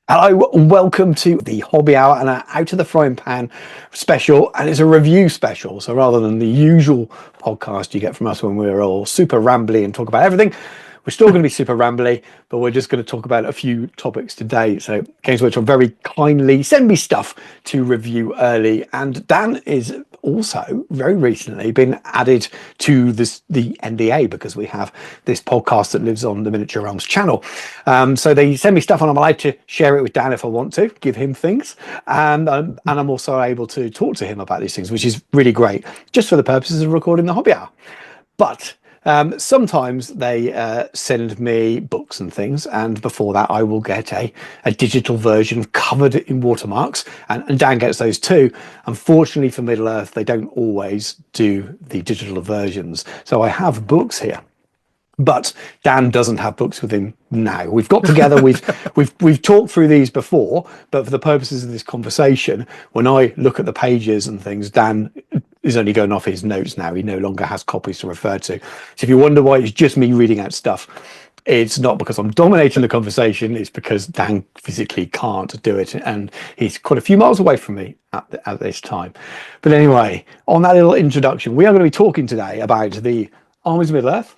Hello, and welcome to the Hobby Hour and our Out of the Frying Pan special, and it's a review special. So rather than the usual podcast you get from us when we're all super rambly and talk about everything, we're still going to be super rambly, but we're just going to talk about a few topics today. So Games Workshop very kindly send me stuff to review early, and Dan is also very recently been added to the NDA because we have this podcast that lives on the Miniature Realms channel. So they send me stuff and I'm allowed to share it with Dan if I want to, give him things. And I'm also able to talk to him about these things, which is really great, just for the purposes of recording the Hobby Hour. But sometimes they send me books and things, and before that I will get a digital version covered in watermarks, and Dan gets those too. Unfortunately for Middle-earth, they don't always do the digital versions, so I have books here. But Dan doesn't have books with him now. We've got together, we've talked through these before, but for the purposes of this conversation, when I look at the pages and things, Dan is only going off his notes now. He no longer has copies to refer to. So if you wonder why it's just me reading out stuff, it's not because I'm dominating the conversation. It's because Dan physically can't do it, and he's quite a few miles away from me at this time. But anyway, on that little introduction, we are going to be talking today about the Armies of Middle-earth.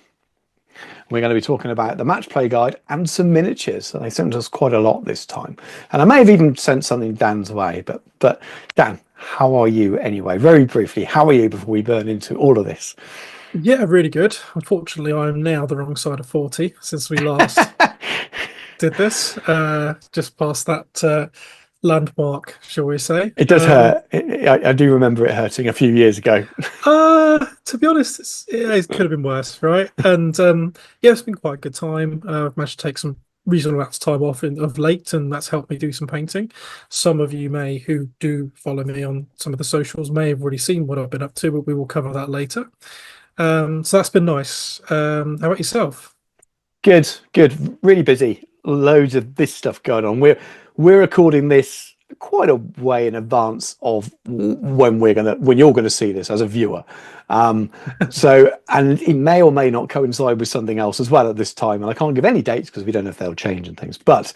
We're going to be talking about the match play guide and some miniatures. And they sent us quite a lot this time. And I may have even sent something Dan's way. But Dan, how are you anyway? Very briefly, how are you before we burn into all of this? Yeah, really good. Unfortunately, I'm now the wrong side of 40 since we last did this. Just past that landmark, shall we say. It does hurt. I do remember it hurting a few years ago. To be honest, it could have been worse, right? And yeah, it's been quite a good time. I've managed to take some reasonable amounts of time off of late, and that's helped me do some painting. Some of you who do follow me on some of the socials may have already seen what I've been up to, but we will cover that later. So that's been nice. How about yourself? Good. Really busy. Loads of this stuff going on. We're recording this quite a way in advance of when you're gonna see this as a viewer. So, and it may or may not coincide with something else as well at this time. And I can't give any dates because we don't know if they'll change and things. But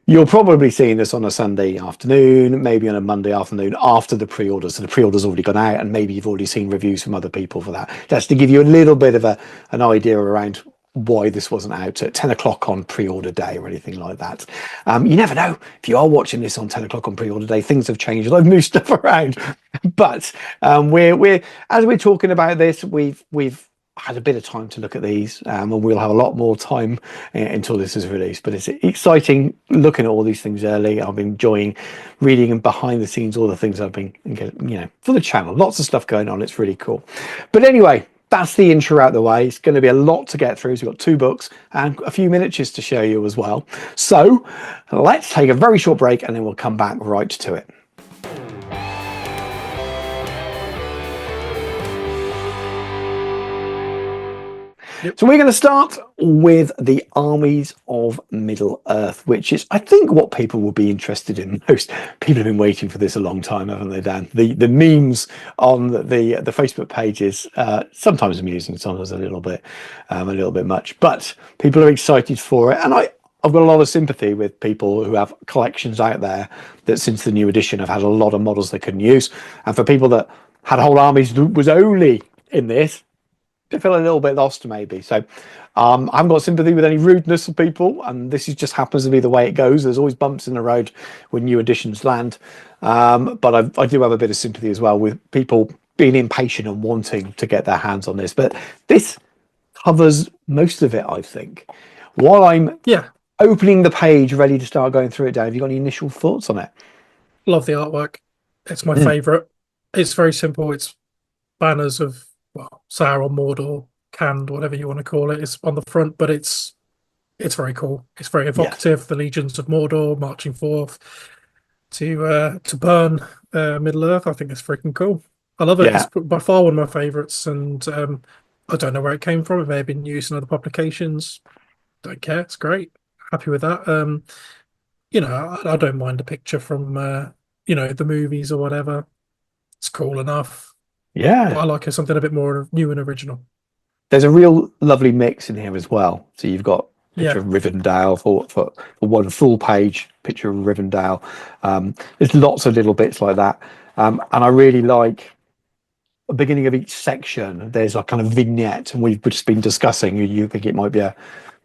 you're probably seeing this on a Sunday afternoon, maybe on a Monday afternoon after the pre-orders. So the pre-orders already gone out, and maybe you've already seen reviews from other people for that. That's to give you a little bit of an idea around why this wasn't out at 10 o'clock on pre-order day or anything like that. You never know, if you are watching this on 10 o'clock on pre-order day, things have changed. I've moved stuff around. But we're as we're talking about this, we've had a bit of time to look at these, and we'll have a lot more time until this is released. But it's exciting looking at all these things early. I've been enjoying reading and behind the scenes, all the things I've been, for the channel. Lots of stuff going on. It's really cool. But anyway, that's the intro out the way. It's going to be a lot to get through. So we've got 2 books and a few miniatures to show you as well. So let's take a very short break and then we'll come back right to it. Yep. So we're going to start with the Armies of Middle-earth, which is, I think, what people will be interested in most. People have been waiting for this a long time, haven't they, Dan? The memes on the Facebook pages, sometimes amusing, sometimes a little bit much, but people are excited for it. And I've got a lot of sympathy with people who have collections out there that since the new edition have had a lot of models they couldn't use. And for people that had whole armies that was only in this, they feel a little bit lost maybe. So I haven't got sympathy with any rudeness of people, and this just happens to be the way it goes. There's always bumps in the road when new editions land, but I do have a bit of sympathy as well with people being impatient and wanting to get their hands on this. But this covers most of it, I think. While I'm opening the page ready to start going through it, Dan, have you got any initial thoughts on it? Love the artwork. It's my favorite. It's very simple. It's banners of Sauron, Mordor, canned, whatever you want to call it, is on the front, but it's very cool. It's very evocative. Yeah. The legions of Mordor marching forth to burn Middle-earth. I think it's freaking cool. I love it. Yeah. It's by far one of my favorites, and I don't know where it came from. It may have been used in other publications. Don't care. It's great. Happy with that. I don't mind a picture from the movies or whatever. It's cool enough. Yeah, but I like something a bit more new and original. There's a real lovely mix in here as well. So you've got Yeah, picture of Rivendell for one full page picture of Rivendell. There's lots of little bits like that, and I really like the beginning of each section. There's a kind of vignette, and we've just been discussing. You think it might be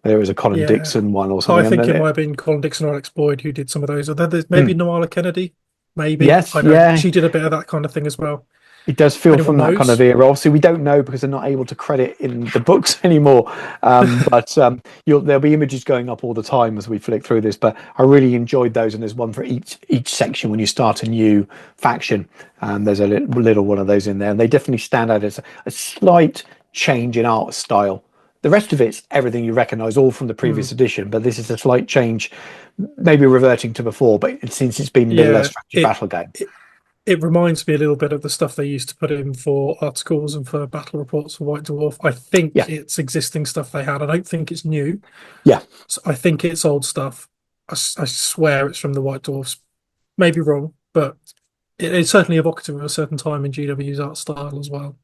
there was a Colin yeah. Dixon one or I something, and think then it might have been Colin Dixon or Alex Boyd who did some of those. Or there's maybe Mm. Noala Kennedy. Maybe Yes, I don't. yeah, She did a bit of that kind of thing as well. it does feel Anyone from that kind of knows? era. Obviously, we don't know because they're not able to credit in the books anymore. But there'll be images going up all the time as we flick through this. But I really enjoyed those, and there's one for each section when you start a new faction. There's a little one of those in there, and they definitely stand out as a slight change in art style. The rest of it's everything you recognise, all from the Hmm. previous edition. But this is a slight change, maybe reverting to before. But since it's been Middle-earth Yeah, strategy battle game, it it reminds me a little bit of the stuff they used to put in for articles and for battle reports for White Dwarf. I think yeah, it's existing stuff they had. I don't think it's new. yeah. So I think it's old stuff. I swear it's from the White Dwarfs. Maybe wrong, but it's certainly evocative of a certain time in GW's art style as well,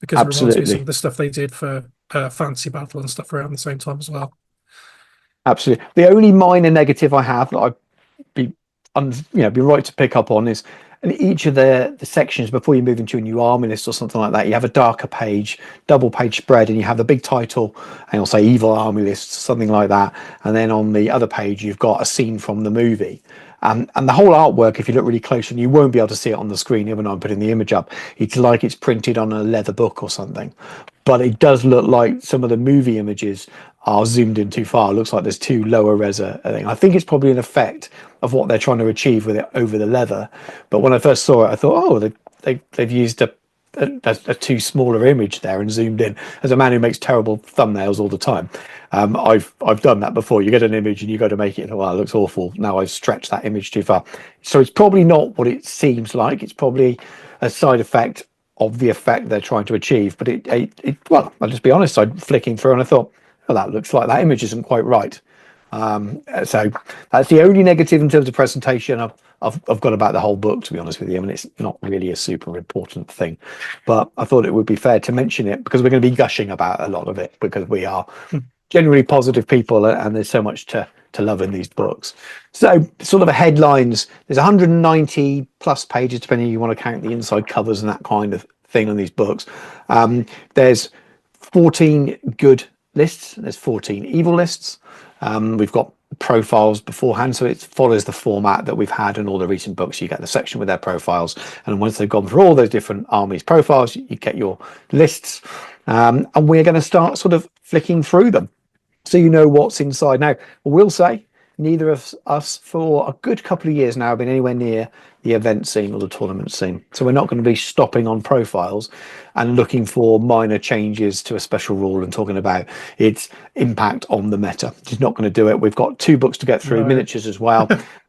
because it reminds me of some of Absolutely. the stuff they did for Fantasy Battle and stuff around the same time as well. Absolutely. The only minor negative I have that I'd be, be right to pick up on is in each of the sections before you move into a new army list or something like that, you have a darker page, double page spread, and you have the big title, and you'll say evil army list, something like that. And then on the other page, you've got a scene from the movie. And the whole artwork, if you look really close, and you won't be able to see it on the screen, even though I'm putting the image up, it's like it's printed on a leather book or something. But it does look like some of the movie images are zoomed in too far. It looks like there's too low a res a thing. I think it's probably an effect of what they're trying to achieve with it over the leather. But when I first saw it, I thought, oh, they've used a too smaller image there and zoomed in. As a man who makes terrible thumbnails all the time, I've done that before. You get an image and you go to make it, and it looks awful. Now I've stretched that image too far. So it's probably not what it seems like. It's probably a side effect of the effect they're trying to achieve. But well, I'll just be honest. I'm flicking through and I thought, oh, that looks like that image isn't quite right. So that's the only negative in terms of presentation I've got about the whole book, to be honest with you. I mean, it's not really a super important thing, but I thought it would be fair to mention it because we're going to be gushing about a lot of it because we are generally positive people and there's so much to love in these books. So sort of a headlines, there's 190 plus pages, depending you want to count the inside covers and that kind of thing on these books. There's 14 good lists, there's 14 evil lists. We've got profiles beforehand, so it follows the format that we've had in all the recent books. You get the section with their profiles, and once they've gone through all those different armies profiles, you get your lists, and we're going to start sort of flicking through them so you know what's inside. Now, I will say neither of us for a good couple of years now have been anywhere near the event scene or the tournament scene, so we're not going to be stopping on profiles and looking for minor changes to a special rule and talking about its impact on the meta. It's not going to do it. We've got 2 books to get through, No. miniatures as well,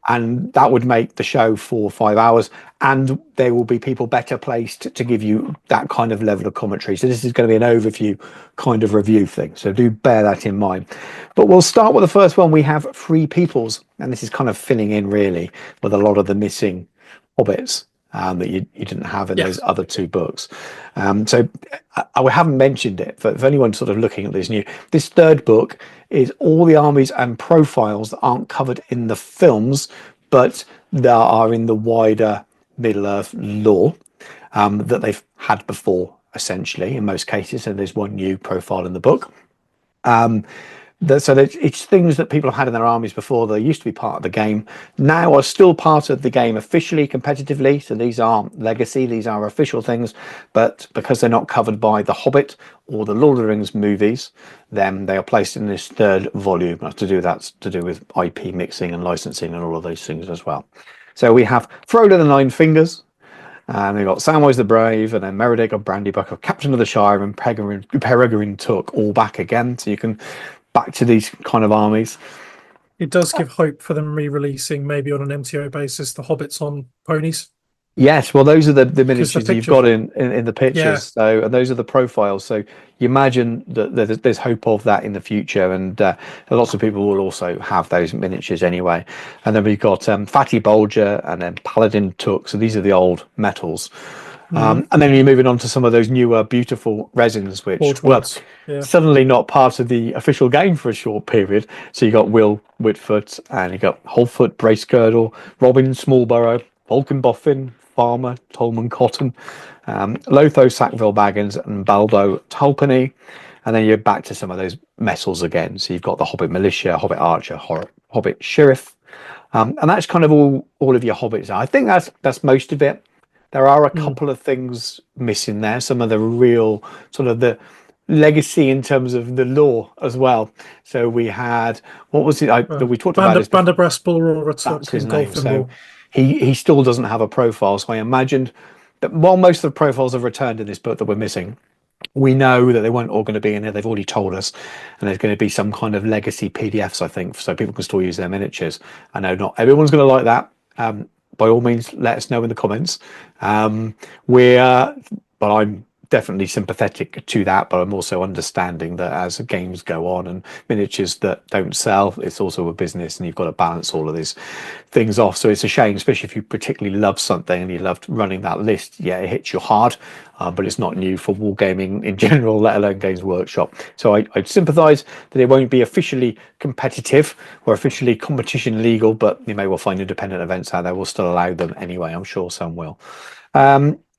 and that would make the show 4 or 5 hours, and there will be people better placed to give you that kind of level of commentary. So this is going to be an overview kind of review thing, so do bear that in mind. But we'll start with the first one. We have Free Peoples, and this is kind of filling in really with a lot of the missing hobbits that you didn't have in those Yes. other 2 books. So I haven't mentioned it for anyone sort of looking at this new. This 3rd book is all the armies and profiles that aren't covered in the films, but that are in the wider Middle-earth lore that they've had before, essentially, in most cases. And there's one new profile in the book. So it's things that people have had in their armies before. They used to be part of the game, now are still part of the game officially, competitively. So these aren't legacy, these are official things, but because they're not covered by The Hobbit or the Lord of the Rings movies, then they are placed in this 3rd volume. That's to do with IP mixing and licensing and all of those things as well. So we have Frodo the Nine Fingers, and we've got Samwise the Brave, and then Merodach of Brandybuck, Captain of the Shire, and Peregrine Took all back again. So you can back to these kind of armies. It does give hope for them re-releasing maybe on an MTO basis the Hobbits on ponies Yes, well, those are the because the miniatures you've pictures. got in the Yeah, pictures. So, and those are the profiles. So you imagine that there's hope of that in the future, and lots of people will also have those miniatures anyway. And then we've got Fatty Bolger and then Paladin Took. So these are the old metals. And then you're moving on to some of those newer, beautiful resins, which Forge ones. Yeah. suddenly not part of the official game for a short period. So you got Will Whitfoot, and you got Holfoot, Bracegirdle, Robin Smallborough, Vulcan Boffin, Farmer, Tolman Cotton, Lotho Sackville Baggins, and Baldo Tulpenny. And then you're back to some of those messels again. So you've got the Hobbit Militia, Hobbit Archer, Hobbit Sheriff. And that's kind of all of your hobbits. I think that's most of it. There are a couple of things missing there. Some of the real sort of the legacy in terms of the lore as well. So we had, what was it that we talked about? Bandabras Bullroar, that's his name. So he still doesn't have a profile. So I imagined that while most of the profiles have returned in this book that we're missing, we know that they weren't all going to be in here. They've already told us, and there's going to be some kind of legacy PDFs, I think, so people can still use their miniatures. I know not everyone's going to like that. By all means, let us know in the comments. But I'm definitely sympathetic to that, but I'm also understanding that as games go on and miniatures that don't sell, it's also a business, and you've got to balance all of these things off. So it's a shame, especially if you particularly love something and you loved running that list. Yeah, it hits you hard, but it's not new for wargaming in general, let alone Games Workshop. So I sympathise that it won't be officially competitive or officially competition legal, but you may well find independent events out there will still allow them anyway. I'm sure some will.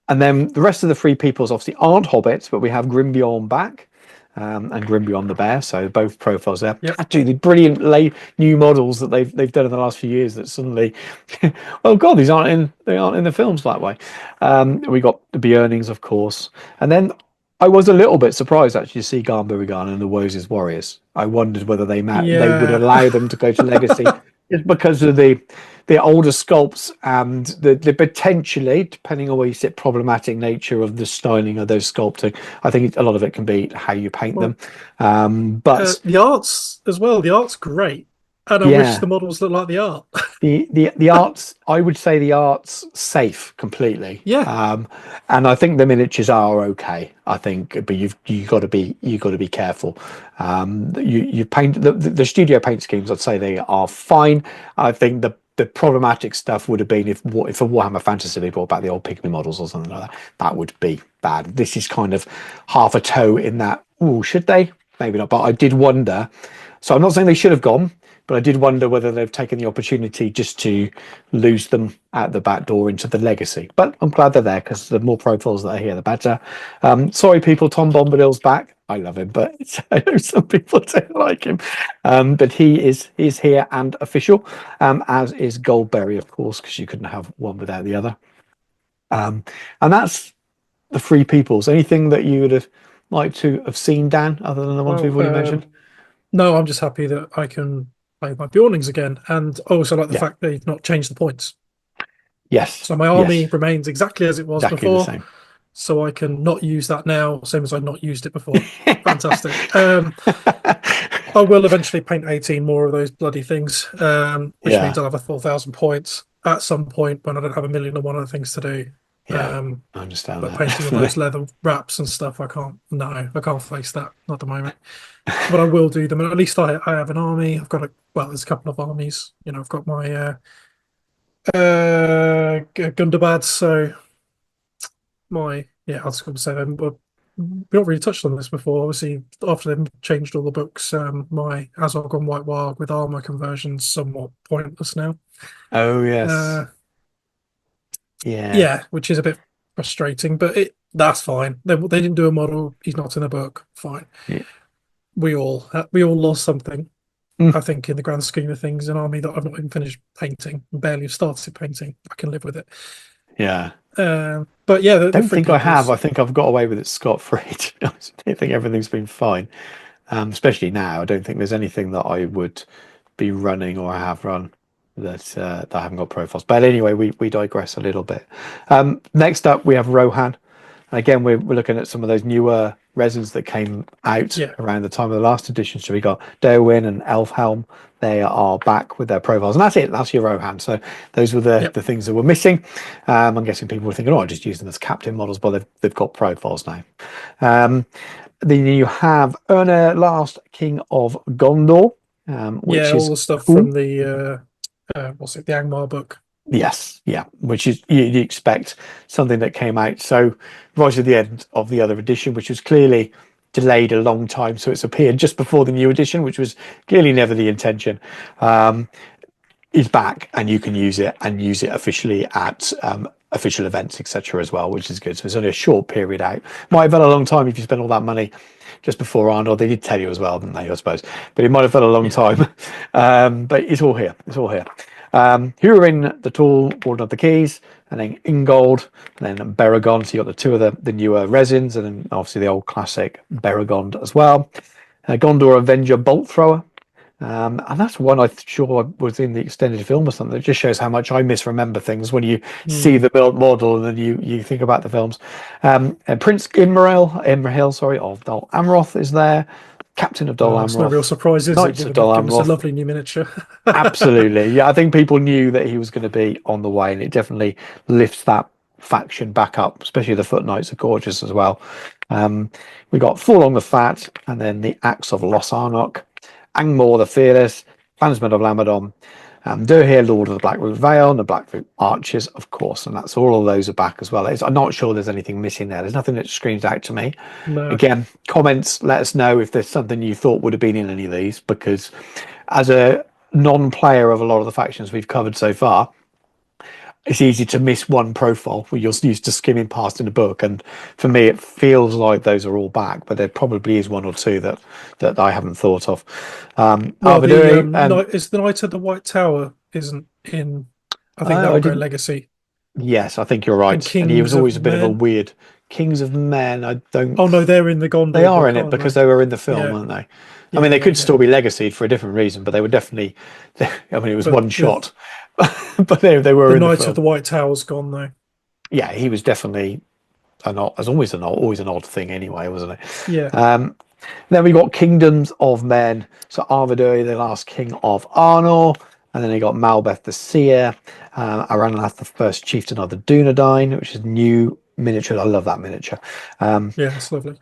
And then the rest of the Free Peoples obviously aren't hobbits, but we have Grimbjorn back and Grimbjorn the Bear. So both profiles there. Yep. Actually, the brilliant new models that they've done in the last few years that suddenly, oh god, they aren't in the films that way. We got the Björnings, of course, and then I was a little bit surprised actually to see Garnburigan and the Woses Warriors. I wondered whether they would allow them to go to Legacy just because of the older sculpts and the potentially, depending on where you sit, problematic nature of the styling of those sculpting. I think a lot of it can be how you paint them. But the art's as well. The art's great, and I wish the models look like the art. the art's, I would say the art's safe completely. Yeah. And I think the miniatures are okay. I think, but you got to be careful. You paint the studio paint schemes. I'd say they are fine. I think the problematic stuff would have been if a Warhammer Fantasy they brought back the old Pygmy models or something like that. That would be bad. This is kind of half a toe in that. Oh, should they? Maybe not. But I did wonder. So I'm not saying they should have gone, but I did wonder whether they've taken the opportunity just to lose them at the back door into the Legacy. But I'm glad they're there because the more profiles that are here, the better. Sorry, people. Tom Bombadil's back. I love him, but I know some people don't like him. But he's here and official, as is Goldberry, of course, because you couldn't have one without the other. And that's the Free Peoples. Anything that you would have liked to have seen, Dan, other than the ones we've already mentioned? No, I'm just happy that I can play my Bjornings again, and also like the fact they've not changed the points. Yes. So my army remains exactly as it was before. The same. So I can not use that now, same as I've not used it before. Fantastic. I will eventually paint 18 more of those bloody things, which means I'll have 4,000 points at some point when I don't have a million and one other things to do. I understand but that. painting all those leather wraps and stuff, I can't face that, not at the moment. But I will do them, and at least I have an army. I've got there's a couple of armies. I've got my Gundabad, so I was going to say them, but we've not really touched on this before. Obviously, after they've changed all the books, my Azog on White Warg with armor conversion's somewhat pointless now. Oh yes. Which is a bit frustrating, but that's fine. They didn't do a model. He's not in a book. Fine. Yeah. We all lost something. I think in the grand scheme of things, an army that I've not even finished painting, barely started painting. I can live with it. Yeah. But yeah, I don't think I have. I think I've got away with it scot-free. I think everything's been fine. Especially now, I don't think there's anything that I would be running or have run that I haven't got profiles. But anyway, we digress a little bit. Next up, we have Rohan. And again, we're looking at some of those newer resins that came out around the time of the last edition. So we got Derwin and Elfhelm. They are back with their profiles, and that's it. That's your Rohan. So those were the things that were missing. I'm guessing people were thinking, "Oh, I just use them as captain models," but they've got profiles now. Then you have Erna, last King of Gondor, which is all the stuff from the the Angmar book. Yes, yeah, which is you'd expect something that came out so right at the end of the other edition, which was clearly delayed a long time, so it's appeared just before the new edition, which was clearly never the intention. Is back, and you can use it officially at official events, etc. as well, which is good. So it's only a short period out. Might have been a long time if you spent all that money just before Arnold. They did tell you as well, didn't they? I suppose, but it might have been a long time. But it's all here. It's all here. Who are in the Tall Warden of the Keys, and then Ingold, and then Beragon. So you got the two of the newer resins, and then obviously the old classic Beragon as well. Gondor Avenger Bolt Thrower. And that's one I'm sure was in the extended film or something. It just shows how much I misremember things when you see the built model and then you think about the films. And Prince Imrahil, sorry, of Dol Amroth is there. Captain of Dol It's no Amroth. real surprise, is it? Knights of Dol Given it's a Amroth. lovely new miniature. Absolutely. Yeah, I think people knew that he was going to be on the way, and it definitely lifts that faction back up, especially the Foot Knights are gorgeous as well. We got Forlong the Fat, and then the Axe of Los Arnok. Angmor the Fearless, Clansmen of Lamadon, Durhir, Lord of the Blackroot Vale, and the Blackroot Archers, of course, and that's all of those are back as well. I'm not sure there's anything missing there. There's nothing that screams out to me. No. Again, comments, let us know if there's something you thought would have been in any of these, because as a non-player of a lot of the factions we've covered so far, it's easy to miss one profile where you're used to skimming past in a book, and for me it feels like those are all back, but there probably is one or two that I haven't thought of. Well, it's the Knight of the White Tower isn't in. I think that will go Legacy. Yes, I think you're right. And he was always a bit of a weird Kings of Men. I don't. Oh no, they're in the Gondor. They are in it because they were in the film, weren't they? Yeah, I mean, they could still be legacied for a different reason, but they were definitely. I mean, it was one shot, but they were. The Knight of the White Tower's gone though. Yeah, he was definitely always an odd thing anyway, wasn't it? Yeah. Then we got Kingdoms of Men. So Arviduri, the last king of Arnor, and then you got Malbeth the Seer, Aranlath, the first chieftain of the Dunedain, which is new miniature. I love that miniature. Yeah, it's lovely.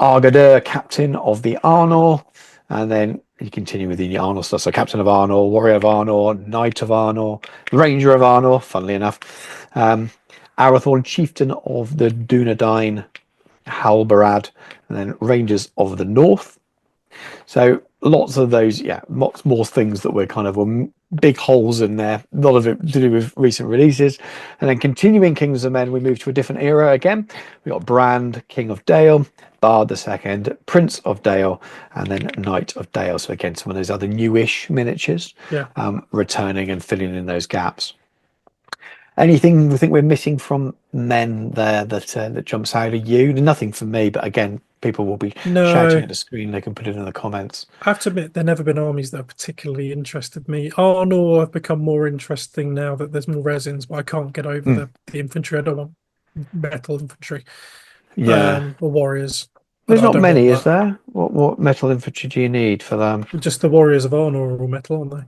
Argadur, captain of the Arnor, and then you continue with the Arnor stuff. So Captain of Arnor, Warrior of Arnor, Knight of Arnor, Ranger of Arnor, funnily enough, Arathorn, chieftain of the Dunedain, Halbarad, and then Rangers of the North. So lots of those, lots more things that were kind of big holes in there. A lot of it to do with recent releases. And then continuing Kings of Men, we move to a different era again. We got Brand, King of Dale, Bard II, Prince of Dale, and then Knight of Dale. So again, some of those other newish miniatures returning and filling in those gaps. Anything we think we're missing from Men there that jumps out at you? Nothing for me, but again, people will be shouting at the screen. They can put it in the comments. I have to admit, there never been armies that have particularly interested me. Arnor have become more interesting now that there's more resins, but I can't get over the infantry. I don't want metal infantry. Or warriors. There's not many, is there? What metal infantry do you need for them? Just the warriors of Arnor are all metal, aren't they?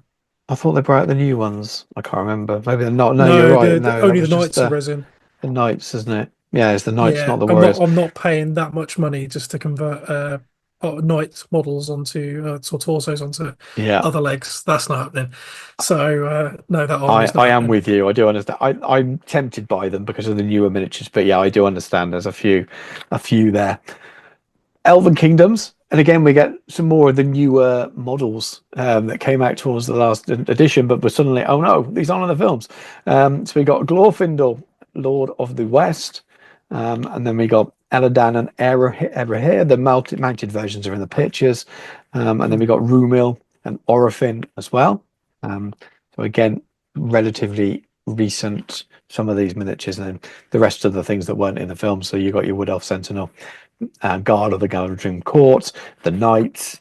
I thought they brought out the new ones. I can't remember. Maybe they're not. No, you're right. Only the Knights are resin. The Knights, isn't it? Yeah, it's the Knights, not the Warriors. I'm not paying that much money just to convert Knight models onto or torsos onto other legs. That's not happening. So no, that I am with you. I do understand. I'm tempted by them because of the newer miniatures, but yeah, I do understand. There's a few there. Elven Kingdoms. And again, we get some more of the newer models that came out towards the last edition, but were suddenly, oh no, these aren't in the films. So we got Glorfindel, Lord of the West, and then we got Eladan and Ebrahir. The mounted versions are in the pictures. And then we got Rumil and Orofin as well. So again, relatively recent, some of these miniatures, and then the rest of the things that weren't in the film. So you got your Wood Elf Sentinel, Guard of the Galadrim Court, the Knights,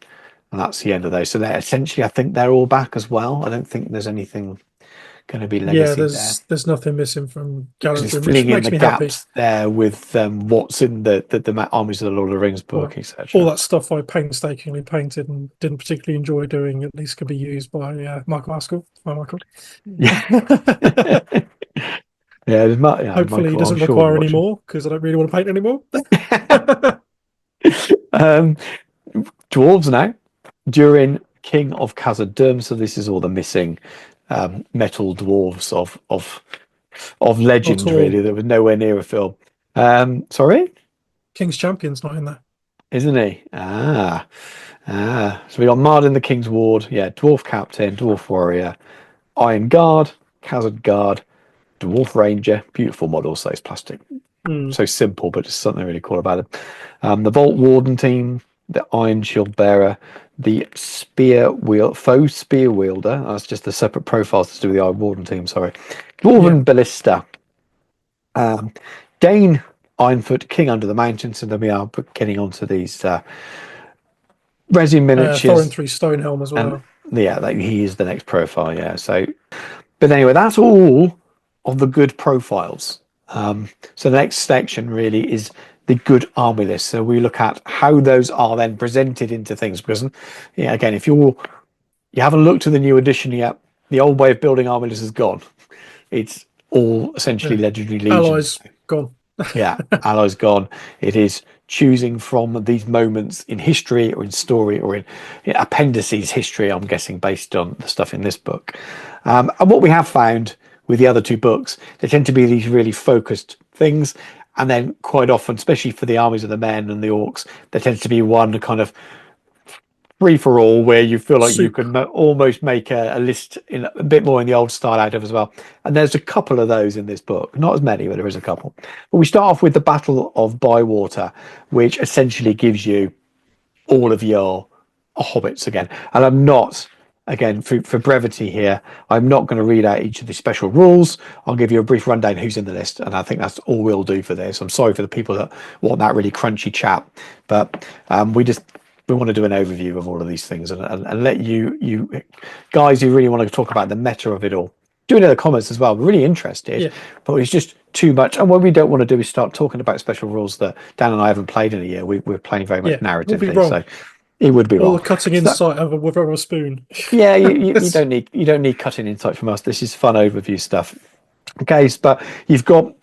and that's the end of those. So they're essentially, I think they're all back as well. I don't think there's anything going to be legacy there's nothing missing from Galadrim, filling in the gaps there with what's in the Armies of the Lord of the Rings book, etc. All that stuff I painstakingly painted and didn't particularly enjoy doing at least could be used by Michael Haskell. Hi, Michael. Hopefully he doesn't require any more, because I don't really want to paint anymore. Dwarves now, during King of Khazad-dûm. So this is all the missing metal dwarves of legend, all. really. That was nowhere near a film. Sorry? King's Champion's not in there. Isn't he? So we got Mardin the King's Ward, yeah, Dwarf Captain, Dwarf Warrior, Iron Guard, Khazad Guard, Dwarf Ranger, beautiful models, those plastic. So simple, but just something really cool about it. The Vault Warden team, the Iron Shield Bearer, the Foe Spear Wielder, that's just the separate profiles to do with the Iron Warden team, sorry. Dwarven Ballista, Dane Ironfoot, King Under the Mountains, and then we are getting onto these resin miniatures. Thorin 3 Stonehelm as well. And, he is the next profile, yeah. So, but anyway, that's all of the good profiles. So the next section really is the good army list. So we look at how those are then presented into things. Because, again, if you haven't looked at the new edition yet, the old way of building army lists is gone. It's all essentially legendary legions. Allies gone. Allies gone. It is choosing from these moments in history or in story or in appendices history, I'm guessing, based on the stuff in this book. And what we have found with the other two books, they tend to be these really focused things. And then quite often, especially for the armies of the men and the orcs, there tends to be one kind of free for all where you feel like you can almost make a list in a bit more in the old style out of as well. And there's a couple of those in this book, not as many, but there is a couple. But we start off with the Battle of Bywater, which essentially gives you all of your hobbits again. And I'm not, again, for brevity here, I'm not going to read out each of the special rules. I'll give you a brief rundown who's in the list, and I think that's all we'll do for this. I'm sorry for the people that want that really crunchy chat, but we want to do an overview of all of these things and let you guys who really want to talk about the meta of it all do it in the comments as well. We're really interested, but it's just too much. And what we don't want to do is start talking about special rules that Dan and I haven't played in a year. We're playing very much narratively, so it would be wrong. All the cutting insight with a spoon. Yeah, you don't need cutting insight from us. This is fun overview stuff. Okay, but you've got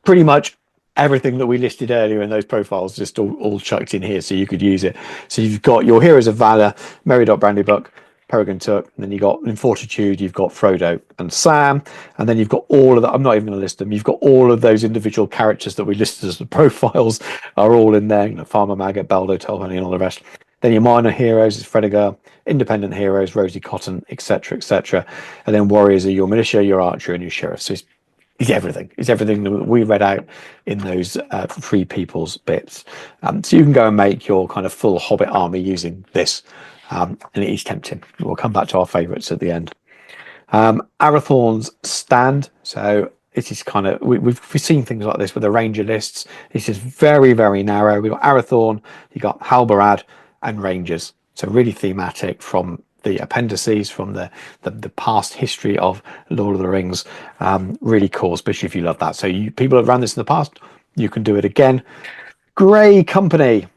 pretty much everything that we listed earlier in those profiles just all chucked in here, so you could use it. So you've got your Heroes of Valor, Meridot Brandybuck, Peregrine Took, and then you've got in Fortitude, you've got Frodo and Sam, and then you've got all of that. I'm not even going to list them. You've got all of those individual characters that we listed as the profiles are all in there. Farmer Maggot, Baldo, Tolhoney, and all the rest. Then your minor heroes is Fredegar, independent heroes, Rosie Cotton, etc., etc. And then warriors are your militia, your archer, and your sheriff. So it's everything. It's everything that we read out in those free people's bits. So you can go and make your kind of full Hobbit army using this. And it is tempting. We'll come back to our favourites at the end. Arathorn's Stand. So this is kind of, we've seen things like this with the Ranger lists. This is very, very narrow. We've got Arathorn, you've got Halbarad and Rangers. So really thematic from the appendices, from the past history of Lord of the Rings. Really cool, especially if you love that. So people have run this in the past, you can do it again. Grey Company.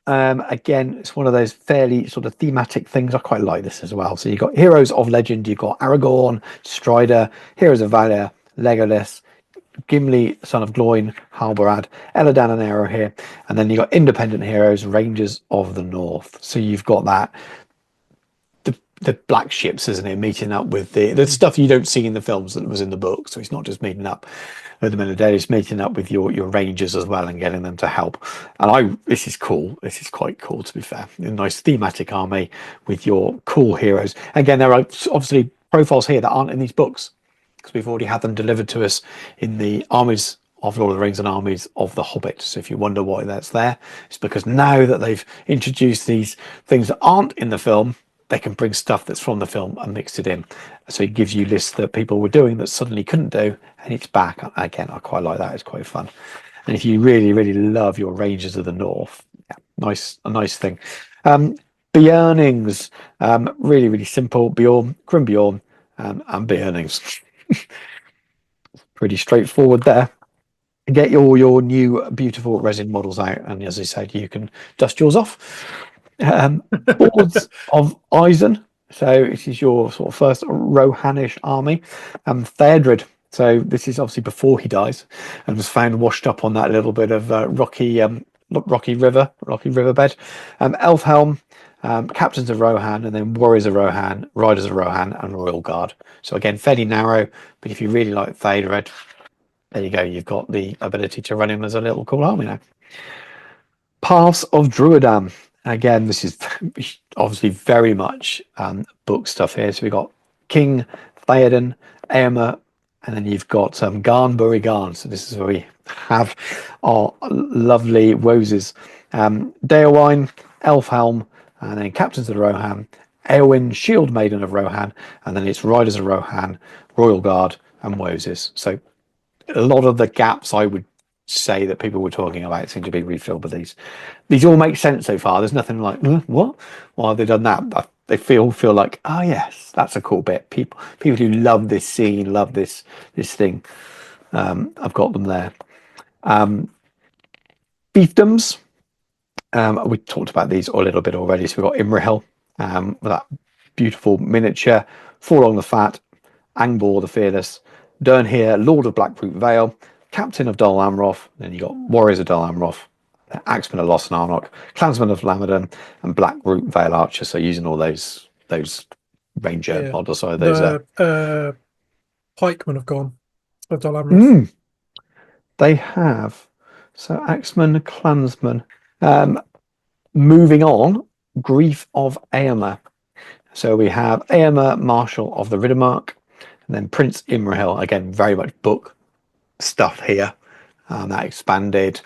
Again, it's one of those fairly sort of thematic things. I quite like this as well. So you've got Heroes of Legend, you've got Aragorn, Strider, Heroes of Valor, Legolas, Gimli, son of Gloin, Halbarad, Elladan and Arrow here. And then you've got independent heroes, Rangers of the North. So you've got that, the black ships, isn't it, meeting up with the stuff you don't see in the films that was in the book. So it's not just meeting up with them in a day, it's meeting up with your Rangers as well and getting them to help. And this is cool. This is quite cool, to be fair. A nice thematic army with your cool heroes. Again, there are obviously profiles here that aren't in these books because we've already had them delivered to us in the Armies of Lord of the Rings and Armies of the Hobbit. So if you wonder why that's there, it's because now that they've introduced these things that aren't in the film, they can bring stuff that's from the film and mix it in. So it gives you lists that people were doing that suddenly couldn't do, and it's back. Again, I quite like that. It's quite fun. And if you really, really love your Rangers of the North, a nice thing. Bearnings, really, really simple. Bjorn, Grim and Bearnings. Pretty straightforward there. Get your new beautiful resin models out, and as I said, you can dust yours off. Boards of Eisen. So this is your sort of first Rohanish army. Theodred. So this is obviously before he dies and was found washed up on that little bit of rocky riverbed. Elfhelm, Captains of Rohan, and then Warriors of Rohan, Riders of Rohan, and Royal Guard. So again, fairly narrow, but if you really like Theodred, there you go. You've got the ability to run him as a little cool army now. Paths of Druidam. Again, this is obviously very much book stuff here. So we've got King Theoden, Aemma, and then you've got Garnbury Garn. So this is where we have our lovely Woses. Daewine, Elfhelm, and then Captains of the Rohan, Eowyn, Shield Maiden of Rohan, and then it's Riders of Rohan, Royal Guard, and Woses. So a lot of the gaps I would say that people were talking about seem to be refilled with these. These all make sense so far. There's nothing like, what? Why have they done that? They feel like, oh yes, that's a cool bit. People who love this scene, love this thing. I've got them there. Fiefdoms. We talked about these a little bit already. So we've got Imrahil, with that beautiful miniature, Forlong the Fat, Angbor the Fearless, Durnhir, Lord of Blackroot Vale, Captain of Dol Amroth, then you got Warriors of Dol Amroth, Axemen of Lost Narnock, Clansmen of Lamadan, and Blackroot Vale Archer. So using all those Ranger models. So those Pikemen have gone of Dol Amroth. They have. So Axemen, Clansmen. Moving on, Grief of Aemma. So we have Aemma, Marshal of the Riddermark, and then Prince Imrahil. Again, very much book stuff here. That expanded,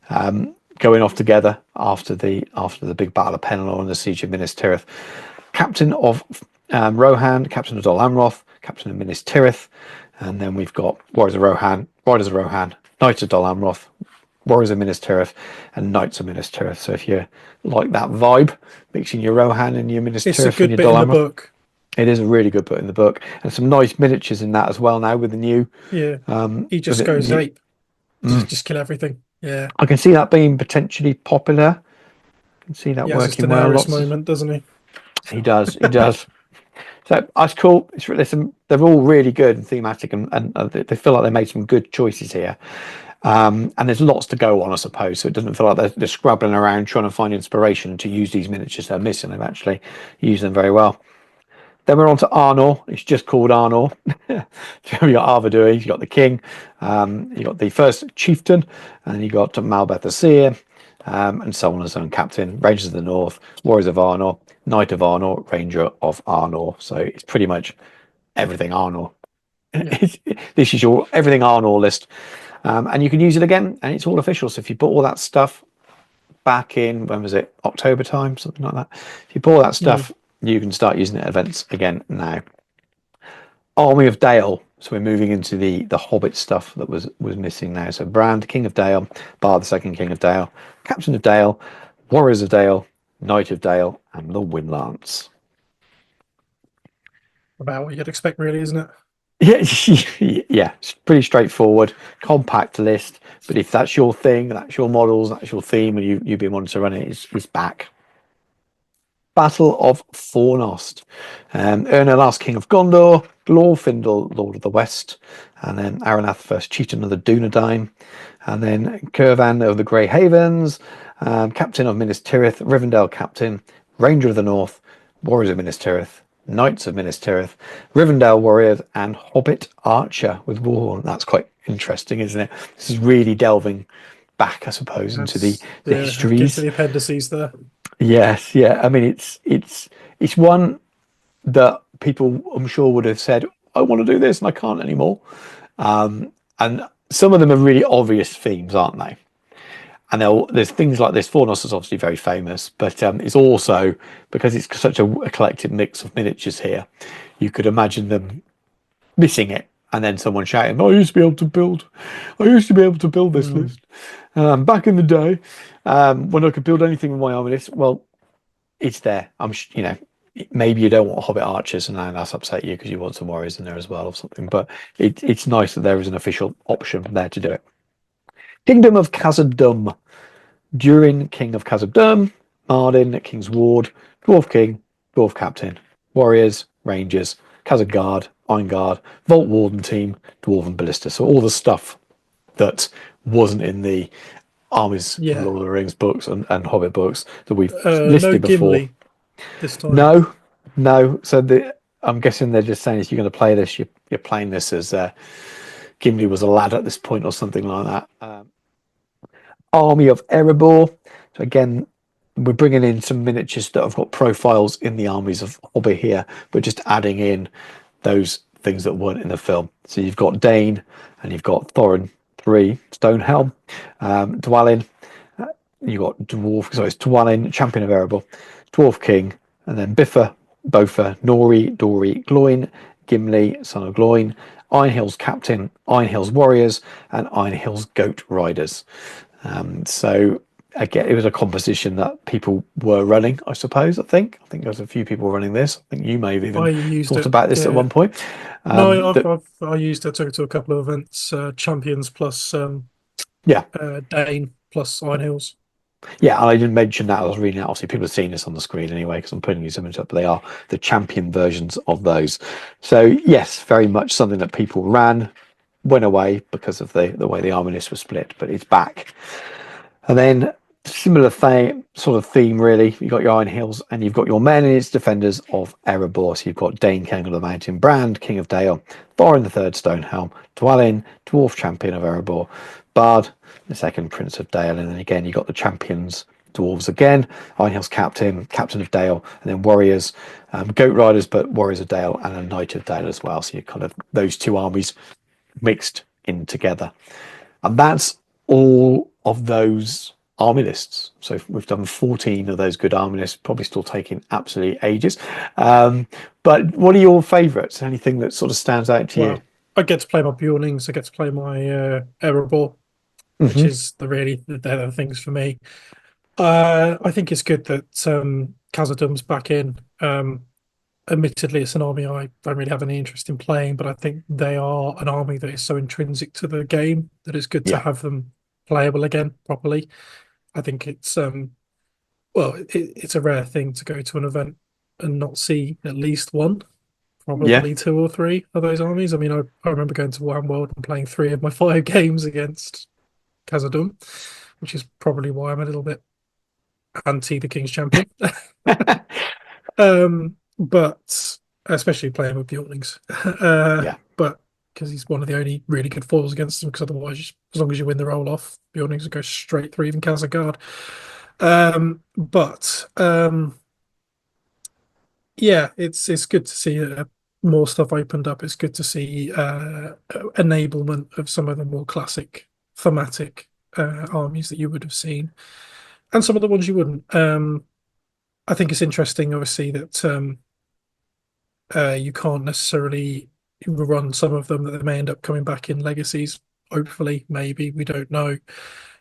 going off together after the big battle of Penelor and the siege of Minas Tirith. Captain of Rohan, Captain of Dol Amroth, Captain of Minas Tirith, and then we've got Warriors of Rohan, Riders of Rohan, Knights of Dol Amroth, Warriors of Minas Tirith, and Knights of Minas Tirith. So if you like that vibe, mixing your Rohan and your Minas Tirith and your Dol Amroth, book. It is a really good book in the book, and some nice miniatures in that as well now with the new. Yeah, he just goes ape, just kill everything. Yeah, I can see that being potentially popular. I can see that working well. Lots moment, doesn't he? He does. He does. So that's cool. They're all really good and thematic, and they feel like they made some good choices here. And there's lots to go on, I suppose. So it doesn't feel like they're scrabbling around trying to find inspiration to use these miniatures they're missing. They've actually used them very well. Then we're on to Arnor. It's just called Arnor. You got Arvedui, you got the king, you got the first chieftain, and you got Malbeth the seer, and so on and so on. Captain, Rangers of the North, Warriors of Arnor, Knight of Arnor, Ranger of Arnor. So it's pretty much everything Arnor. Yeah. This is your everything Arnor list, and you can use it again, and it's all official. So if you put all that stuff back in, when was it? October time, something like that. If you put all that stuff. You can start using it at events again now. Army of Dale. So we're moving into the Hobbit stuff that was missing now. So Brand, King of Dale, Bard the Second, King of Dale, Captain of Dale, Warriors of Dale, Knight of Dale, and the Windlance. About what you'd expect, really, isn't it? Yeah, it's pretty straightforward, compact list. But if that's your thing, that's your models, that's your theme, and you've been wanting to run it, it's back. Battle of Fornost. Erna, last King of Gondor, Glorfindel, Lord of the West, and then Aranath, first chieftain of the Dunedain, and then Curvan of the Grey Havens, Captain of Minas Tirith, Rivendell Captain, Ranger of the North, Warriors of Minas Tirith, Knights of Minas Tirith, Rivendell Warriors, and Hobbit Archer with Warhorn. That's quite interesting, isn't it? This is really delving back, I suppose, into the histories. Into the appendices there. Yes, yeah. I mean, it's one that people, I'm sure, would have said, I want to do this and I can't anymore. And some of them are really obvious themes, aren't they? And there's things like this. Fornos is obviously very famous, but it's also, because it's such a eclectic mix of miniatures here, you could imagine them missing it and then someone shouting, I used to be able to build this list back in the day when I could build anything with my army list. Well, it's there. Maybe you don't want Hobbit Archers, and that's upset you because you want some Warriors in there as well or something. But it's nice that there is an official option there to do it. Kingdom of Khazad-dûm. Durin, King of Khazad-dûm, Mardin, King's Ward, Dwarf King, Dwarf Captain, Warriors, Rangers, Khazad Guard, Iron Guard, Vault Warden team, Dwarven Ballista. So all the stuff that wasn't in the Armies of Lord of the Rings books and Hobbit books that we've listed before. Gimli. this time? No, no. So I'm guessing they're just saying if you're going to play this, you're playing this as Gimli was a lad at this point or something like that. Army of Erebor. So again, we're bringing in some miniatures that have got profiles in the armies of Hobby here, but just adding in those things that weren't in the film. So you've got Dane and you've got Thorin 3, Stonehelm, Dwalin. You've got Dwarf, so it's Dwalin, Champion of Erebor, Dwarf King, and then Biffa, Bofa, Nori, Dory, Gloin, Gimli, Son of Gloin, Iron Hills Captain, Iron Hills Warriors, and Iron Hills Goat Riders. So again, it was a composition that people were running, I suppose. I think there was a few people running this. I think you may have I even used thought it. about this at Yeah. one point. No, That, I used it. I took it to a couple of events. Champions plus yeah, Dane plus Iron Hills. yeah, and I didn't mention that. I was reading it. Obviously, people have seen this on the screen anyway because I'm putting these images up. But they are the champion versions of those. So yes, very much something that people ran, went away because of the way the army list was split, but it's back. And then similar thing, sort of theme really. You've got your Iron Hills and you've got your men and its defenders of Erebor. So you've got Dane, King of the Mountain, Brand, King of Dale, Thorin the Third, Stonehelm, Dwalin, Dwarf Champion of Erebor, Bard, the Second Prince of Dale, and then again you've got the champions dwarves again, Iron Hills Captain, Captain of Dale, and then warriors, Goat Riders, but Warriors of Dale and a Knight of Dale as well. So you kind of those two armies mixed in together. And that's all of those army lists. So we've done 14 of those good army lists, probably still taking absolutely ages. But what are your favourites? Anything that sort of stands out to you? Well, I get to play my Bjornings. I get to play my Erebor, which is they're the things for me. I think it's good that Khazad-dûm's back in. Admittedly, it's an army I don't really have any interest in playing, but I think they are an army that is so intrinsic to the game that it's good to Yeah. have them playable again properly. I think it's it's a rare thing to go to an event and not see at least one, Yeah. probably two or three of those armies. I mean, I remember going to Warhammer World and playing 3 of my 5 games against Khazad-dûm, which is probably why I'm a little bit anti the King's Champion. But especially playing with Bjornings. Yeah. But because he's one of the only really good foils against them, because otherwise, as long as you win the roll off, Bjornings will go straight through, even Kazagard. Yeah, it's good to see more stuff opened up. It's good to see enablement of some of the more classic thematic armies that you would have seen, and some of the ones you wouldn't. I think it's interesting, obviously, that you can't necessarily run some of them, that they may end up coming back in legacies. Hopefully, maybe, we don't know.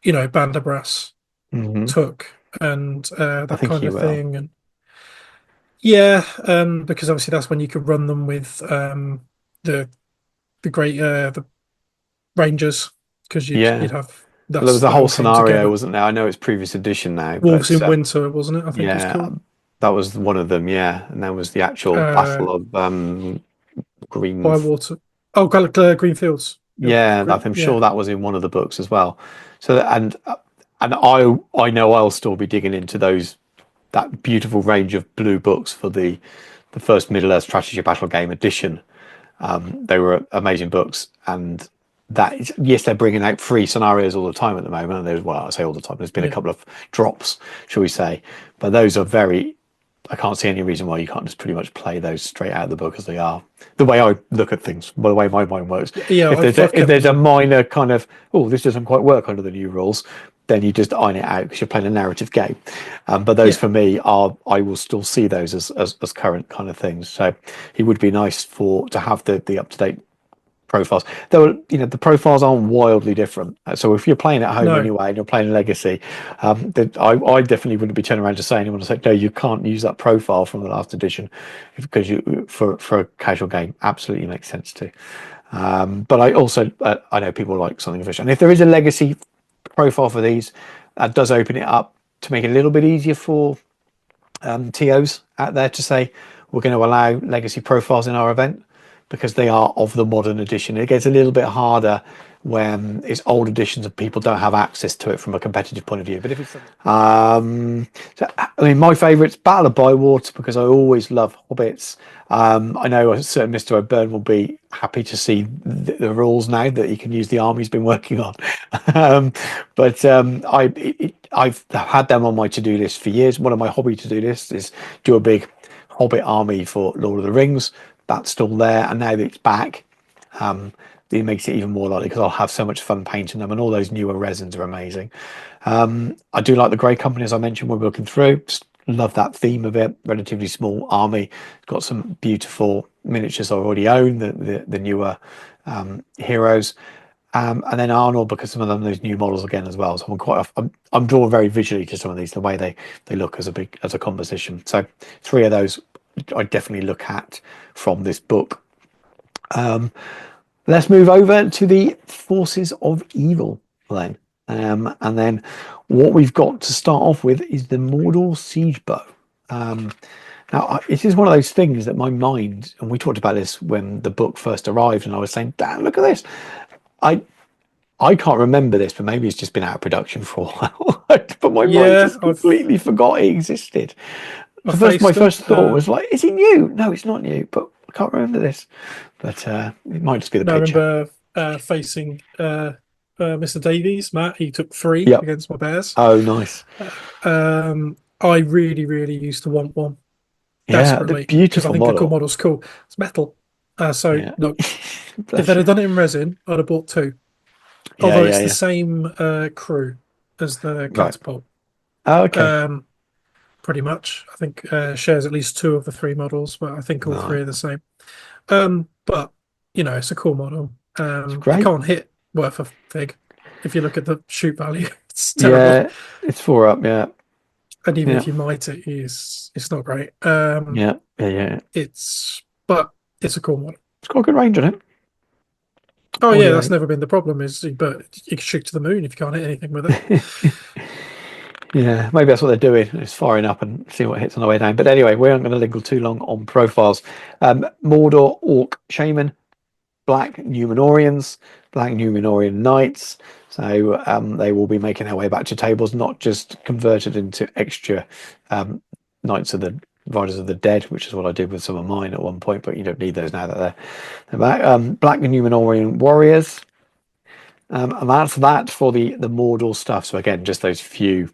You know, Bandabrass Hmm. took and I that think kind you of will. thing. And yeah, because obviously that's when you could run them with the the Rangers, because Yeah. you'd have Well, there that's was a that whole all came scenario, together. wasn't there? I know it's previous edition now, Wolves but in Winter, wasn't it? I think it's yeah, called. that was one of them. Yeah, and there was the actual Uh, Battle of Green. Bywater. Oh, Greenfields. Yeah, I'm Yeah, sure that was in one of the books as well. So and I know I'll still be digging into that beautiful range of blue books for the first Middle-earth strategy battle game edition. They were amazing books, and yes, they're bringing out free scenarios all the time at the moment. And I say all the time. There's been a yeah, couple of drops, shall we say, but those are very. I can't see any reason why you can't just pretty much play those straight out of the book as they are. The way I look at things, by the way my mind works. yeah. I've If kept there's them a all. minor kind of this doesn't quite work under the new rules, then you just iron it out because you're playing a narrative game. But those Yeah, for me I will still see those as current kind of things. So it would be nice to have the up to date profiles. Though the profiles aren't wildly different. So if you're playing at home no, anyway and you're playing Legacy, I definitely wouldn't be turning around to say anyone to say no, you can't use that profile from the last edition because for a casual game absolutely makes sense too. But I also I know people like something official, and if there is a Legacy profile for these, that does open it up to make it a little bit easier for TOs out there to say we're going to allow Legacy profiles in our event. because they are of the modern edition. It gets a little bit harder when it's old editions and people don't have access to it from a competitive point of view. But if it's so, I mean, my favourites, Battle of Bywater, because I always love hobbits. I know a certain Mr. O'Byrne will be happy to see the rules now that he can use the army he's been working on. I've had them on my to-do list for years. One of my hobby to-do lists is do a big Hobbit army for Lord of the Rings. That's still there, and now that it's back, it makes it even more likely because I'll have so much fun painting them, and all those newer resins are amazing. I do like the Grey Company, as I mentioned when we were looking through. Just love that theme of it. Relatively small army, got some beautiful miniatures I already own. The newer heroes. And then Arnold, because some of them those new models again as well. So I'm drawn very visually to some of these, the way they look as a composition. So 3 of those I definitely look at from this book. Let's move over to the Forces of Evil then. And then what we've got to start off with is the Mordor Siege Bow. Now, it is one of those things that my mind, and we talked about this when the book first arrived, and I was saying, damn, look at this. I can't remember this, but maybe it's just been out of production for a while. But my mind just completely forgot it existed. My first thought was like, is he new? No, it's not new, but I can't remember this. But it might just be the picture. I remember facing Mr. Davies, Matt. He took 3 Yep. against my Bears. Oh, nice. I really, really used to want one Yeah, the desperately because I beautiful think the core model. model's cool. It's metal. Yeah. Look, Bless if they'd you. have done it in resin, I'd have bought 2. Yeah, Although it's yeah, the yeah. same crew as the Right. catapult. Oh, okay. Pretty much. I think shares at least 2 of the 3 models, but I think all 3 Right. are the same. But it's a cool model. It's It great. can't hit worth a fig. If you look at the shoot value, it's terrible. Yeah, it's 4 up. Yeah, And even yeah, if you might it, it's not great. yeah, yeah, yeah. But it's a cool model. It's got a good range on it. Oh yeah, that's 48. never been the problem. But you can shoot to the moon if you can't hit anything with it. Yeah, maybe that's what they're doing. Is firing up and see what hits on the way down. But anyway, we aren't going to linger too long on profiles. Mordor Orc Shaman, Black Numenorians, Black Numenorian Knights. So they will be making their way back to tables, not just converted into extra Knights of the Riders of the Dead, which is what I did with some of mine at one point. But you don't need those now that they're back. Black Numenorian Warriors. And that's that for the Mordor stuff. So again, just those few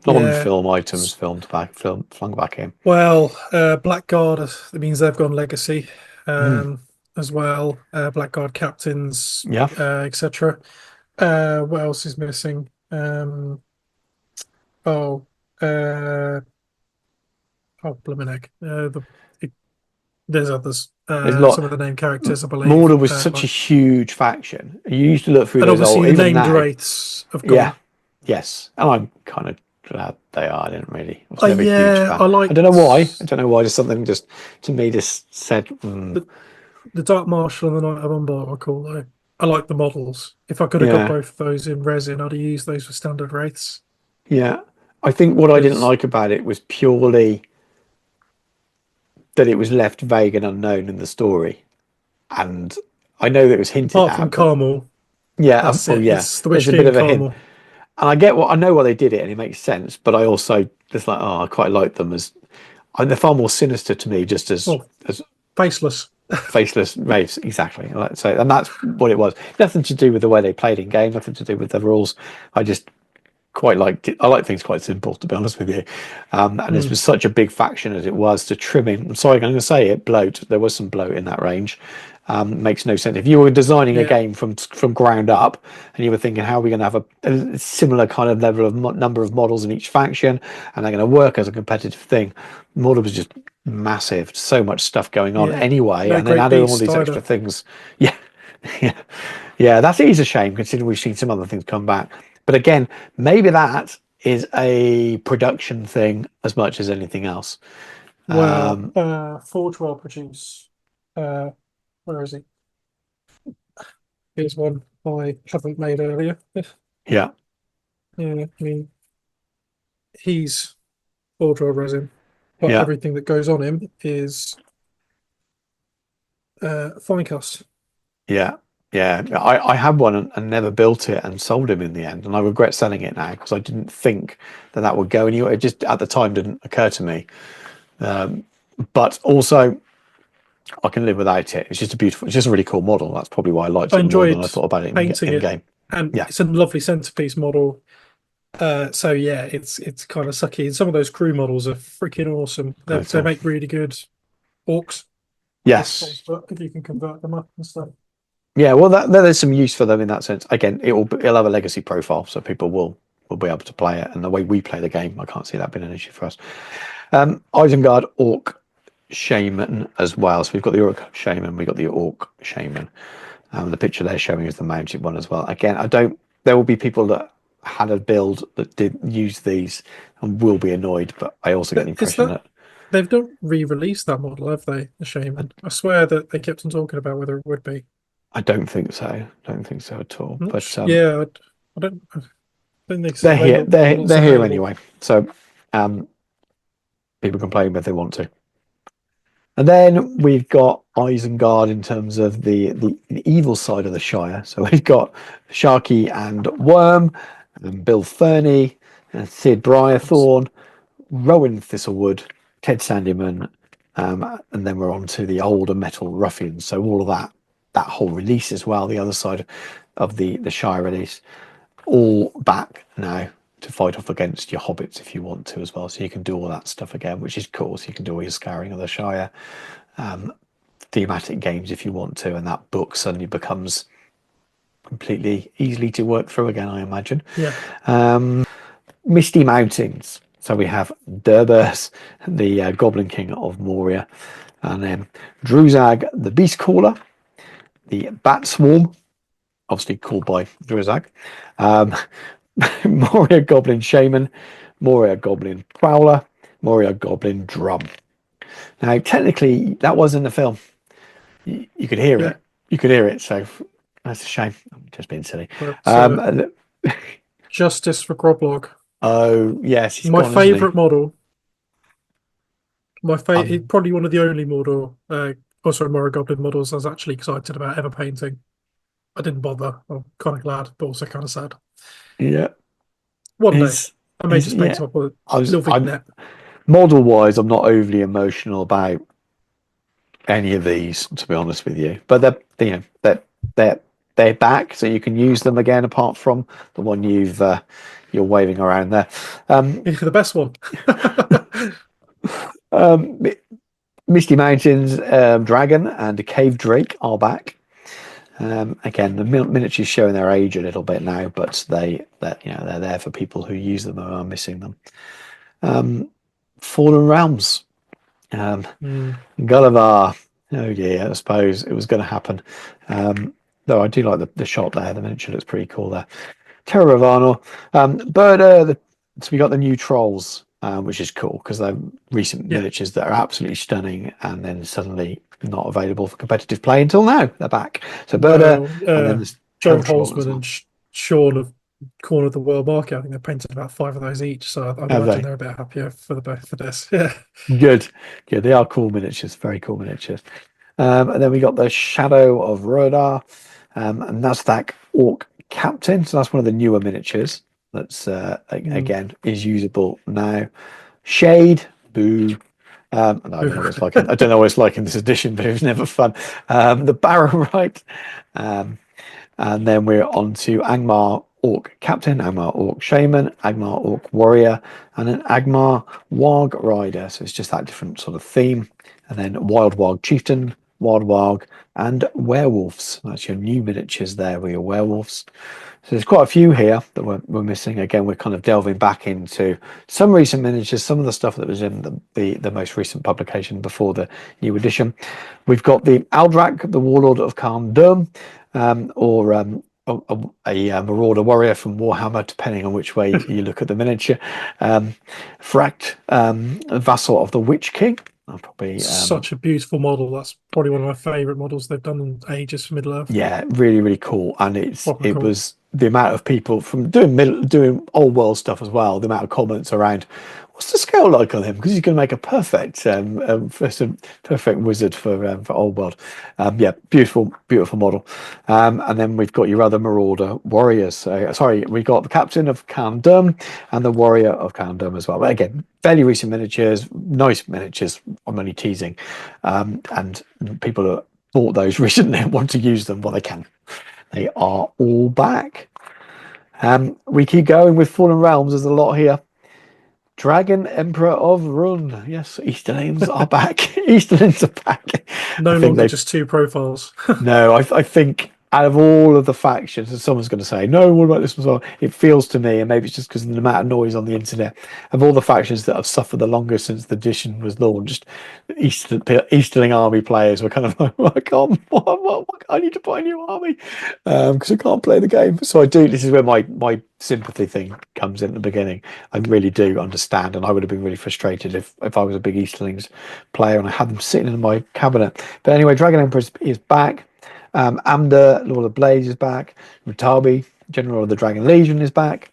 Yeah. non-film items flung back in. Well, Blackguard, it means they've gone legacy Mm. as well. Blackguard captains, Yeah. etc. What else is missing? Oh, uh, Blimmin' egg. There's others. There's a lot. Some of the name characters, I believe. Mordor was such a huge faction. You used to look through And those obviously old, the even named now. rates have Yeah. gone. Yes. And I'm kind of glad they are. I didn't really. I was never a huge Yeah, fan. I I don't know why. liked I don't know why. Just something just to me just said. the Dark Marshal and the Knight of Umbar are cool though. I like the models. If I could have got Yeah. both of those in resin, I'd have used those for standard wraiths. Yeah. I think what I didn't Because like about it was purely that it was left vague and unknown in the story. And I know that it was hinted apart from at, but Carmel, yeah, that's well, it. yeah, It's the there's Witch a bit King of a hint. Carmel. And I know why they did it and it makes sense, but I also just like, oh, I quite like them as, and they're far more sinister to me just Oh, as faceless. faceless wraiths. Exactly. Like, so, and that's what it was. Nothing to do with the way they played in game, nothing to do with the rules. I just quite liked it. I like things quite simple, to be honest with you. And this was such a big faction as it was to trim in. I'm sorry, I'm going to say it, bloat. There was some bloat in that range. Makes no sense. If you were designing a Yeah, game from ground up and you were thinking, how are we going to have a similar kind of level of number of models in each faction and they're going to work as a competitive thing, Mordor was just massive. So much stuff going on yeah. anyway. No And then great added all these beast extra either. things. Yeah. Yeah. Yeah, that is a shame considering we've seen some other things come back. But again, maybe that is a production thing as much as anything else. Well, Forge World produce. Where is he? Here's one I haven't made earlier. Yeah, Yeah, I mean, he's Forge World resin, but yeah, everything that goes on him is Finecast. Yeah, yeah. I had one and never built it and sold him in the end, and I regret selling it now because I didn't think that that would go anywhere. It just at the time didn't occur to me. But also, I can live without it. It's just a beautiful, it's just a really cool model. That's probably why I liked I it more than enjoyed I thought about it painting in it, game. and Yeah, it's a lovely centerpiece model. So yeah, it's kind of sucky. And some of those crew models are freaking awesome. I They thought. make really good orcs, I suppose, Yes, but if you can convert them up and stuff. yeah. Well, there's some use for them in that sense. Again, it'll have a legacy profile, so people will be able to play it. And the way we play the game, I can't see that being an issue for us. Isengard Orc Shaman as well. So we've got the Orc Shaman, we've got the Orc Shaman. The picture they're showing is the mounted one as well. Again, I don't. There will be people that had a build that did use these and will be annoyed, but I also get the Is impression that that they've not re-released that model, have they? The Shaman. I swear that they kept on talking about whether it would be. I don't think so. I don't think so at all. But Yeah, I don't think so. they're here. They're not They're here available. anyway. So um, people can play them if they want to. And then we've got Isengard in terms of the evil side of the Shire. So we've got Sharky and Worm, and Bill Fernie, and Sid Briarthorn, Rowan Thistlewood, Ted Sandyman, and then we're on to the older metal ruffians. So all of that whole release as well, the other side of the Shire release, all back now to fight off against your hobbits if you want to as well. So you can do all that stuff again, which is cool. So you can do all your scouring of the Shire, thematic games if you want to, and that book suddenly becomes completely easily to work through again, I imagine. Yeah. Misty Mountains. So we have Durburs, the Goblin King of Moria, and then Druzag, the Beast Caller, the Bat Swarm, obviously called by Druzag, Moria Goblin Shaman, Moria Goblin Prowler, Moria Goblin Drum. Now, technically, that was in the film. You could hear Yeah. it. You could hear it. So that's a shame. I'm just being silly. But justice for Groblog. Oh yes, he's My gone, isn't he? favorite model. My favorite, Um, probably one of the only model. Moira Goblin models I was actually excited about ever painting. I didn't bother. I'm kind of glad, but also kind of sad. yeah, One day, he's I may he's just paint yeah. him up with a I was little I'm vignette. model wise, I'm not overly emotional about any of these, to be honest with you. But they're they're back, so you can use them again. Apart from the one you're waving around there. The best one. Misty Mountains Dragon and a Cave Drake are back. Again, the miniatures showing their age a little bit now, but they're there for people who use them or are missing them. Fallen Realms, Gulliver. Oh dear, I suppose it was going to happen. Though I do like the shot there. The miniature looks pretty cool there. Terror of Arnor, Birder. So we got the new trolls, which is cool because they're recent Yeah. miniatures that are absolutely stunning, and then suddenly not available for competitive play until now. They're back. So Birder, and then there's Joe Hell Troll as Holzman well. and Sean of Corner of the World Market. I think they painted about 5 of those each, so I Have imagine they? they're a bit happier for this. Yeah. Good. Yeah, they are cool miniatures. Very cool miniatures. And then we got the Shadow of Rodar, and Nasdaq Orc Captain. So that's one of the newer miniatures. That's again is usable now. Shade, boo. I don't know what it's like. I don't know what it's like in this edition, but it was never fun. The Barrow Right, and then we're on to Angmar Orc Captain, Angmar Orc Shaman, Angmar Orc Warrior, and an Angmar Warg Rider. So it's just that different sort of theme. And then Wild Warg Chieftain, Wild Warg, and Werewolves. That's your new miniatures there with your werewolves. So there's quite a few here that we're missing. Again, we're kind of delving back into some recent miniatures, some of the stuff that was in the most recent publication before the new edition. We've got the Aldrak, the Warlord of Khan Durm, or a Marauder Warrior from Warhammer, depending on which way you look at the miniature. Fract, Vassal of the Witch King. Probably Such a beautiful model. That's probably one of my favorite models they've done in ages for Middle Earth. yeah, really, really cool. And it Cool. the amount of people from doing old world stuff as well, the amount of comments around what's the scale like on him, because he's going to make a perfect perfect wizard for old world. Yeah, beautiful model. And then we've got your other Marauder warriors. Sorry, we got the captain of Kham Dum and the warrior of Kham Dum as well. But again, fairly recent miniatures, nice miniatures. I'm only teasing, and people who bought those recently and want to use them, well, they can. They are all back. We keep going with Fallen Realms. There's a lot here. Dragon Emperor of Run. Yes, Easterlings are back. Easterlings are back. No longer just two profiles. No, I think out of all of the factions, and someone's going to say, no, what about this one as well? It feels to me, and maybe it's just because of the amount of noise on the internet, of all the factions that have suffered the longest since the edition was launched, Easterling army players were kind of like, well, I can't, I need to buy a new army because I can't play the game. So I do, this is where my sympathy thing comes in at the beginning. I really do understand, and I would have been really frustrated if I was a big Easterlings player and I had them sitting in my cabinet. But anyway, Dragon Emperor is back. Amda, Lord of Blades, is back. Rutabi, General of the Dragon Legion, is back.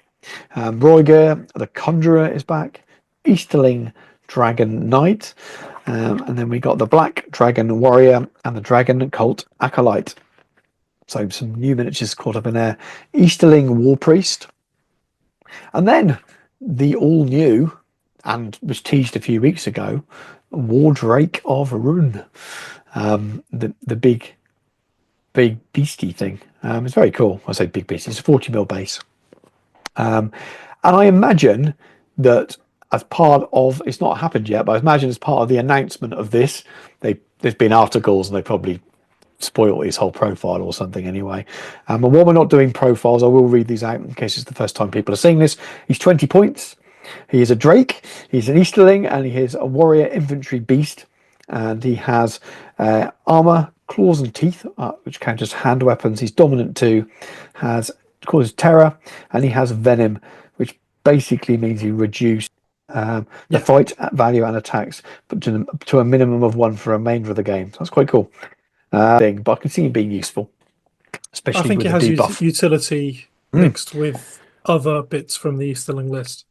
Roiger, the Conjurer, is back. Easterling Dragon Knight. And then we got the Black Dragon Warrior and the Dragon Cult Acolyte. So some new miniatures caught up in there. Easterling War Priest. And then the all-new, and was teased a few weeks ago, Wardrake of Rune. The big beastie thing. It's very cool. I say big beastie. It's a 40mm base. And I imagine that as part of, it's not happened yet, but I imagine as part of the announcement of this, there's been articles and they probably spoiled his whole profile or something anyway. And while we're not doing profiles, I will read these out in case it's the first time people are seeing this. He's 20 points. He is a Drake. He's an Easterling, and he is a warrior infantry beast. And he has armor, claws and teeth, which count as hand weapons. He's dominant 2, causes terror, and he has venom, which basically means he reduces the fight value and attacks, but to a minimum of 1 for the remainder of the game. So that's quite cool. But I can see him being useful, especially I think with it has the debuff. utility mixed with other bits from the Easterling list.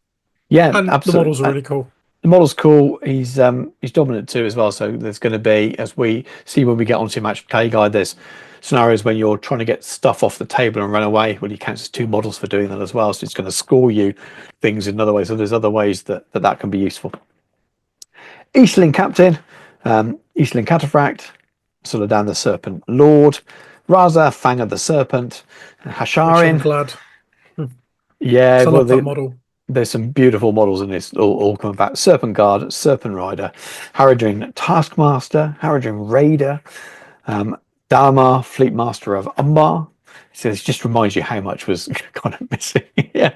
Yeah, and absolutely. The models are really cool. The model's cool. He's dominant 2 as well. So there's going to be, as we see when we get onto Match Play Guide, there's scenarios when you're trying to get stuff off the table and run away. Well, he counts as 2 models for doing that as well. So it's going to score you things in other ways. So there's other ways that can be useful. Eastling Captain, Eastling Cataphract, Suladan the Serpent Lord, Raza, Fang of the Serpent, Hasharin. I'm glad. Yeah, I love that model. There's some beautiful models in this, all coming back. Serpent Guard, Serpent Rider, Haradrim Taskmaster, Haradrim Raider, Dalamar, Fleet Master of Umbar. So it just reminds you how much was kind of missing. Yeah.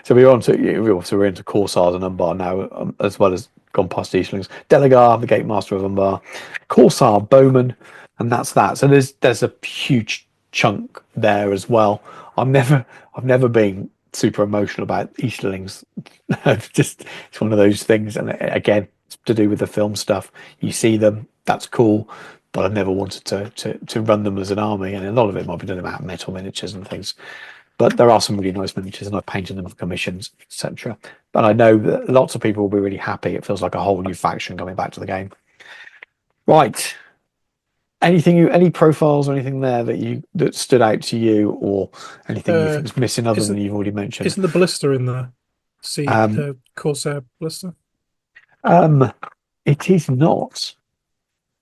So we're into Corsairs and Umbar now, as well as gone past Eastlings. Delagar, the Gate Master of Umbar, Corsair Bowman, and that's that. So there's a huge chunk there as well. I've never been super emotional about Easterlings. It's one of those things, and again, it's to do with the film stuff. You see them, that's cool, but I've never wanted to run them as an army, and a lot of it might be done about metal miniatures and things. But there are some really nice miniatures, and I've painted them for commissions, etc. But I know that lots of people will be really happy. It feels like a whole new faction coming back to the game. Right. Any profiles or anything there that stood out to you, or anything you think is missing other than you've already mentioned? Isn't the blister in there? See the Corsair blister? It is not.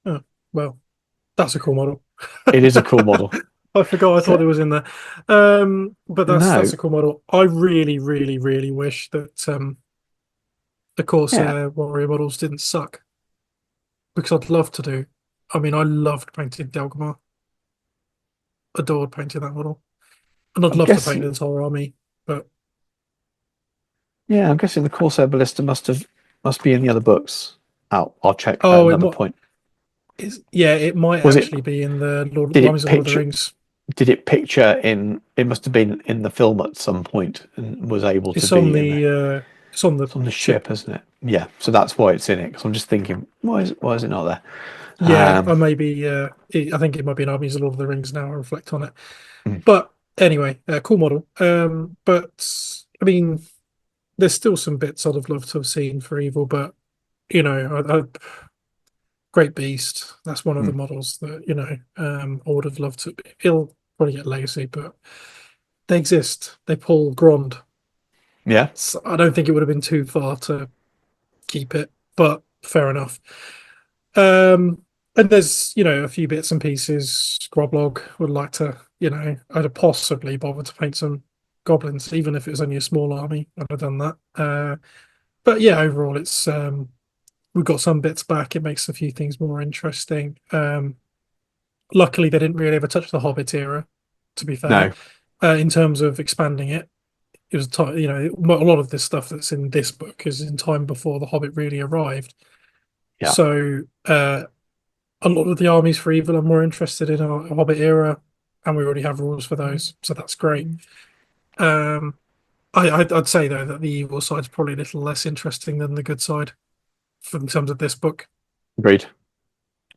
Oh, well, that's a cool model. It is a cool model. I forgot. I thought it was in there. But that's a cool model. I really, really, really wish that the Corsair warrior models didn't suck, because I'd love to do. I mean, I loved painting Delgamar. Adored painting that model. And I'd love to paint his whole army, but yeah, I'm guessing the Corsair Ballista must be in the other books. I'll check at another point. It might actually be in the Armies of Lord of the Rings. Did it picture in? It must have been in the film at some point and was able to be. It's on the ship, isn't it? Yeah, so that's why it's in it. Because I'm just thinking, why is it not there? Yeah, or maybe I think it might be in Armies of Lord of the Rings now. I reflect on it, but Anyway, cool model. But I mean, there's still some bits I'd have loved to have seen for Evil, but you know, Great Beast. That's one of the Mm. models that I would have loved to. It'll probably get legacy, but they exist. They pull Grand. Yeah, So I don't think it would have been too far to keep it, but fair enough. And there's a few bits and pieces. Groblog would like to, I'd have possibly bothered to paint some goblins, even if it was only a small army. I'd have done that. But yeah, overall, it's we've got some bits back. It makes a few things more interesting. Luckily, they didn't really ever touch the Hobbit era, to be fair, no, in terms of expanding it. It was a lot of this stuff that's in this book is in time before the Hobbit really arrived. yeah, So a lot of the armies for evil are more interested in our Hobbit era, and we already have rules for those, so that's great. Um, I'd say though that the evil side's probably a little less interesting than the good side in terms of this book. agreed,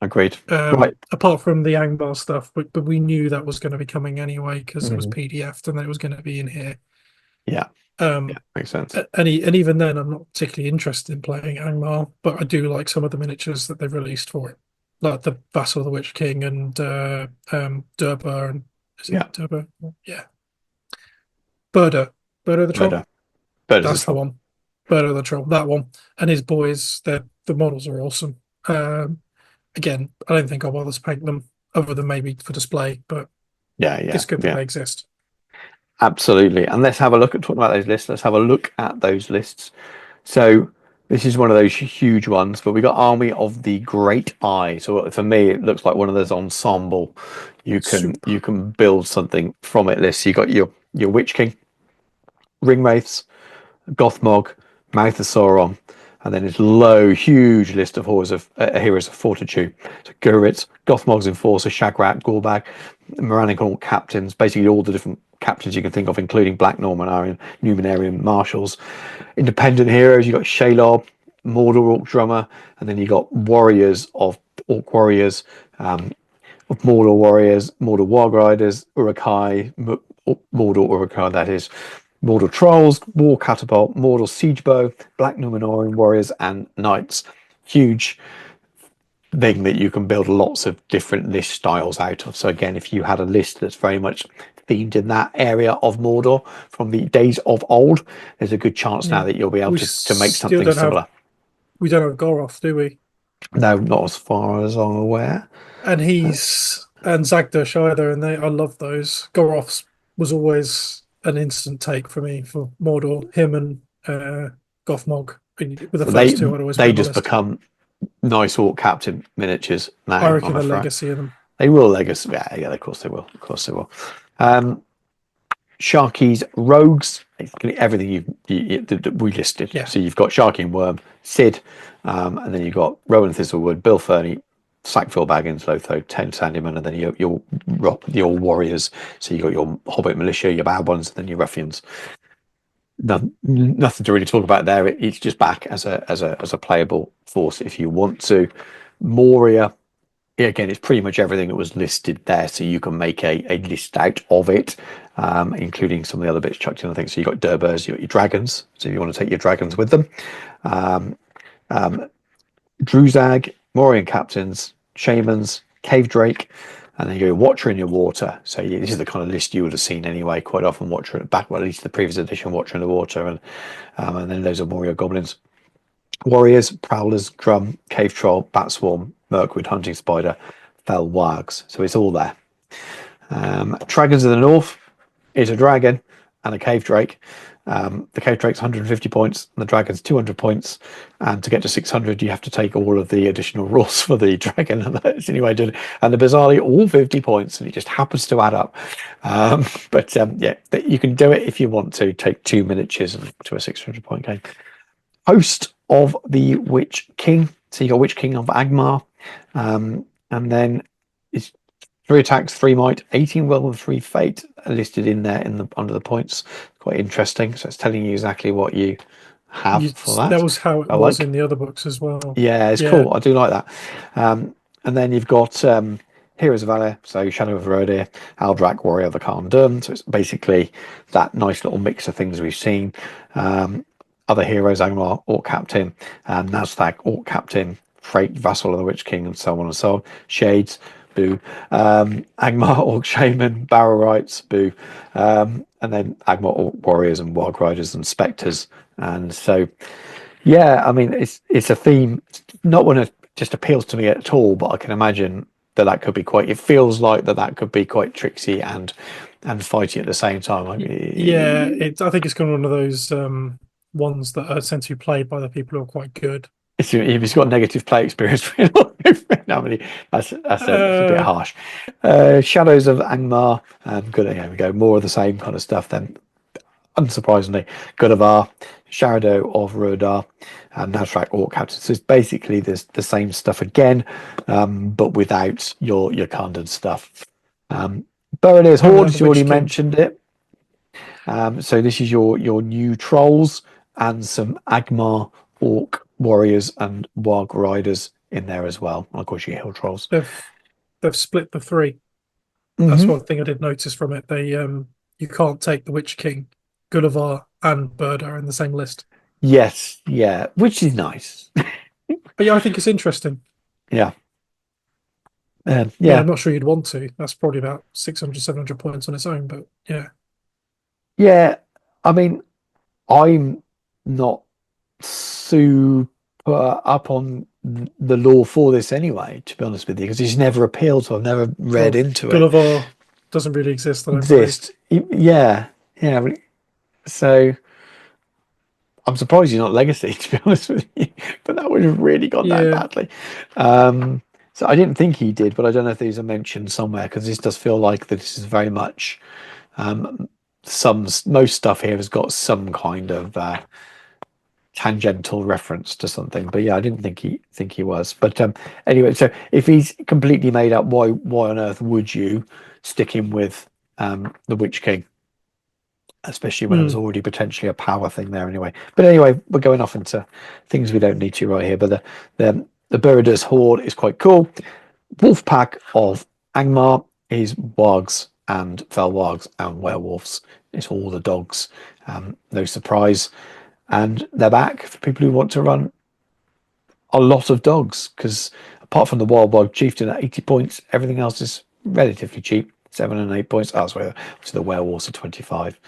agreed. Right. Apart from the Angmar stuff, but we knew that was going to be coming anyway because it was Mhm. PDF'd and then it was going to be in here. Yeah, yeah, Um, makes sense. and even then, I'm not particularly interested in playing Angmar, but I do like some of the miniatures that they've released for it, like the Vassal of the Witch King and Durbar and is Yeah, it Durbar? Yeah, Birdo, Birdo the Troll. murder, murder's a That's the trouble. one. Birdo the Troll, that one, and his boys. The models are awesome. Again, I don't think I'll bother to paint them other than maybe for display, but Yeah, yeah, it's good that yeah. they exist. Absolutely. And let's have a look at talking about those lists. Let's have a look at those lists. So this is one of those huge ones, but we got Army of the Great Eye. So for me, it looks like one of those ensemble. You Super. can build something from it lists. You got your Witch King, Ring Wraiths, Gothmog, Mouth of Sauron, and then this huge list of heroes of fortitude. So Guritz, Gothmog's Enforcer, Shagrat, Gorbag, Moranical captains, basically all the different captains you can think of, including Black Numenarian marshals. Independent heroes, you got Shelob, Mordor Orc Drummer, and then you got warriors of Orc Warriors, of Mordor Warriors, Mordor Warg Riders, Uruk-hai, Mordor Uruk-hai, that is, Mordor Trolls, War Catapult, Mordor Siegebow, Black Númenórean Warriors, and Knights. Huge thing that you can build lots of different list styles out of. So again, if you had a list that's very much themed in that area of Mordor from the days of old, there's a good chance now Yeah. that you'll be able We to make still something don't have similar. we don't have Goroth, do we? No, not as far as I'm aware. And he's and Zagdush either, and I love those. Goroth's was always an instant take for me for Mordor. Him and Gothmog were the But they first two I'd always put they on the just list. become nice Orc Captain miniatures I now, I'm reckon a afraid. legacy of them. They will legacy. Yeah, yeah, of course they will. Of course they will. Sharky's Rogues, basically everything that we listed. Yeah. So you've got Sharky and Worm, Sid, and then you've got Rowan Thistlewood, Bill Fernie, Sackville Baggins, Lotho, Ten Sandyman, and then your warriors. So you've got your Hobbit militia, your bad ones, and then your ruffians. Nothing to really talk about there. It's just back as a playable force if you want to. Moria, again, it's pretty much everything that was listed there, so you can make a list out of it, including some of the other bits chucked in. I think so. You got Durbers, you got your dragons. So if you want to take your dragons with them, Druzag, Morian captains, shamans, cave drake, and then you go Watcher in your water. So this is the kind of list you would have seen anyway. Quite often, Watcher back, well, at least the previous edition, Watcher in the water, and then those are Moria goblins. Warriors, Prowlers, Drum, Cave Troll, Bat Swarm, Mirkwood, Hunting Spider, Fell Wargs. So it's all there. Dragons of the North is a dragon and a Cave Drake. The Cave Drake's 150 points, and the Dragon's 200 points. And to get to 600, you have to take all of the additional rules for the Dragon. And that's the only way to do it. And the bizarrely, all 50 points, and it just happens to add up. Yeah, you can do it if you want to. Take 2 miniatures to a 600 point game. Host of the Witch King. So you got Witch King of Agmar, and then it's 3 attacks, 3 might, 18 will, and 3 fate are listed in there under the points. Quite interesting. So it's telling you exactly what you have for that. That was how it was in the other books as well. Yeah, it's Yeah. cool. I do like that. And then you've got Heroes of Valor, so Shadow of Rodir, Aldrak, Warrior of the Khan Dun. So it's basically that nice little mix of things we've seen. Other heroes, Angmar, Orc Captain, Nazthak, Orc Captain, Freight, Vassal of the Witch King, and so on and so on. Shades, boo. Angmar, Orc Shaman, Barrow Rights, boo. And then Angmar, Orc Warriors, and Warg Riders, and Spectres. And so, yeah, I mean, it's a theme, not one that just appeals to me at all, but I can imagine that could be quite, it feels like that could be quite tricksy and fighty at the same time. Like, Yeah, I think it's kind of one of those ones that are tend to be played by the people who are quite good. if he's got negative play experience, no, that's a bit Uh, harsh. Shadows of Angmar, good. There we go. More of the same kind of stuff. Then, unsurprisingly, God of Ar, Shadow of Rodar, and Nazrak Orc Captain. So it's basically the same stuff again, but without your Khandan stuff. Borodir's Horde, you already mentioned it. So this is your new trolls and some Agmar Orc warriors and Warg riders in there as well. And of course, your hill trolls. they've split the three. That's one thing I did notice from it. They you can't take the Witch King, Gullivar, and Burda in the same list. Yes, yeah, which is nice. But yeah, I think it's interesting. Yeah. Yeah, Yeah. I'm not sure you'd want to. That's probably about 600, 700 points on its own, but yeah. Yeah. I mean, I'm not super up on the lore for this anyway, to be honest with you, because it's never appealed to. I've never read into it. Gullivar doesn't really exist. Yeah. So I'm surprised he's not Legacy, to be honest with you, but that would have really gone down badly. So I didn't think he did, but I don't know if there's a mention somewhere, because this does feel like that this is very much most stuff here has got some kind of tangential reference to something. But yeah, I didn't think he was. But anyway, so if he's completely made up, why on earth would you stick him with the Witch King? Especially when it was already potentially a power thing there anyway. But anyway, we're going off into things we don't need to right here. But the Borodir's Horde is quite cool. Wolf pack of Angmar is wargs and fell wargs and werewolves. It's all the dogs. No surprise. And they're back for people who want to run a lot of dogs, because apart from the wild warg chieftain at 80 points, everything else is relatively cheap. 7 and 8 points. So the werewolves are 25.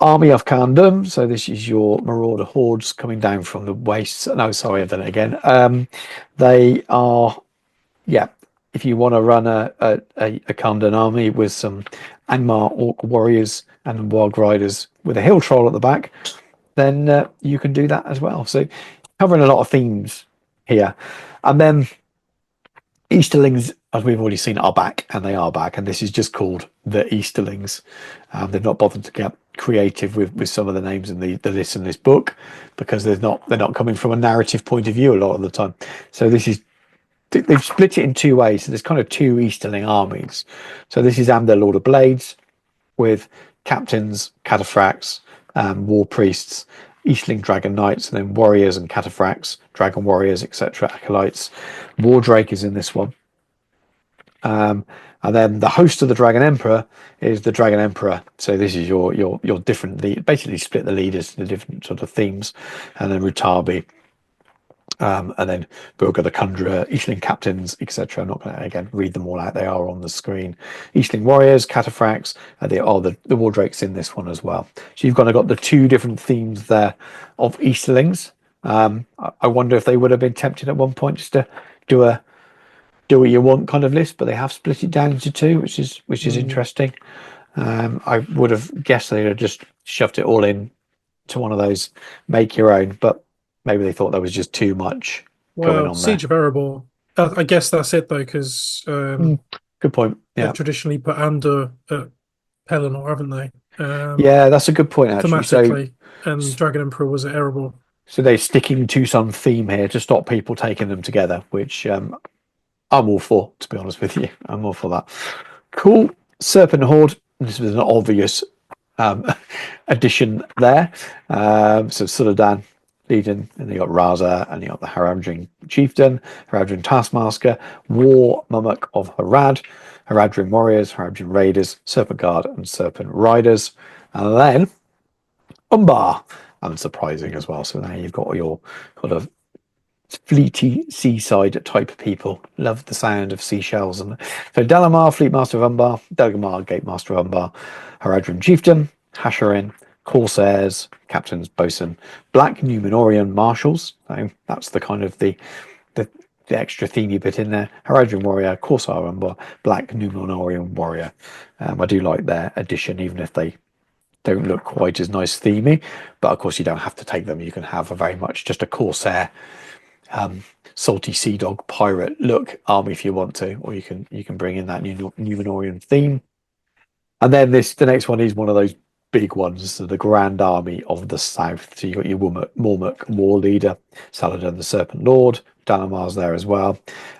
Army of Khandum. So this is your marauder hordes coming down from the wastes. No, sorry, I've done it again. They are, yeah. If you want to run a Khandun army with some Angmar Orc warriors and Warg riders with a hill troll at the back, then you can do that as well. So covering a lot of themes here, and then Easterlings, as we've already seen, are back, and they are back, and this is just called the Easterlings. They've not bothered to get creative with some of the names in the list in this book, because they're not coming from a narrative point of view a lot of the time. So they've split it in two ways. So there's kind of two Easterling armies. So this is Amder, Lord of Blades, with captains, cataphracts, war priests, Eastling Dragon Knights, and then warriors and cataphracts, dragon warriors, etc., acolytes. Wardrake is in this one. And then the host of the Dragon Emperor is the Dragon Emperor. So this is your different basically split the leaders into different sort of themes. And then Rutabi, and then Burger the Conjurer, Eastling Captains, etc. I'm not going to again read them all out. They are on the screen. Eastling Warriors, Cataphracts, the Wardrakes in this one as well. So you've got the two different themes there of Easterlings. I wonder if they would have been tempted at one point just to do a do what you want kind of list, but they have split it down into two, which is interesting. I would have guessed they'd have just shoved it all in to one of those make your own, but maybe they thought there was just too much going on Siege there. of Erebor. I guess that's it though, because good point. Yeah, they've traditionally put Ander at Pelennor, haven't they? Yeah, that's a good point actually. Thematically, and Dragon Emperor was at Erebor. So they're sticking to some theme here to stop people taking them together, which I'm all for, to be honest with you. I'm all for that. Cool. Serpent Horde. This was an obvious addition there. So Suladan, leading, and you got Raza, and you got the Haradrim Chieftain, Haradrim Taskmaster, War Mummock of Harad, Haradrim Warriors, Haradrim Raiders, Serpent Guard, and Serpent Riders. And then Umbar, unsurprising as well. So now you've got your kind of fleety seaside type people. Love the sound of seashells. And so Dalamar, Fleet Master of Umbar, Delgamar, Gate Master of Umbar, Haradrim Chieftain, Hasharin, Corsairs, Captains, Bosun, Black Numenorian Marshals. So that's the kind of the extra themey bit in there. Haradrim Warrior, Corsair Umbar, Black Numenorian Warrior. I do like their addition, even if they don't look quite as nice themey. But of course, you don't have to take them. You can have a very much just a Corsair, salty sea dog pirate look army if you want to, or you can bring in that Numenorian theme. And then the next one is one of those big ones, so the Grand Army of the South. So you got your Mormuk War Leader, Saladin the Serpent Lord, Dalamar's there as well,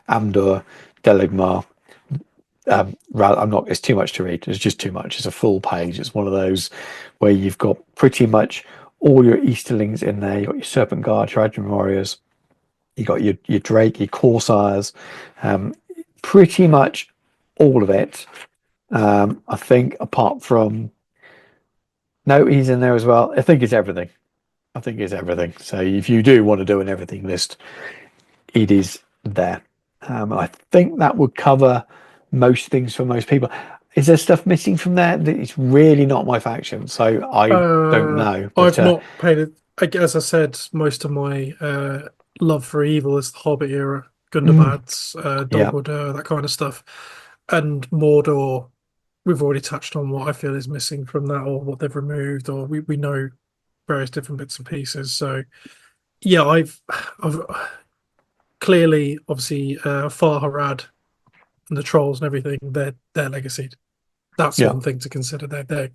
Amdur, Deligmar. It's too much to read. It's just too much. It's a full page. It's one of those where you've got pretty much all your Easterlings in there. You got your Serpent Guard, your Haradrim Warriors. You got your Drake, your Corsairs, pretty much all of it. I think apart from, no, he's in there as well. I think it's everything. So if you do want to do an everything list, it is there. I think that would cover most things for most people. Is there stuff missing from there? It's really not my faction, so I don't know. I've not paid it. As I said, most of my love for evil is the Hobbit era, Gundabad's, Dogwood, that kind of stuff. And Mordor, we've already touched on what I feel is missing from that, or what they've removed, or we know various different bits and pieces. So yeah, I've clearly, obviously, Far Harad and the trolls and everything, they're legacied. That's one thing to consider. There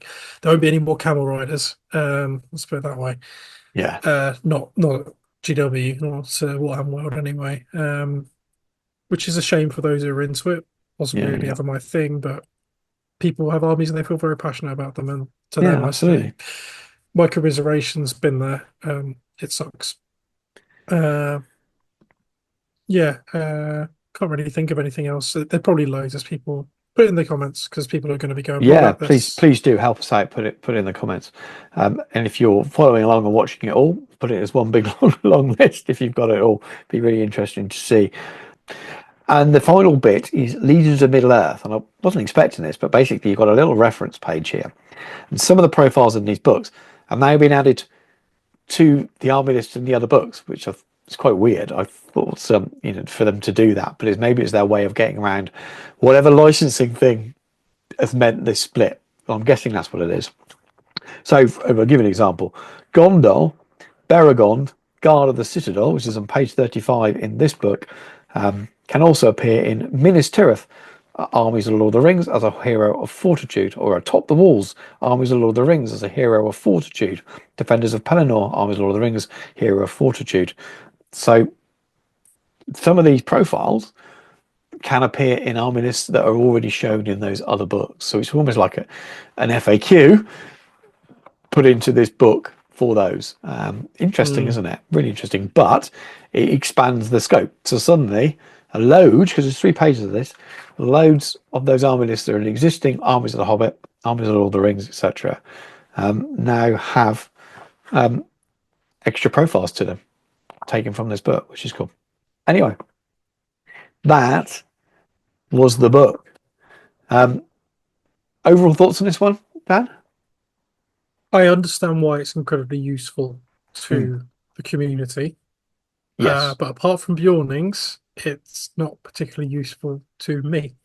won't be any more camel riders. Let's put it that way. Yeah. Not GW, not Warhammer World anyway. Which is a shame for those who are into it. Wasn't really ever my thing, but people have armies and they feel very passionate about them, and to them, absolutely. My commiseration's been there. It sucks. Can't really think of anything else. There's probably loads as people put in the comments, because people are going to be going. Yeah, please do help us out. Put it in the comments. And if you're following along and watching it all, put it as one big long list. If you've got it all, be really interesting to see. And the final bit is Leaders of Middle-earth. And I wasn't expecting this, but basically you've got a little reference page here. And some of the profiles in these books have now been added to the army list in the other books, which it's quite weird. I thought for them to do that, but maybe it's their way of getting around whatever licensing thing has meant this split. Well, I'm guessing that's what it is. So I'll give you an example. Gondor, Beragond, Guard of the Citadel, which is on page 35 in this book, can also appear in Minas Tirith, Armies of the Lord of the Rings, as a hero of fortitude, or atop the walls, Armies of the Lord of the Rings, as a hero of fortitude, Defenders of Pelennor, Armies of the Lord of the Rings, hero of fortitude. So some of these profiles can appear in army lists that are already shown in those other books. So it's almost like an FAQ put into this book for those. Interesting, isn't it? Really interesting. But it expands the scope. So suddenly a load, because there's 3 pages of this, loads of those army lists that are in existing Armies of the Hobbit, Armies of the Lord of the Rings, etc., now have extra profiles to them taken from this book, which is cool. Anyway, that was the book. Overall thoughts on this one, Dan? I understand why it's incredibly useful to the community. Yes. But apart from Bjornings, it's not particularly useful to me.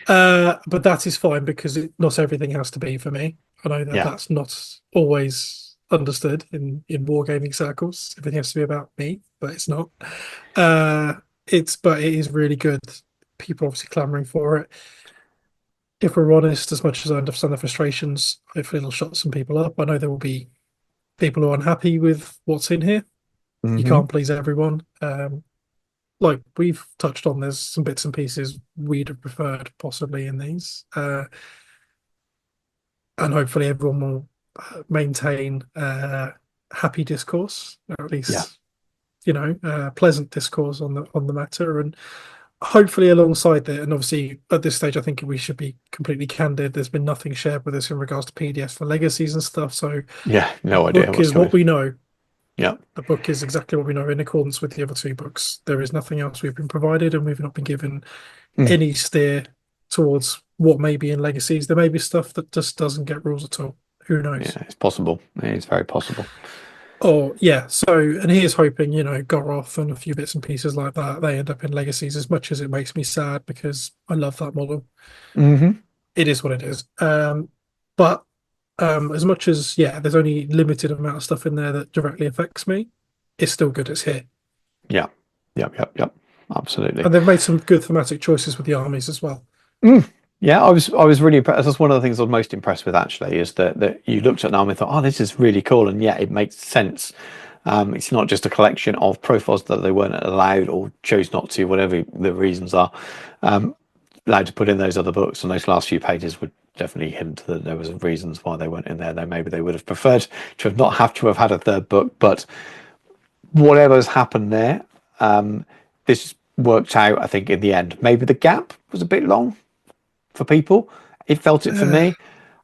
But that is fine, because not everything has to be for me. I know that that's not always understood in wargaming circles. Everything has to be about me, but it's not. But it is really good. People obviously clamoring for it. If we're honest, as much as I understand the frustrations, hopefully it'll shut some people up. I know there will be people who are unhappy with what's in here. You can't please everyone. Like we've touched on, there's some bits and pieces we'd have preferred possibly in these. And hopefully everyone will maintain a happy discourse, or at Yeah. least pleasant discourse on the matter, and hopefully alongside that. And obviously, at this stage, I think we should be completely candid. There's been nothing shared with us in regards to PDFs for legacies and stuff. So Yeah. the No idea book what's is coming. what we know. Yeah. The book is exactly what we know in accordance with the other two books. There is nothing else we've been provided, and we've not been given Mm. any steer towards what may be in legacies. There may be stuff that just doesn't get rules at all. Who knows? Yeah. It's possible. It's very possible. Oh, yeah. So, and here's hoping, Goroth and a few bits and pieces like that, they end up in legacies, as much as it makes me sad because I love that model. Hmm. It is what it is. But as much as, yeah, there's only limited amount of stuff in there that directly affects me, it's still good it's here. Yeah. Yep. Yep. Yep. Absolutely. And they've made some good thematic choices with the armies as well. Mm. Yeah, I was really impressed. That's one of the things I was most impressed with, actually, is that you looked at an army and thought, oh, this is really cool, and yeah, it makes sense. It's not just a collection of profiles that they weren't allowed or chose not to, whatever the reasons are, allowed to put in those other books. And those last few pages would definitely hint that there was reasons why they weren't in there. Though maybe they would have preferred to have not have to have had a third book, but whatever's happened there, this worked out, I think, in the end. Maybe the gap was a bit long for people. It felt it for me.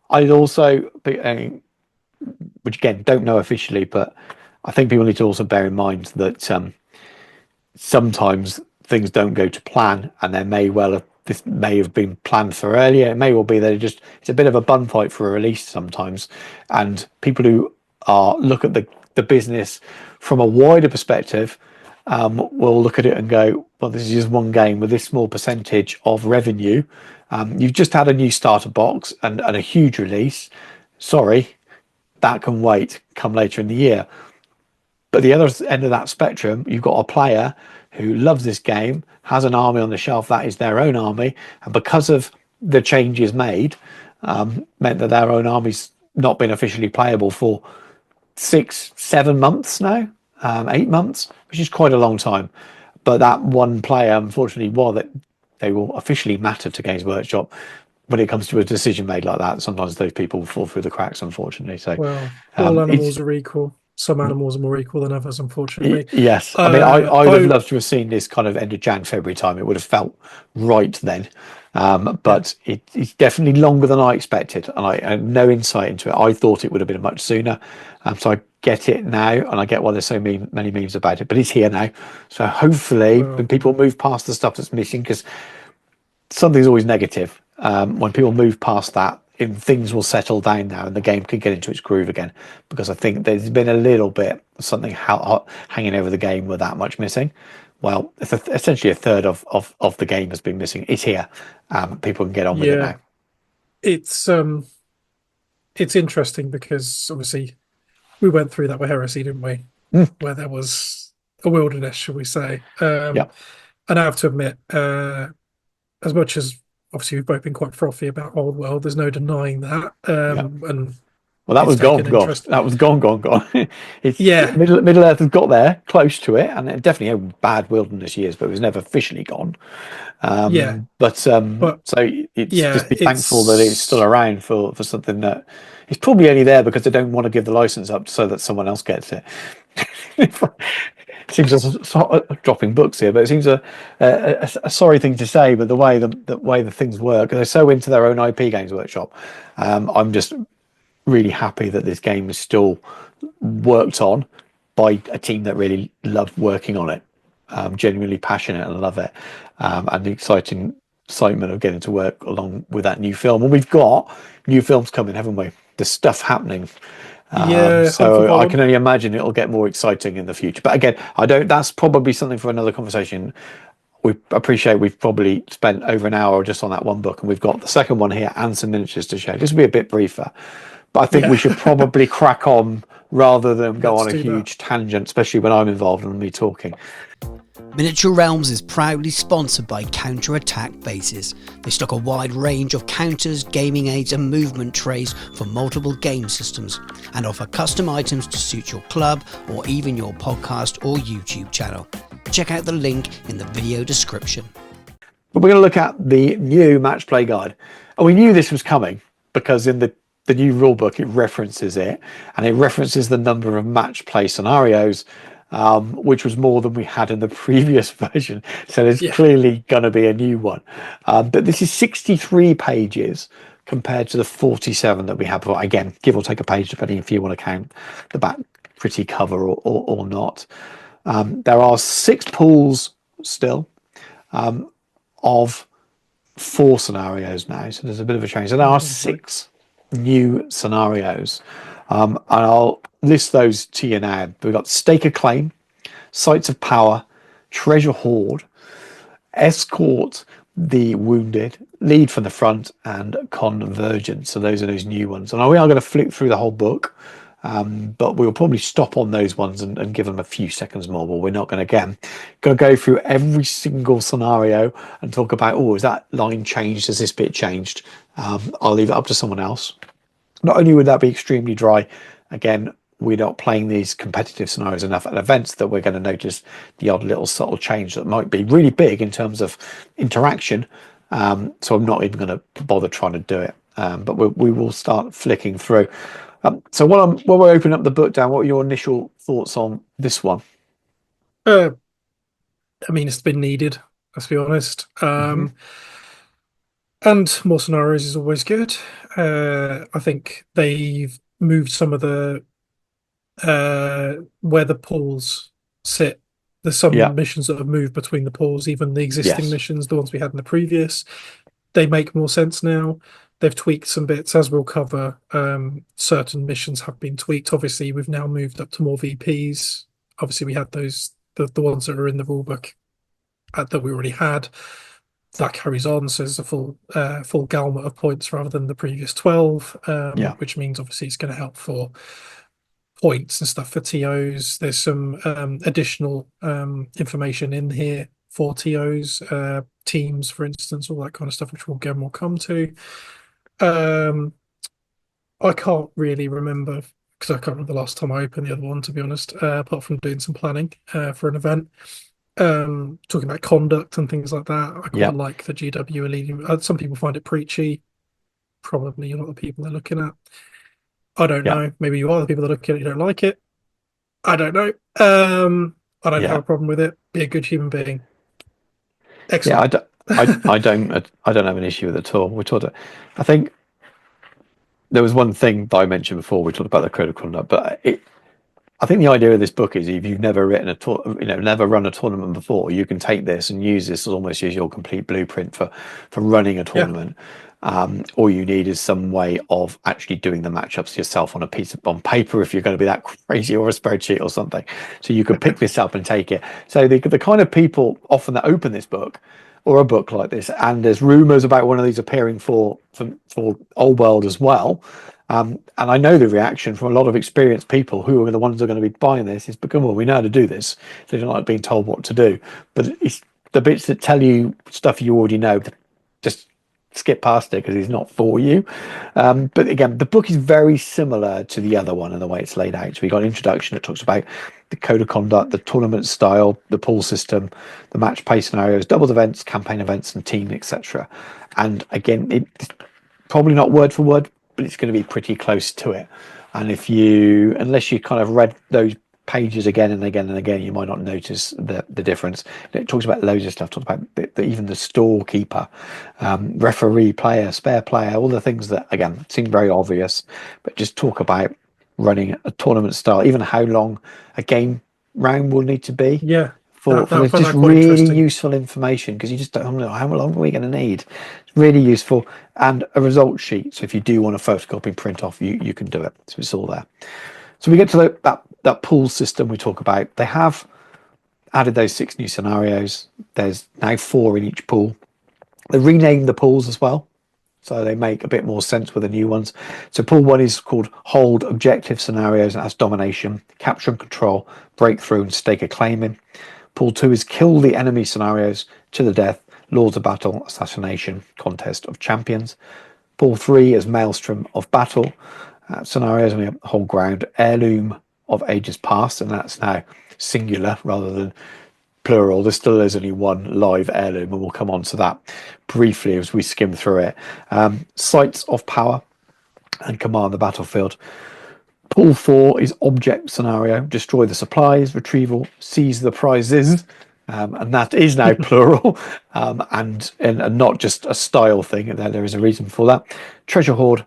I'd also, which again, don't know officially, but I think people need to also bear in mind that sometimes things don't go to plan, and this may have been planned for earlier. It may well be that it's a bit of a bun fight for a release sometimes, and people who look at the business from a wider perspective will look at it and go, well, this is just one game with this small percentage of revenue. You've just had a new starter box and a huge release. Sorry, that can wait, come later in the year. But the other end of that spectrum, you've got a player who loves this game, has an army on the shelf that is their own army, and because of the changes made, meant that their own army's not been officially playable for 6-7 months now, 8 months, which is quite a long time. But that one player, unfortunately, while that they will officially matter to Games Workshop, when it comes to a decision made like that, sometimes those people fall through the cracks, unfortunately. So, Well, all animals are equal. Some animals are more equal than others, unfortunately. Yes, I mean, I would have loved to have seen this kind of end of Jan, February time. It would have felt right then. But it's definitely longer than I expected, and I had no insight into it. I thought it would have been much sooner. So I get it now, and I get why there's so many memes about it. But it's here now, so hopefully, when people move past the stuff that's missing, because something's always negative. When people move past that, things will settle down now, and the game can get into its groove again. Because I think there's been a little bit something hanging over the game with that much missing. Well, essentially a third of the game has been missing. It's here. People can get on with it now. It's interesting because obviously we went through that with Heresy, didn't we? Where there was a wilderness, shall we say? And I have to admit, as much as obviously we've both been quite frothy about Old World, there's no denying that. And well, that was gone. That was gone. It's Middle-earth has got there, close to it, and it definitely had bad wilderness years, but it was never officially gone. But so it's just be thankful that it's still around for something that it's probably only there because they don't want to give the license up so that someone else gets it. It seems dropping books here, but it seems a sorry thing to say. But the way the things work, they're so into their own IP, Games Workshop. I'm just really happy that this game is still worked on by a team that really love working on it, genuinely passionate and love it, and the excitement of getting to work along with that new film. And we've got new films coming, haven't we? There's stuff happening. So I can only imagine it'll get more exciting in the future. But again, that's probably something for another conversation. We appreciate we've probably spent over an hour just on that one book, and we've got the second one here and some miniatures to show. This will be a bit briefer, but I think we should probably crack on rather than go on a huge tangent, especially when I'm involved and me talking. Miniature Realms is proudly sponsored by Counter-Attack Bases. They stock a wide range of counters, gaming aids and movement trays for multiple game systems, and offer custom items to suit your club or even your podcast or YouTube channel. Check out the link in the video description. But we're going to look at the new match play guide. And we knew this was coming because in the the new rule book, it references it, and it references the number of match play scenarios, which was more than we had in the previous version. So there's clearly going to be a new one. But this is 63 pages compared to the 47 that we had before. Again, give or take a page, depending if you want to count the back pretty cover or not. There are 6 pools still of 4 scenarios now, so there's a bit of a change. So there are 6 new scenarios, and I'll list those to you now. We've got Stake a Claim, Sites of Power, Treasure Hoard, Escort the Wounded, Lead from the Front, and Convergence. So those are those new ones, and we are going to flick through the whole book, but we'll probably stop on those ones and give them a few seconds more. But we're not going to go through every single scenario and talk about, oh, is that line changed? Has this bit changed? I'll leave it up to someone else. Not only would that be extremely dry, again, we're not playing these competitive scenarios enough at events that we're going to notice the odd little subtle change that might be really big in terms of interaction. So I'm not even going to bother trying to do it. But we will start flicking through. So while we're opening up the book, Dan, what are your initial thoughts on this one? I mean, it's been needed, let's be honest. And more scenarios is always good. I think they've moved some of the where the pools sit. There's some missions that have moved between the pools, even the existing missions, the ones we had in the previous. They make more sense now. They've tweaked some bits, as we'll cover. Certain missions have been tweaked. Obviously, we've now moved up to more VPs. Obviously, we had those the ones that are in the rulebook that we already had. That carries on, so there's a full gamut of points rather than the previous 12, which means obviously it's going to help for points and stuff for TOs. There's some additional information in here for TOs, teams, for instance, all that kind of stuff, which we'll come to. I can't really remember, because I can't remember the last time I opened the other one, to be honest, apart from doing some planning for an event. Talking about conduct and things like that. I quite like the GW are leading. Some people find it preachy. Probably a lot of people are looking at. I don't know. Maybe you are the people that are looking at it, you don't like it. I don't know. I don't have a problem with it. Be a good human being. Excellent. I don't have an issue with it at all. I think there was one thing that I mentioned before. We talked about the code of conduct, but I think the idea of this book is if you've never never run a tournament before, you can take this and use this almost as your complete blueprint for running a tournament. All you need is some way of actually doing the matchups yourself on paper if you're going to be that crazy, or a spreadsheet or something. So you could pick this up and take it. So the kind of people often that open this book or a book like this, and there's rumors about one of these appearing for Old World as well. And I know the reaction from a lot of experienced people who are the ones who are going to be buying this is, because, well, we know how to do this. They don't like being told what to do. But it's the bits that tell you stuff you already know, just skip past it because it's not for you. But again, the book is very similar to the other one in the way it's laid out. So we got an introduction that talks about the code of conduct, the tournament style, the pool system, the match play scenarios, doubles events, campaign events, and team, etc. And again, it's probably not word for word, but it's going to be pretty close to it. And unless you kind of read those pages again and again and again, you might not notice the difference. It talks about loads of stuff. Talks about even the storekeeper, referee, player, spare player, all the things that again seem very obvious, but just talk about running a tournament style, even how long a game round will need to be. For just really useful information, because you just don't know how long are we going to need. It's really useful, and a result sheet. So if you do want to photocopy and print off, you can do it. So it's all there. So we get to that pool system we talk about. They have added those 6 new scenarios. There's now 4 in each pool. They renamed the pools as well, so they make a bit more sense with the new ones. So pool 1 is called Hold Objective Scenarios, and that's domination, capture and control, breakthrough, and stake a claim in. Pool 2 is Kill the Enemy Scenarios, to the death, Lords of Battle, Assassination, Contest of Champions. Pool 3 is Maelstrom of Battle scenarios, and we have Whole Ground, Heirloom of Ages Past, and that's now singular rather than plural. There still is only one live heirloom, and we'll come on to that briefly as we skim through it. Sites of Power, and command the battlefield. Pool 4 is object scenario. Destroy the supplies, retrieval, seize the prizes. And that is now plural, and not just a style thing. There is a reason for that. Treasure hoard,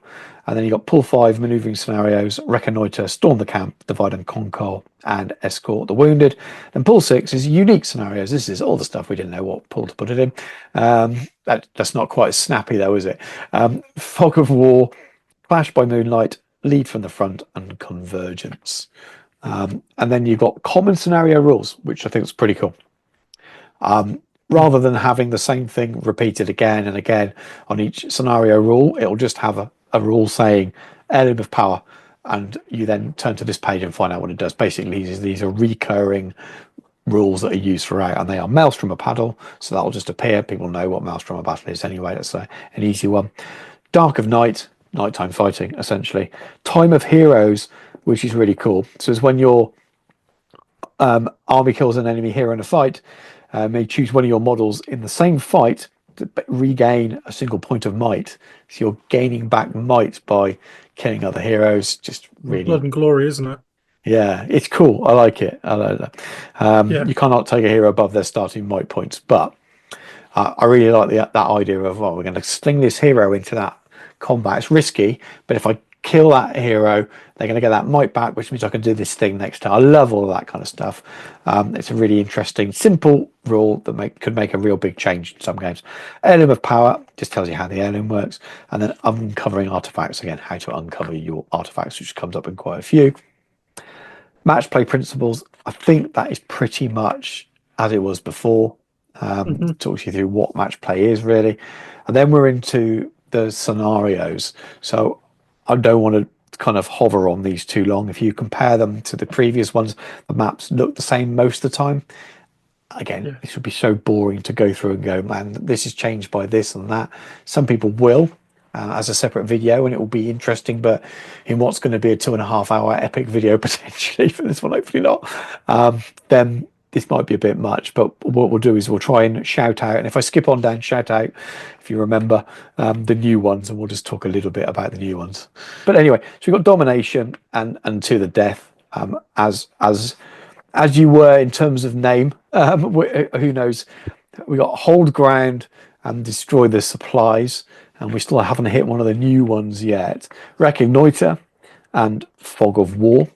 and then you got pool 5 maneuvering scenarios: reconnoiter, storm the camp, divide and conquer, and escort the wounded. And pool 6 is unique scenarios. This is all the stuff we didn't know what pool to put it in. That's not quite as snappy though, is it? Fog of war, clash by moonlight, lead from the front, and convergence. And then you've got common scenario rules, which I think is pretty cool. Rather than having the same thing repeated again and again on each scenario rule, it'll just have a rule saying heirloom of power, and you then turn to this page and find out what it does. Basically, these are recurring rules that are used throughout, and they are Maelstrom of Battle, so that'll just appear. People know what Maelstrom of Battle is anyway. That's an easy one. Dark of Night, nighttime fighting, essentially. Time of Heroes, which is really cool. So it's when your army kills an enemy hero in a fight, may choose one of your models in the same fight to regain a single point of might. So you're gaining back might by killing other heroes. Just really blood and glory, isn't it? Yeah, it's cool. I like it. I like that. You cannot take a hero above their starting might points, but I really like that idea of, well, we're going to sling this hero into that combat. It's risky, but if I kill that hero, they're going to get that might back, which means I can do this thing next time. I love all of that kind of stuff. It's a really interesting, simple rule that could make a real big change in some games. Heirloom of Power just tells you how the heirloom works, and then uncovering artifacts, again, how to uncover your artifacts, which comes up in quite a few. Match play principles, I think that is pretty much as it was before. Talks you through what match play is really, and then we're into the scenarios. So I don't want to kind of hover on these too long. If you compare them to the previous ones, the maps look the same most of the time. Again, this would be so boring to go through and go, man, this is changed by this and that. Some people will, as a separate video, and it will be interesting, but in what's going to be a 2.5 hour epic video potentially for this one, hopefully not, then this might be a bit much. But what we'll do is we'll try and shout out, and if I skip on down, shout out if you remember the new ones, and we'll just talk a little bit about the new ones. But anyway, so we've got domination and to the death, as you were in terms of name. Who knows? We got hold ground and destroy the supplies, and we still haven't hit one of the new ones yet. Reconnoiter and fog of war.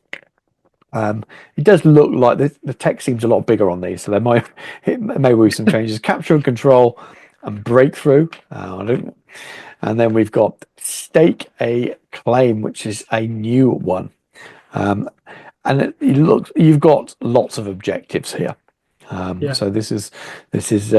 It does look like the text seems a lot bigger on these, so there may be some changes. Capture and control and breakthrough. And then we've got stake a claim, which is a new one. And you've got lots of objectives here. So this is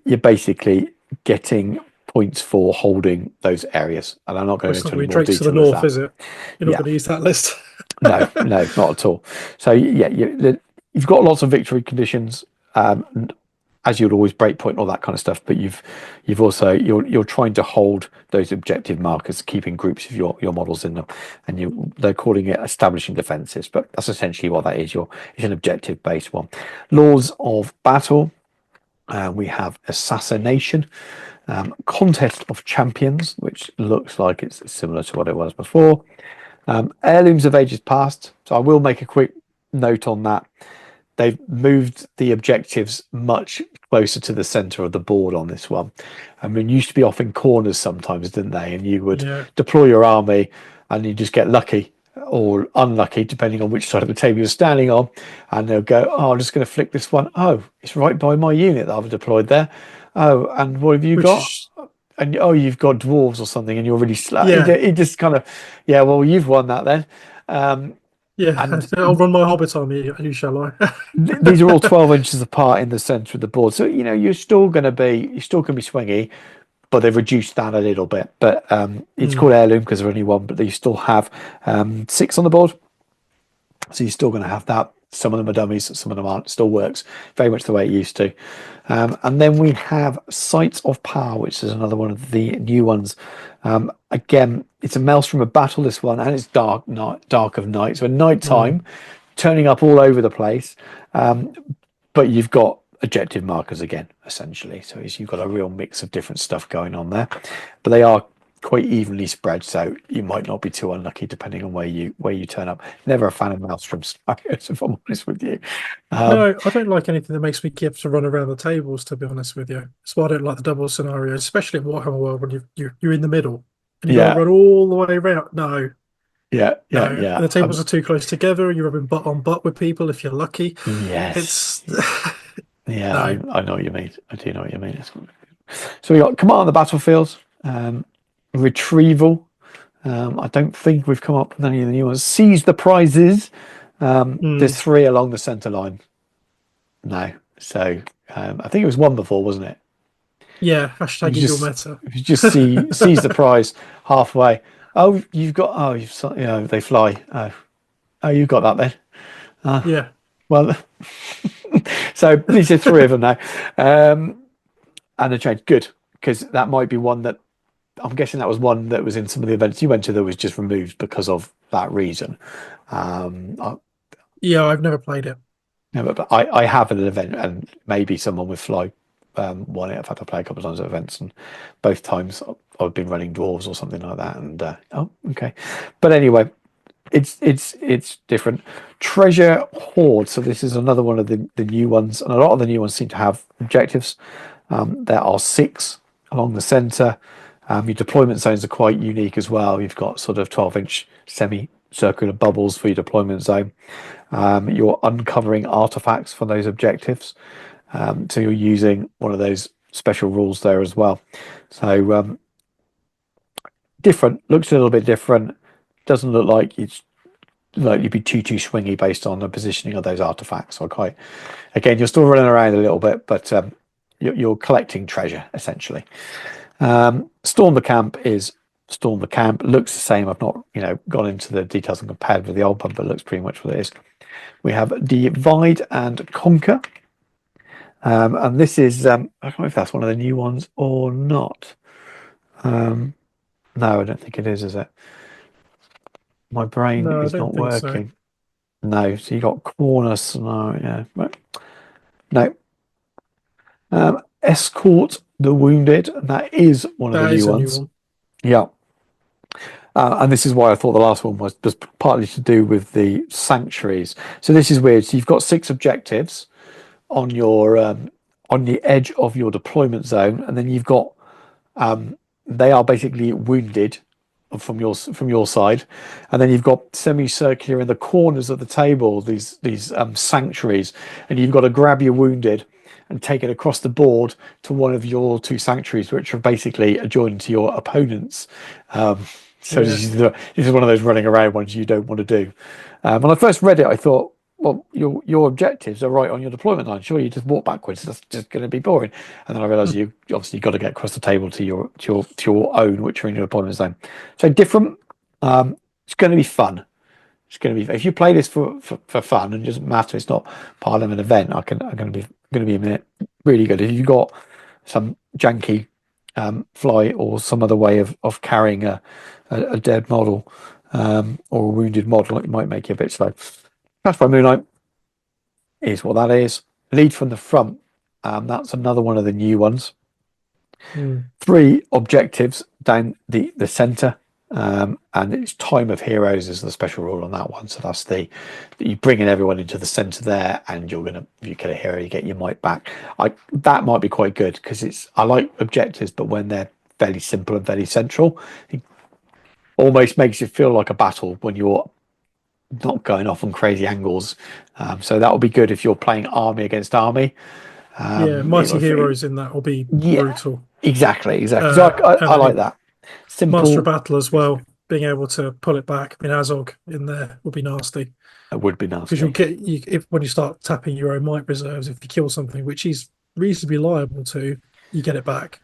you're basically getting points for holding those areas, and I'm not going to go into any more detail. To the north, is it? You're not going to use that list. no, not at all. So you've got lots of victory conditions, as you'd always, breakpoint, all that kind of stuff. But you've also you're trying to hold those objective markers, keeping groups of your models in them, and they're calling it establishing defenses. But that's essentially what that is. It's an objective based one. Laws of battle. We have assassination. Contest of champions, which looks like it's similar to what it was before. Heirlooms of ages past. So I will make a quick note on that. They've moved the objectives much closer to the center of the board on this one. I mean, used to be off in corners sometimes, didn't they? And you would deploy your army and you just get lucky or unlucky, depending on which side of the table you're standing on. And they'll go, oh, I'm just going to flick this one. Oh, it's right by my unit that I've deployed there. Oh, and what have you got? And you've got dwarves or something, and you're really slow. He just kind of, well, you've won that then. And I'll run my Hobbit army, who shall I? These are all 12 inches apart in the center of the board, so you're still going to be swingy, but they've reduced that a little bit. But it's called heirloom because there's only one, but you still have 6 on the board, so you're still going to have that. Some of them are dummies, some of them aren't. Still works very much the way it used to. And then we have Sights of Power, which is another one of the new ones. Again, it's a Maelstrom of Battle, this one, and it's dark of night. So at night time, turning up all over the place. But you've got objective markers again, essentially. So you've got a real mix of different stuff going on there. But they are quite evenly spread, so you might not be too unlucky depending on where you turn up. Never a fan of Maelstroms, if I'm honest with you. No, I don't like anything that makes me have to run around the tables, to be honest with you. That's why I don't like the double scenario, especially in Warhammer World when you're in the middle and you've got to run all the way around. No, yeah. and the tables are too close together and you're rubbing butt on butt with people if you're lucky. Yes. It's Yeah, no. I know what you mean. I do know what you mean. So we got command on the battlefield, retrieval. I don't think we've come up with any of the new ones. Seize the prizes. There's 3 along the centre line now. So I think it was 1 before, wasn't it? Yeah, hashtag You Eagle just, Meta. you just seize the prize halfway. Oh, you've got. Oh, they fly. Oh, you've got that then. Yeah. Well, so these are 3 of them now, and the change good, because that might be one that I'm guessing that was one that was in some of the events you went to that was just removed because of that reason. Yeah, I've never played it. No, but I have at an event, and maybe someone with Fly won it. I've had to play a couple of times at events, and both times I've been running dwarves or something like that. And okay, but anyway, it's different. Treasure hoard. So this is another one of the new ones, and a lot of the new ones seem to have objectives. There are 6 along the centre. Your deployment zones are quite unique as well. You've got sort of 12-inch semi-circular bubbles for your deployment zone. You're uncovering artifacts for those objectives. So you're using one of those special rules there as well. So different, looks a little bit different. Doesn't look like you'd be too swingy based on the positioning of those artifacts. So again, you're still running around a little bit, but you're collecting treasure essentially. Storm the Camp is Storm the Camp. Looks the same. I've not gone into the details and compared with the old one, but it looks pretty much what it is. We have Divide and Conquer, and this is I don't know if that's one of the new ones or not. No, I don't think it is it? My brain is not working. So. No, so you got corner scenario. No. Escort the Wounded, and that is one of the new ones. Yeah. And this is why I thought the last one was partly to do with the sanctuaries. So this is weird. So you've got 6 objectives on your on the edge of your deployment zone, and then you've got they are basically wounded from your side, and then you've got semicircular in the corners of the table these sanctuaries, and you've got to grab your wounded and take it across the board to one of your 2 sanctuaries, which are basically adjoined to your opponents. So this is one of those running around ones you don't want to do. When I first read it, I thought, well, your objectives are right on your deployment line. Sure, you just walk backwards. That's just going to be boring. And then I realised you obviously got to get across the table to your own, which are in your deployment zone. So different. It's going to be fun. It's going to be if you play this for fun and it doesn't matter. It's not part of an event. I'm going to be a minute really good. If you've got some janky fly or some other way of carrying a dead model or a wounded model, it might make you a bit slow. Crash by Moonlight is what that is. Lead from the front. That's another one of the new ones. 3 objectives down the centre, and it's Time of Heroes is the special rule on that one. So that's you bringing everyone into the centre there, and if you kill a hero, you get your might back. That might be quite good because I like objectives, but when they're fairly simple and fairly central, it almost makes you feel like a battle when you're not going off on crazy angles. So that will be good if you're playing army against army. Mighty Heroes in that will be brutal. Exactly. So I like that. Simple. Master of Battle as well, being able to pull it back. I mean, Azog in there would be nasty. It would be nasty. Because when you start tapping your own might reserves, if you kill something, which he's reasonably liable to, you get it back.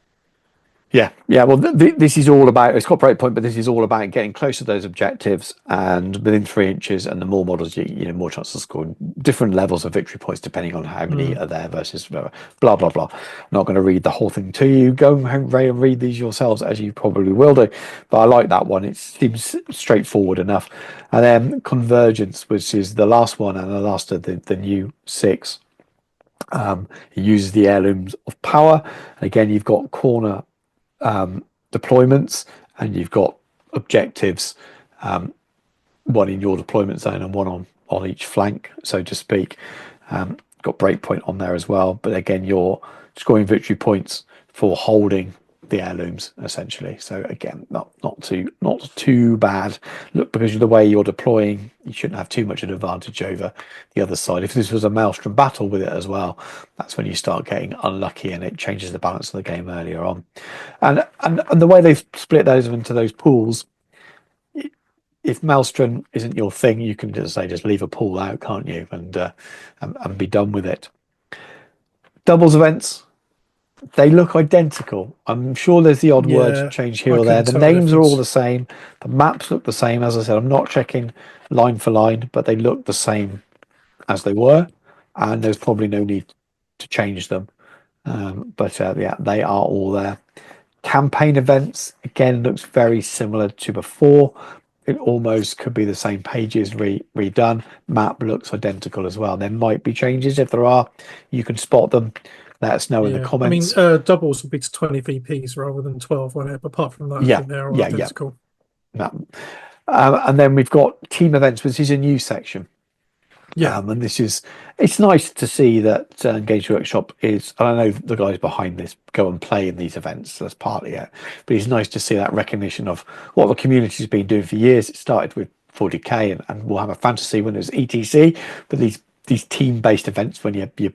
Yeah. Well, this is all about. It's got breakpoint, but this is all about getting close to those objectives and within 3 inches. And the more models, more chances of scoring different levels of victory points depending on how many are there versus blah blah blah. I'm not going to read the whole thing to you. Go home, Ray, and read these yourselves, as you probably will do. But I like that one. It seems straightforward enough. And then Convergence, which is the last one and the last of the new 6. It uses the heirlooms of power. And again, you've got corner deployments, and you've got objectives, one in your deployment zone and one on each flank, so to speak. Got breakpoint on there as well, but again, you're scoring victory points for holding the heirlooms essentially. So again, not too bad. Look, because of the way you're deploying, you shouldn't have too much of an advantage over the other side. If this was a maelstrom battle with it as well, that's when you start getting unlucky and it changes the balance of the game earlier on. And the way they've split those into those pools, if maelstrom isn't your thing, you can just leave a pool out, can't you, and be done with it. Doubles events, they look identical. I'm sure there's the odd word change here or there. The names are all the same. The maps look the same. As I said, I'm not checking line for line, but they look the same as they were, and there's probably no need to change them. But yeah, they are all there. Campaign events, again, looks very similar to before. It almost could be the same pages redone. Map looks identical as well. There might be changes. If there are, you can spot them. Let us know in the comments. I mean, doubles would be to 20 VPs rather than 12, won't it? But apart from that, I think they're all identical. And then we've got team events, which is a new section. And it's nice to see that Games Workshop is, and I know the guys behind this go and play in these events, so that's partly it, but it's nice to see that recognition of what the community's been doing for years. It started with 40k and Warhammer Fantasy when it was ETC, but these team-based events when you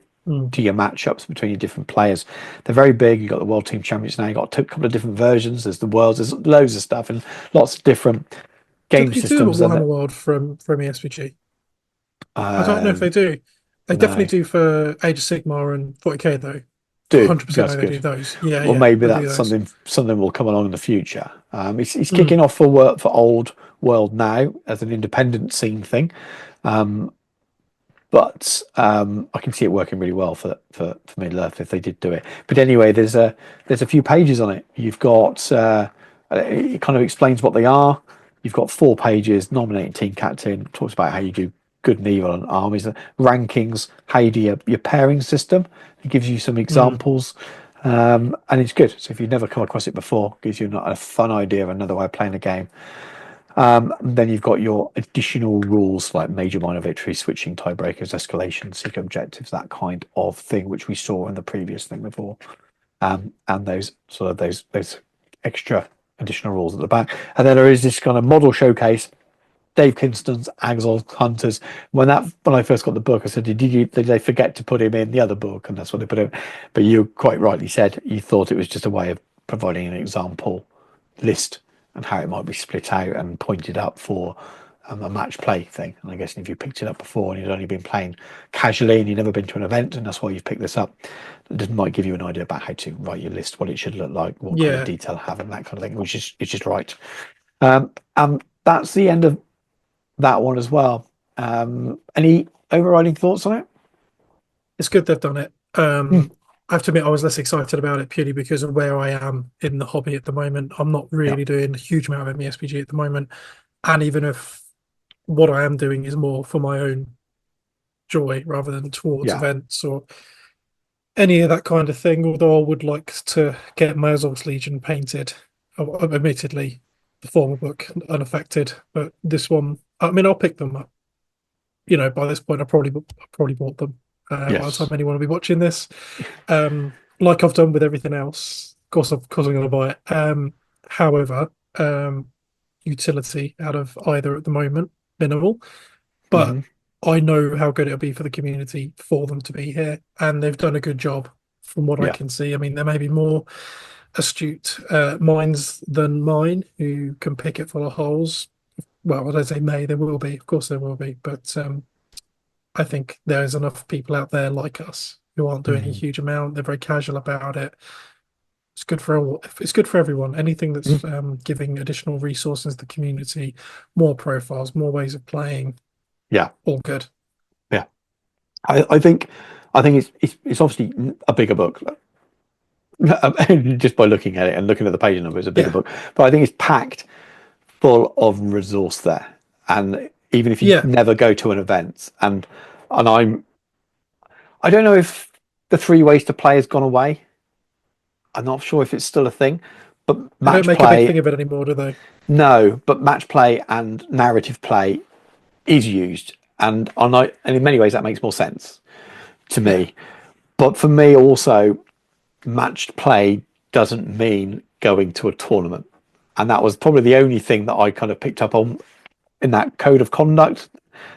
do your matchups between your different players, they're very big. You've got the World Team Champions now, you've got a couple of different versions, there's the Worlds, there's loads of stuff and lots of different game systems. Do Warhammer World from MESBG? I don't know if they do. They definitely do for Age of Sigmar and 40k though. 100% they do those. Yeah. Well, maybe that's something will come along in the future. It's kicking off for work for Old World now as an independent scene thing, but I can see it working really well for Middle-earth if they did do it. But anyway, there's a few pages on it. You've got it kind of explains what they are. You've got 4 pages. Nominating team captain, talks about how you do good and evil and armies, rankings, how you do your pairing system. It gives you some examples, and it's good. So if you've never come across it before, it gives you a fun idea of another way of playing the game. Then you've got your additional rules like major minor victory, switching, tiebreakers, escalation, seek objectives, that kind of thing, which we saw in the previous thing before, and those extra additional rules at the back. And then there is this kind of model showcase. Dave Kinston's Axel Hunters. When I first got the book, I said, did they forget to put him in the other book? And that's what they put in. But you quite rightly said you thought it was just a way of providing an example list and how it might be split out and pointed up for a match play thing. And I guess if you picked it up before and you'd only been playing casually and you'd never been to an event, and that's why you've picked this up, it might give you an idea about how to write your list, what it should look like, what kind of detail have, and that kind of thing, which is it's just right. And that's the end of that one as well. Any overriding thoughts on it? It's good they've done it. I have to admit, I was less excited about it purely because of where I am in the hobby at the moment. I'm not really doing a huge amount of MESBG at the moment, and even if what I am doing is more for my own joy rather than towards events or any of that kind of thing, although I would like to get Merzog's Legion painted, admittedly the former book unaffected, but this one, I mean, I'll pick them up. By this point, I probably bought them by the time anyone will be watching this. Like I've done with everything else, of course I'm going to buy it. However, utility out of either at the moment, minimal. But I know how good it'll be for the community for them to be here, and they've done a good job from what I can see. I mean, there may be more astute minds than mine who can pick it full of holes. Well, I don't say may, there will be. Of course there will be. But I think there's enough people out there like us who aren't doing a huge amount. They're very casual about it. It's good for everyone. Anything that's giving additional resources to the community, more profiles, more ways of playing. Yeah, all good. Yeah, I think it's obviously a bigger book. Just by looking at it and looking at the page number, it's a bigger book. But I think it's packed full of resource there. And even if you never go to an event, and I don't know if the 3 ways to play has gone away. I'm not sure if it's still a thing, But They don't match make a big play, thing of it anymore, do they? no, but match play and narrative play is used, and in many ways that makes more sense to Yeah. me. But for me, also, matched play doesn't mean going to a tournament, and that was probably the only thing that I kind of picked up on in that code of conduct.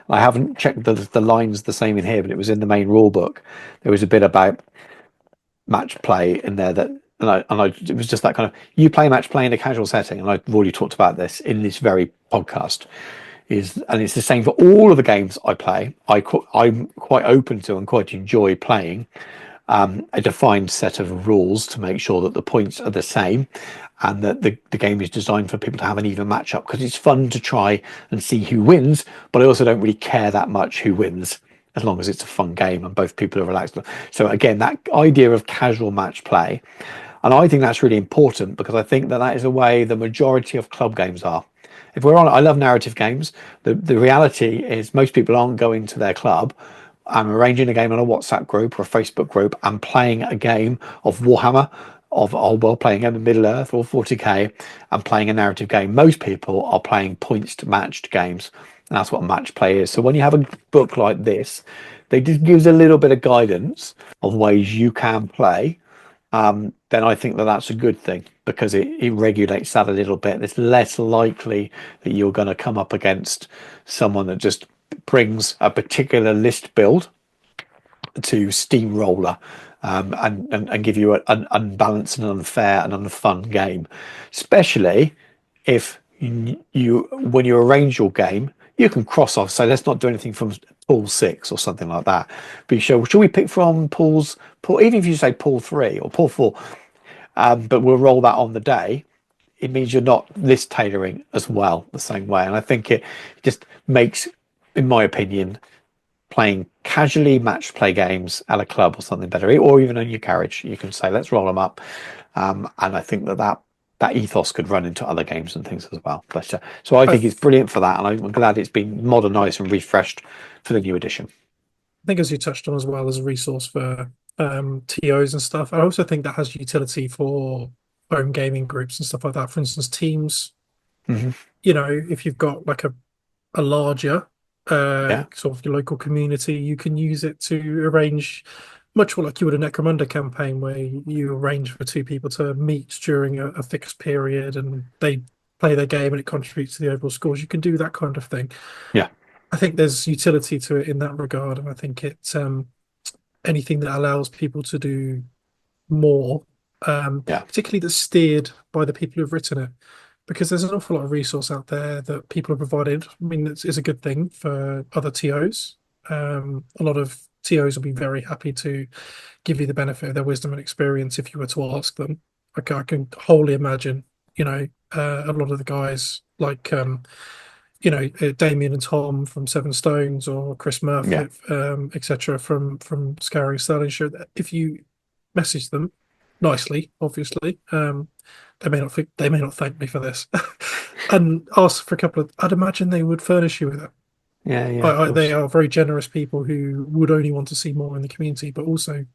I haven't checked the lines the same in here, but it was in the main rule book. There was a bit about match play in there that, it was just that kind of, you play match play in a casual setting, and I've already talked about this in this very podcast. And it's the same for all of the games I play. I'm quite open to and quite enjoy playing a defined set of rules to make sure that the points are the same, and that the game is designed for people to have an even matchup, because it's fun to try and see who wins, but I also don't really care that much who wins, as long as it's a fun game and both people are relaxed. So again, that idea of casual match play, and I think that's really important, because I think that that is the way the majority of club games are. If we're on, I love narrative games. The reality is most people aren't going to their club, arranging a game on a WhatsApp group or a Facebook group and playing a game of Warhammer, of Old World, playing a game of Middle-earth or 40k, and playing a narrative game. Most people are playing points to matched games, and that's what match play is. So when you have a book like this, they just gives a little bit of guidance of ways you can play. Then I think that that's a good thing, because it regulates that a little bit. It's less likely that you're going to come up against someone that just brings a particular list build to steamroller, and give you an unbalanced and unfair and unfun game, especially if you when you arrange your game, you can cross off, say, let's not do anything from pool 6 or something like that, but should we pick from pool, even if you say pool 3 or pool 4, but we'll roll that on the day. It means you're not list tailoring as well the same way, and I think it just makes, in my opinion, playing casually match play games at a club or something better, or even in your carriage. You can say, let's roll them up, and I think that ethos could run into other games and things as well. But so I think it's brilliant for that, and I'm glad it's been modernized and refreshed for the new edition. I think, as you touched on as well, as a resource for TOs and stuff, I also think that has utility for home gaming groups and stuff like that. For instance, teams, you know, if you've got like a larger sort of your local community, you can use it to arrange, much like you would a Necromunda campaign, where you arrange for two people to meet during a fixed period and they play their game and it contributes to the overall scores. You can do that kind of thing. Yeah. I think there's utility to it in that regard, and I think it's anything that allows people to do more, particularly that's steered by the people who've written it, because there's an awful lot of resource out there that people have provided. I mean, it's a good thing for other TOs. A lot of TOs will be very happy to give you the benefit of their wisdom and experience if you were to ask them. Like, I can wholly imagine, you know, a lot of the guys like you know, Damien and Tom from Seven Stones, or Chris Murphy, etc., from Scouring Sterling Show. If you message them nicely, obviously, they may not thank me for this, and ask for a couple of, I'd imagine they would furnish you with it. They are very generous people who would only want to see more in the community, but also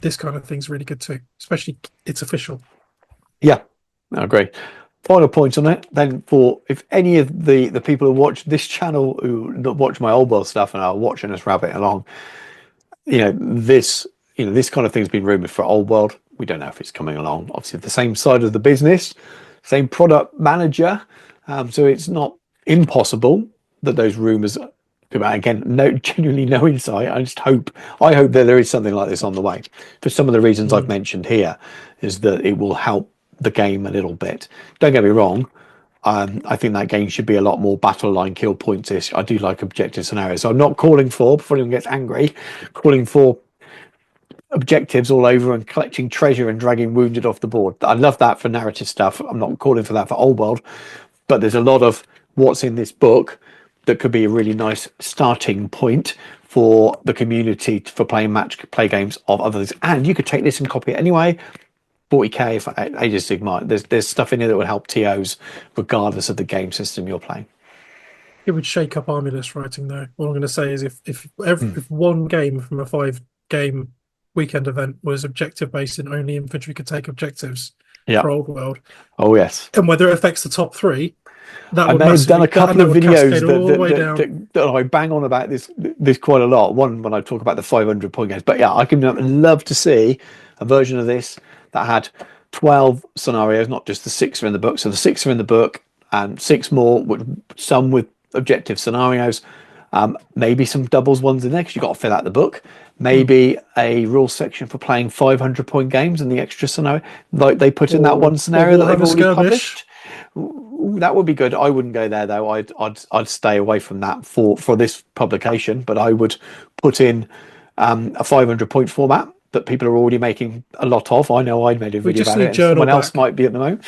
this kind of thing's really good too, especially it's official. Yeah, I agree. Final point on it then, for if any of the people who watch this channel, who watch my Old World stuff and are watching us rabbit along, this kind of thing's been rumored for Old World. We don't know if it's coming along. Obviously, the same side of the business, same product manager, so it's not impossible that those rumors. Again, genuinely no insight. I hope that there is something like this on the way. For some of the reasons I've mentioned here, is that it will help the game a little bit. Don't get me wrong. I think that game should be a lot more battle line kill points-ish. I do like objective scenarios. So I'm not calling for, before anyone gets angry, calling for objectives all over and collecting treasure and dragging wounded off the board. I love that for narrative stuff. I'm not calling for that for Old World, but there's a lot of what's in this book that could be a really nice starting point for the community for playing match play games of others. And you could take this and copy it anyway. 40k for Age of Sigmar. There's stuff in here that would help TOs regardless of the game system you're playing. It would shake up army list writing, though. What I'm going to say is, if one game from a 5-game weekend event was objective based and only infantry could take objectives, Yeah. for Old World. Oh yes. And whether it affects the top 3, that I would may have done a couple of would videos cascade all the way down. that I bang on about this quite a lot. One when I talk about the 500 point games, but yeah, I can love to see a version of this that had 12 scenarios, not just the 6 are in the book. So the 6 are in the book, and 6 more, some with objective scenarios. Maybe some doubles ones in there because you've got to fill out the book. Maybe a rules section for playing 500 point games and the extra scenario, like they put in that one scenario that they've already published. Ooh, that would be good. I wouldn't go there though. I'd stay away from that for this publication. But I would put in a 500 point format that people are already making a lot of. I know I made a video about it, and someone else might be at the moment.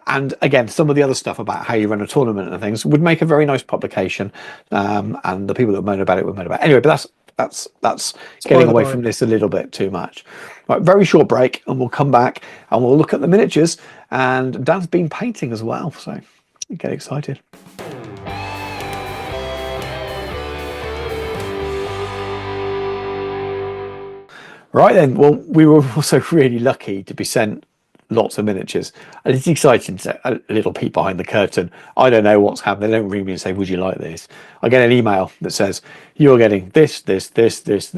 And again, some of the other stuff about how you run a tournament and things would make a very nice publication. And the people that moan about it would moan about it. Anyway, but that's getting away from this a little bit too much. Right, very short break, and we'll come back and we'll look at the miniatures. And Dan's been painting as well, so get excited. Right then, well, we were also really lucky to be sent lots of miniatures, and it's exciting to a little peek behind the curtain. I don't know what's happening. They don't ring me and say, would you like this? I get an email that says, you're getting this. This is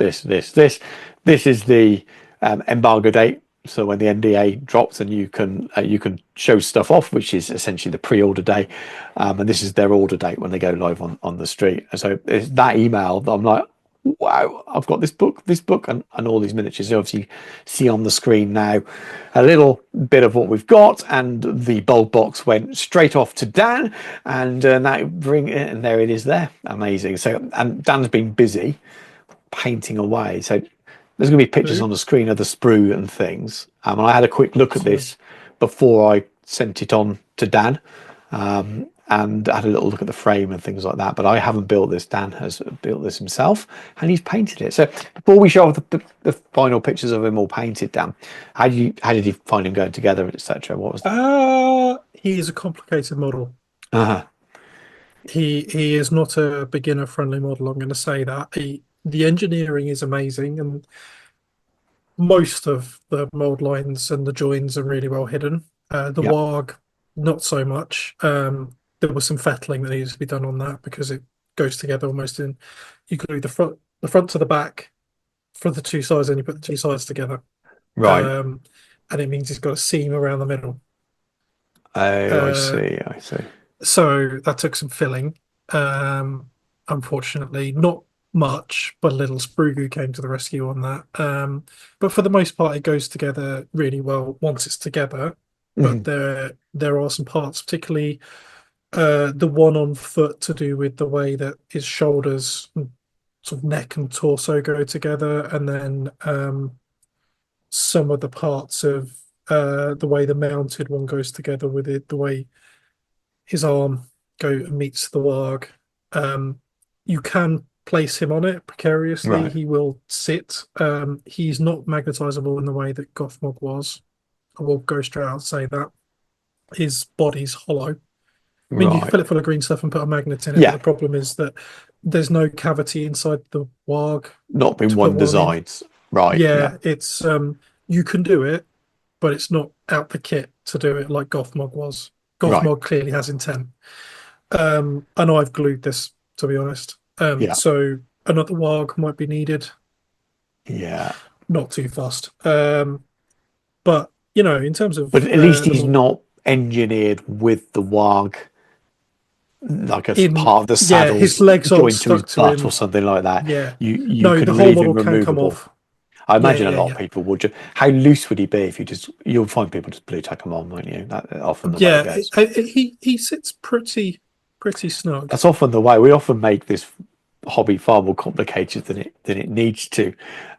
the embargo date. So when the NDA drops, and you can show stuff off, which is essentially the pre-order day, and this is their order date when they go live on the street. And so it's that email that I'm like, wow, I've got this book, and all these miniatures. You obviously see on the screen now a little bit of what we've got, and the bulk box went straight off to Dan, and now bring it, and there it is there. Amazing. So, and Dan's been busy painting away. So there's going to be pictures on the screen of the sprue and things. And I had a quick look at this before I sent it on to Dan. And had a little look at the frame and things like that, but I haven't built this. Dan has built this himself, and he's painted it. So before we show off the final pictures of him all painted, Dan, how did you find him going together, etc.? What was that? He is a complicated model. Uh-huh. He is not a beginner friendly model, I'm going to say that. The engineering is amazing, and most of the mold lines and the joins are really well hidden. The warg, not so much. There was some fettling that needs to be done on that, because it goes together almost in, you glue the front to the back for the two sides, and you put the two sides together. Right. And it means it's got a seam around the middle. Oh, I see. So that took some filling. Unfortunately, not much, but a little sprue goo came to the rescue on that. But for the most part, it goes together really well once it's together. But there are some parts, particularly the one on foot, to do with the way that his shoulders, sort of neck and torso go together, and then some of the parts of the way the mounted one goes together with it, the way his arm meets the warg. You can place him on it precariously. Right. He will sit. He's not magnetizable in the way that Gothmog was. I will go straight out and say that. His body's hollow. I mean, you can fill it full of green stuff and put a magnet in it. Yeah. But the problem is that there's no cavity inside the warg. Not been one designed. Right. Yeah, it's you can do it, but it's not out the kit to do it like Gothmog was. Gothmog clearly has intent. And I've glued this, to be honest. So another warg might be needed. Yeah. Not too fast. But you know, in terms of, but at least he's not engineered with the warg, like a part of the saddle, his legs joined to his butt or something like that. Yeah, you no, can the whole leave model him can come removable. off. I imagine a lot of people would. How loose would he be if you'll find people just blue tack him on, won't you? That often the way it goes. He sits pretty snug. That's often the way. We often make this hobby far more complicated than it needs to.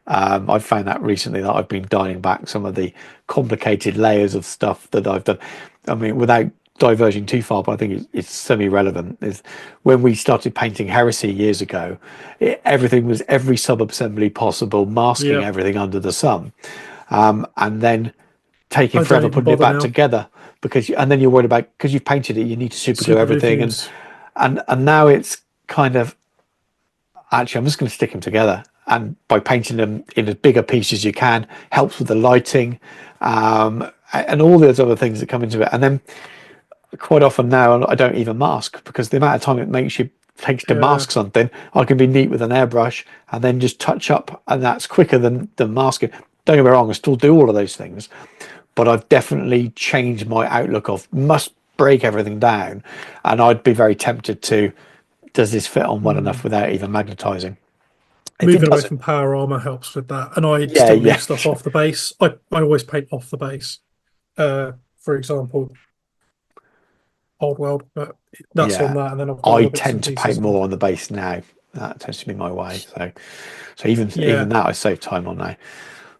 I've found that recently, that I've been dialing back some of the complicated layers of stuff that I've done. I mean, without diverging too far, but I think it's semi-relevant, is when we started painting Heresy years ago, everything was every sub-assembly possible, masking everything under the sun, and then taking forever putting it back together, and then you're worried about, because you've painted it, you need to super glue everything, and now it's kind of, actually I'm just going to stick them together, and by painting them in as big a piece as you can helps with the lighting, and all those other things that come into it. And then quite often now I don't even mask, because the amount of time it takes to mask something, I can be neat with an airbrush and then just touch up, and that's quicker than masking. Don't get me wrong, I still do all of those things, but I've definitely changed my outlook of must break everything down, and I'd be very tempted to, does this fit on well enough without even magnetizing? Moving away from power armor helps with that, and I still leave stuff off the base. I always paint off the base. For example, Old World, but that's on that, and then I've got I tend to paint more on the base now. That tends to be my way. So even that I save time on now.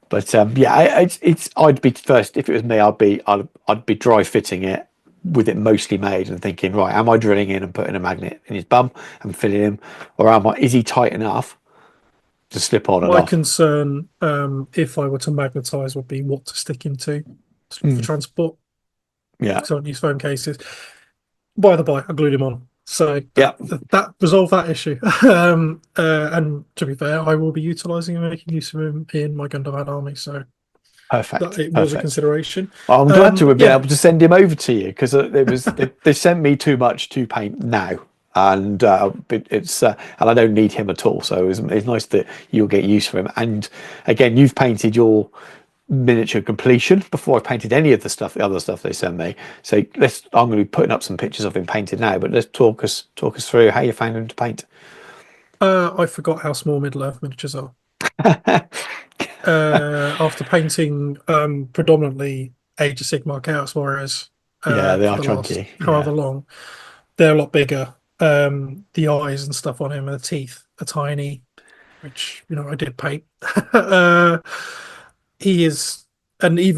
But I'd be first, if it was me, I'd be dry fitting it with it mostly made and thinking, right, am I drilling in and putting a magnet in his bum and filling him, or is he tight enough to slip on and off? My concern, if I were to magnetize, would be what to stick into for transport. Yeah. So I don't use phone cases. By the by, I glued him on. So that resolved that issue. And to be fair, I will be utilising and making use of him in my Gundam army. So perfect. It was a consideration. I'm glad to have been able to send him over to you, because they sent me too much to paint now, and it's and I don't need him at all. So it's nice that you'll get use for him. And again, you've painted your miniature completion before I painted any of the other stuff they sent me. So I'm going to be putting up some pictures of him painted now, but let's talk us through how you found him to paint. I forgot how small Middle-earth miniatures are. After painting predominantly Age of Sigmar Chaos Warriors, they are chunky. However long, they're a lot bigger. The eyes and stuff on him, and the teeth are tiny, which I did paint. He is, and he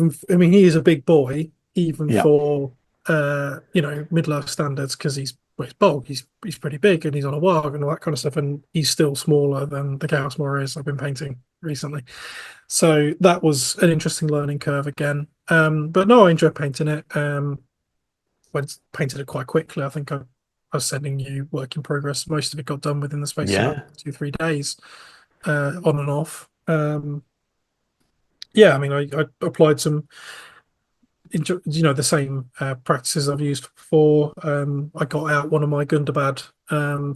is a big boy, even for Middle-earth standards, because he's bulk, he's pretty big, and he's on a warg and all that kind of stuff, and he's still smaller than the Chaos Warriors I've been painting recently. So that was an interesting learning curve again. But no, I enjoyed painting it. Painted it quite quickly. I think I was sending you work in progress. Most of it got done within the space of 2-3 days, on and off. I applied some, the same practices I've used before. I got out one of my Gundabad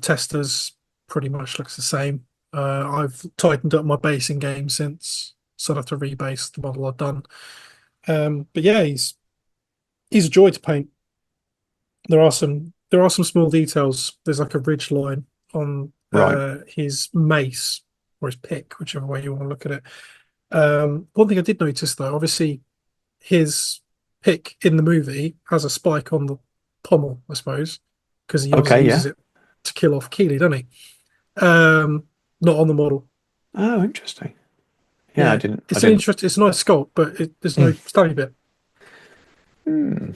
testers, pretty much looks the same. I've tightened up my base in game since, so I have to rebase the model I've done. But yeah, he's a joy to paint. There are some small details. There's like a ridge line on his mace or his pick, whichever way you want to look at it. One thing I did notice, though, obviously his pick in the movie has a spike on the pommel, I suppose, because he uses it to kill off Keeley, doesn't he? Not on the model. Oh, interesting. Yeah, I didn't. It's it's a nice sculpt, but there's no stabby bit. You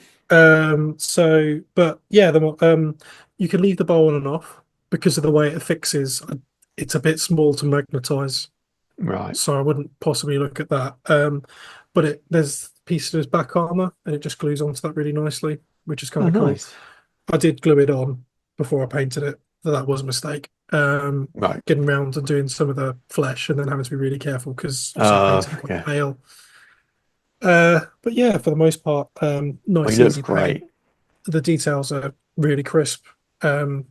can leave the bow on and off because of the way it fixes. It's a bit small to magnetize. Right. So I wouldn't possibly look at that. But there's a piece of his back armor, and it just glues onto that really nicely, which is kind of cool. Nice. I did glue it on before I painted it. That was a mistake. Getting around and doing some of the flesh, and then having to be really careful because I painted quite pale. But yeah, for the most part, nice, easy paint. The details are really crisp. Got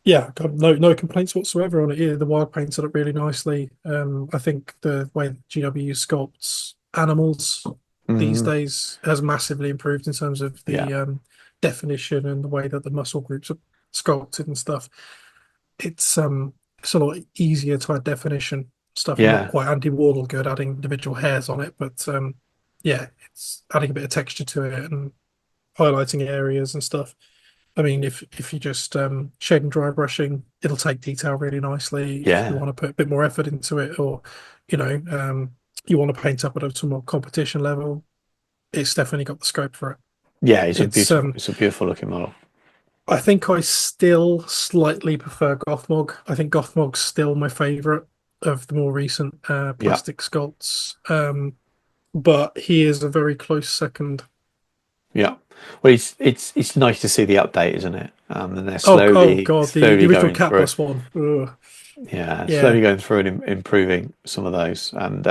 no complaints whatsoever on it. Yeah, the wild painted up really nicely. I think the way GW sculpts animals these days has massively improved in terms of the definition and the way that the muscle groups are sculpted and stuff. It's a lot easier to add definition stuff. Not quite Andy Warhol good adding individual hairs on it, but it's adding a bit of texture to it and highlighting areas and stuff. I mean, if you just shade and dry brushing, it'll take detail really nicely. If you want to put a bit more effort into it, or you want to paint up at a more competition level, it's definitely got the scope for it. Yeah, it's a beautiful looking model. I think I still slightly prefer Gothmog. I think Gothmog's still my favourite of the more recent plastic sculpts, but he is a very close second. Yeah, well, it's nice to see the update, isn't it? And they're slowly, the original Capless one. Slowly going through and improving some of those, and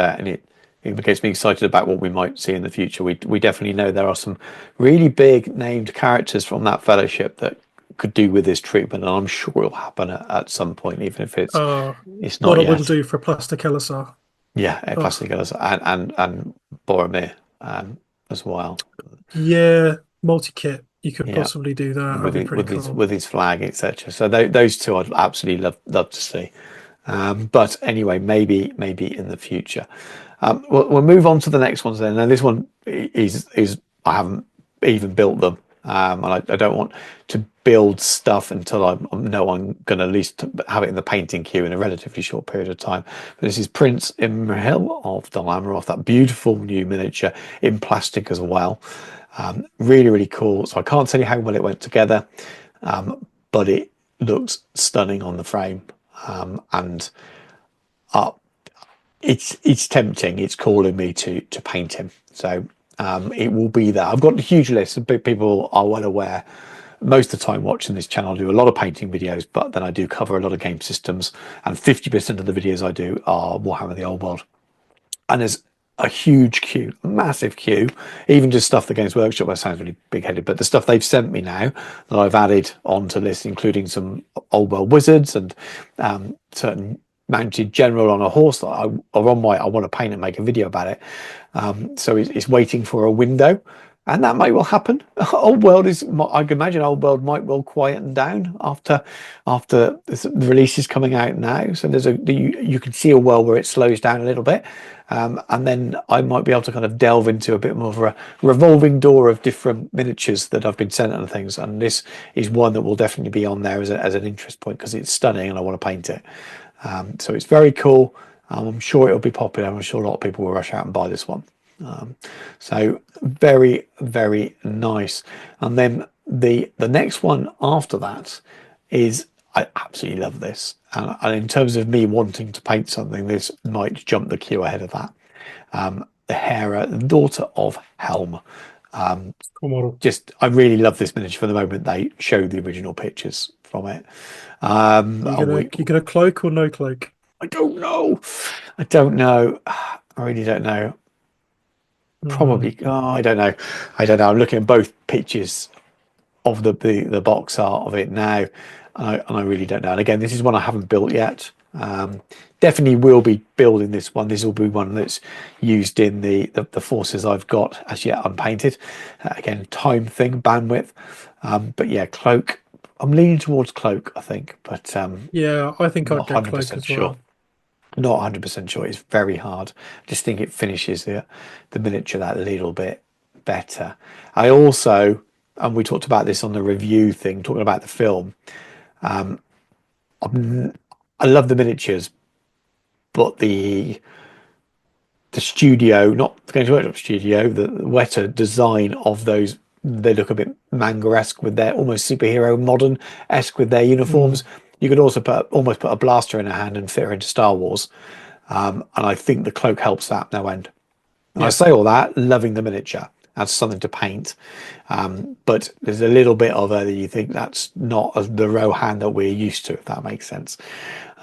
it gets me excited about what we might see in the future. We definitely know there are some really big named characters from that fellowship that could do with this treatment, and I'm sure it'll happen at some point, even if it's what not it will yet. do for Plastic Elisar. Yeah, Plastic and Boromir as well. Yeah, multi-kit. You could Yeah, possibly do that. That'd be pretty cool. with his flag, etc. So those two I'd absolutely love to see. But anyway, maybe in the future. We'll move on to the next ones then. Now this one is I haven't even built them, and I don't want to build stuff until I know I'm going to at least have it in the painting queue in a relatively short period of time. But this is Prince Imrahil of Dol Amroth, that beautiful new miniature in plastic as well. Really cool. So I can't tell you how well it went together, but it looks stunning on the frame, and it's tempting. It's calling me to paint him. So it will be there. I've got a huge list of people are well aware. Most of the time watching this channel, I do a lot of painting videos, but then I do cover a lot of game systems, and 50% of the videos I do are Warhammer the Old World. And there's a huge queue, a massive queue, even just stuff that Games Workshop, that sounds really big-headed, but the stuff they've sent me now that I've added onto this, including some Old World wizards and certain mounted general on a horse that I want to paint and make a video about it. So it's waiting for a window, and that might well happen. Old World I can imagine Old World might well quieten down after the release is coming out now. So you can see a world where it slows down a little bit, and then I might be able to kind of delve into a bit more of a revolving door of different miniatures that I've been sent and things. And this is one that will definitely be on there as an interest point because it's stunning and I want to paint it. So it's very cool. I'm sure it'll be popular. I'm sure a lot of people will rush out and buy this one. So very nice. And then the next one after that is, I absolutely love this, and in terms of me wanting to paint something, this might jump the queue ahead of that. The Hera, the daughter of Helm. Cool model. I really love this miniature from the moment they showed the original pictures from it. You gonna cloak or no cloak? I don't know. I really don't know. Probably. I don't know. I'm looking at both pictures of the box art of it now, and I really don't know. And again, this is one I haven't built yet. Definitely will be building this one. This will be one that's used in the forces I've got as yet unpainted. Again, time thing, bandwidth. But yeah, cloak. I'm leaning towards cloak, I think. But yeah, I think I'd get cloak as sure. well. Not 100% sure. It's very hard. I just think it finishes the miniature that little bit better. I also, and we talked about this on the review thing, talking about the film. I love the miniatures, but the studio, not the Games Workshop studio, the Weta design of those, they look a bit manga-esque with their almost superhero modern-esque with their uniforms. You could also almost put a blaster in her hand and fit her into Star Wars. And I think the cloak helps that no end. And I say all that, loving the miniature as something to paint. But there's a little bit of it that you think that's not the Rohan that we're used to, if that makes sense.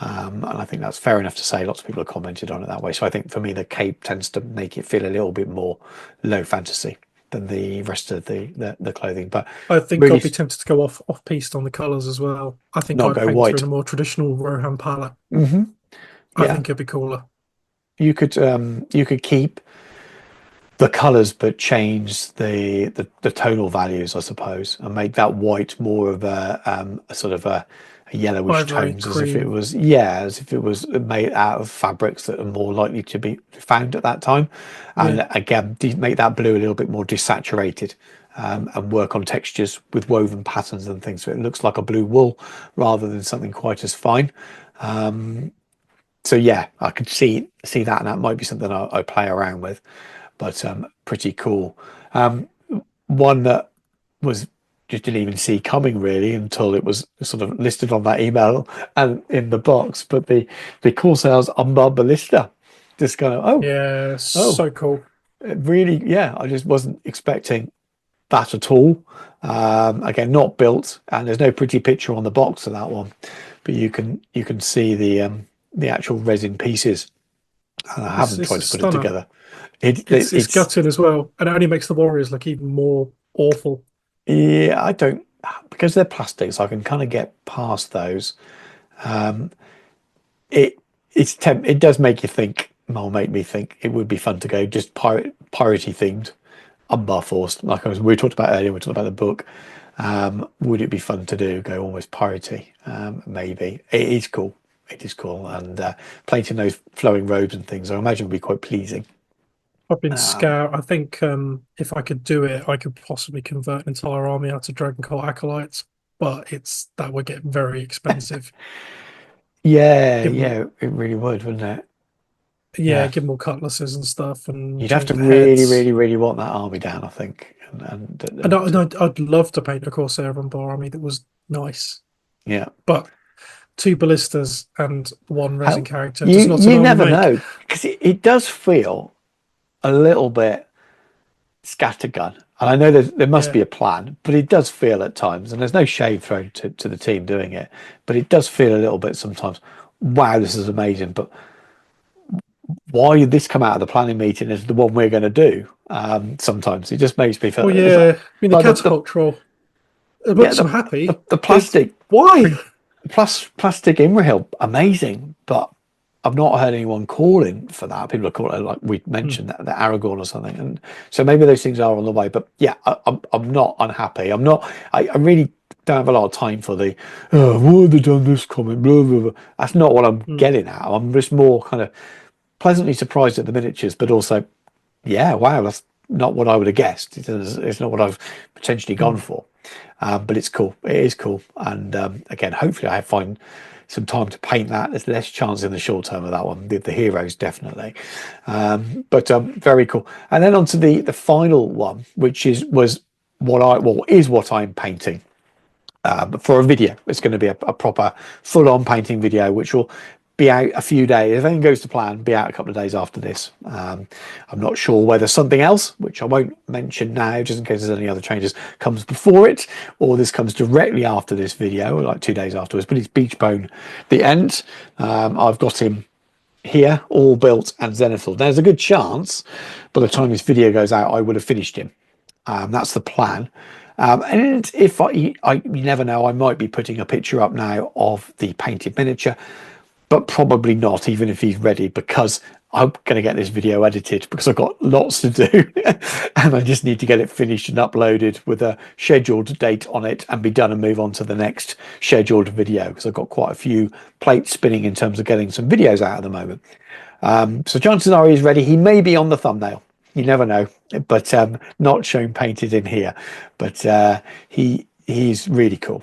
And I think that's fair enough to say. Lots of people have commented on it that way. So I think for me, the cape tends to make it feel a little bit more low fantasy than the rest of the clothing. But I think really, I'd be tempted to go off piste on the colours as well. I think not I'd go paint white. her in a more traditional Rohan palette. I think it'd be cooler. You could keep the colours but change the tonal values, I suppose, and make that white more of a sort of a yellowish tones, as if it was made out of fabrics that are more likely to be found at that time. And again, make that blue a little bit more desaturated, and work on textures with woven patterns and things, so it looks like a blue wool rather than something quite as fine. So yeah, I could see that, and that might be something I play around with, but pretty cool. One that was just didn't even see coming really until it was sort of listed on that email and in the box, but the Corsairs Umbar Ballista. Just kind of so cool. Really, I just wasn't expecting that at all. Again, not built, and there's no pretty picture on the box of that one, but you can see the actual resin pieces. And I haven't tried to put it together. It's gutting as well, and it only makes the Warriors look even more awful. Yeah, I don't, because they're plastics. I can kind of get past those. It it does make you think. Well, make me think it would be fun to go just piratey themed Umbar Force. Like we talked about earlier, we talked about the book. Would it be fun to do? Go almost piratey? Maybe. It is cool. It is cool, and painting those flowing robes and things, I imagine would be quite pleasing. I've been scout. I think if I could do it, I could possibly convert an entire army out to Dragon Cult acolytes, but that would get very expensive. Yeah, it really would, wouldn't it? Yeah, give them all cutlasses and stuff, and you'd have to change the really, heads. really, really want that army down, I think. And I'd love to paint a Corsair Umbar army that was nice, yeah, but 2 ballistas and 1 resin character you does not you allow me never make. know, because it does feel a little bit scattergun, and I know there must be a plan, but it does feel at times, and there's no shade thrown to the team doing it, but it does feel a little bit sometimes, wow, this is amazing, but why did this come out of the planning meeting as the one we're going to do? Sometimes it just makes me feel. Well, yeah, I mean, the catapult troll. It makes them happy. The plastic. Why? Plastic Imrahill, amazing, but I've not heard anyone calling for that. People are calling, like we mentioned, that the Aragorn or something, and so maybe those things are on the way. But yeah, I'm not unhappy. I'm not. I really don't have a lot of time for the why have they done this comment? Blah blah blah. That's not what I'm getting at. I'm just more kind of pleasantly surprised at the miniatures, but also, yeah, wow, that's not what I would have guessed. It's not what I've potentially gone for. But it's cool. It is cool. And again, hopefully I find some time to paint that. There's less chance in the short term of that one. The heroes, definitely. But very cool. And then on to the final one, which is what I'm painting. For a video. It's going to be a proper full-on painting video, which will be out a few days. If everything goes to plan, be out a couple of days after this. I'm not sure whether something else, which I won't mention now, just in case there's any other changes, comes before it, or this comes directly after this video, like 2 days afterwards. But it's Beachbone, the Ent. I've got him here, all built and zenithal. There's a good chance by the time this video goes out, I would have finished him. That's the plan. And if you never know, I might be putting a picture up now of the painted miniature, but probably not, even if he's ready, because I'm going to get this video edited because I've got lots to do and I just need to get it finished and uploaded with a scheduled date on it and be done and move on to the next scheduled video, because I've got quite a few plates spinning in terms of getting some videos out at the moment. So chances are he's ready. He may be on the thumbnail. You never know, but not shown painted in here. But he's really cool.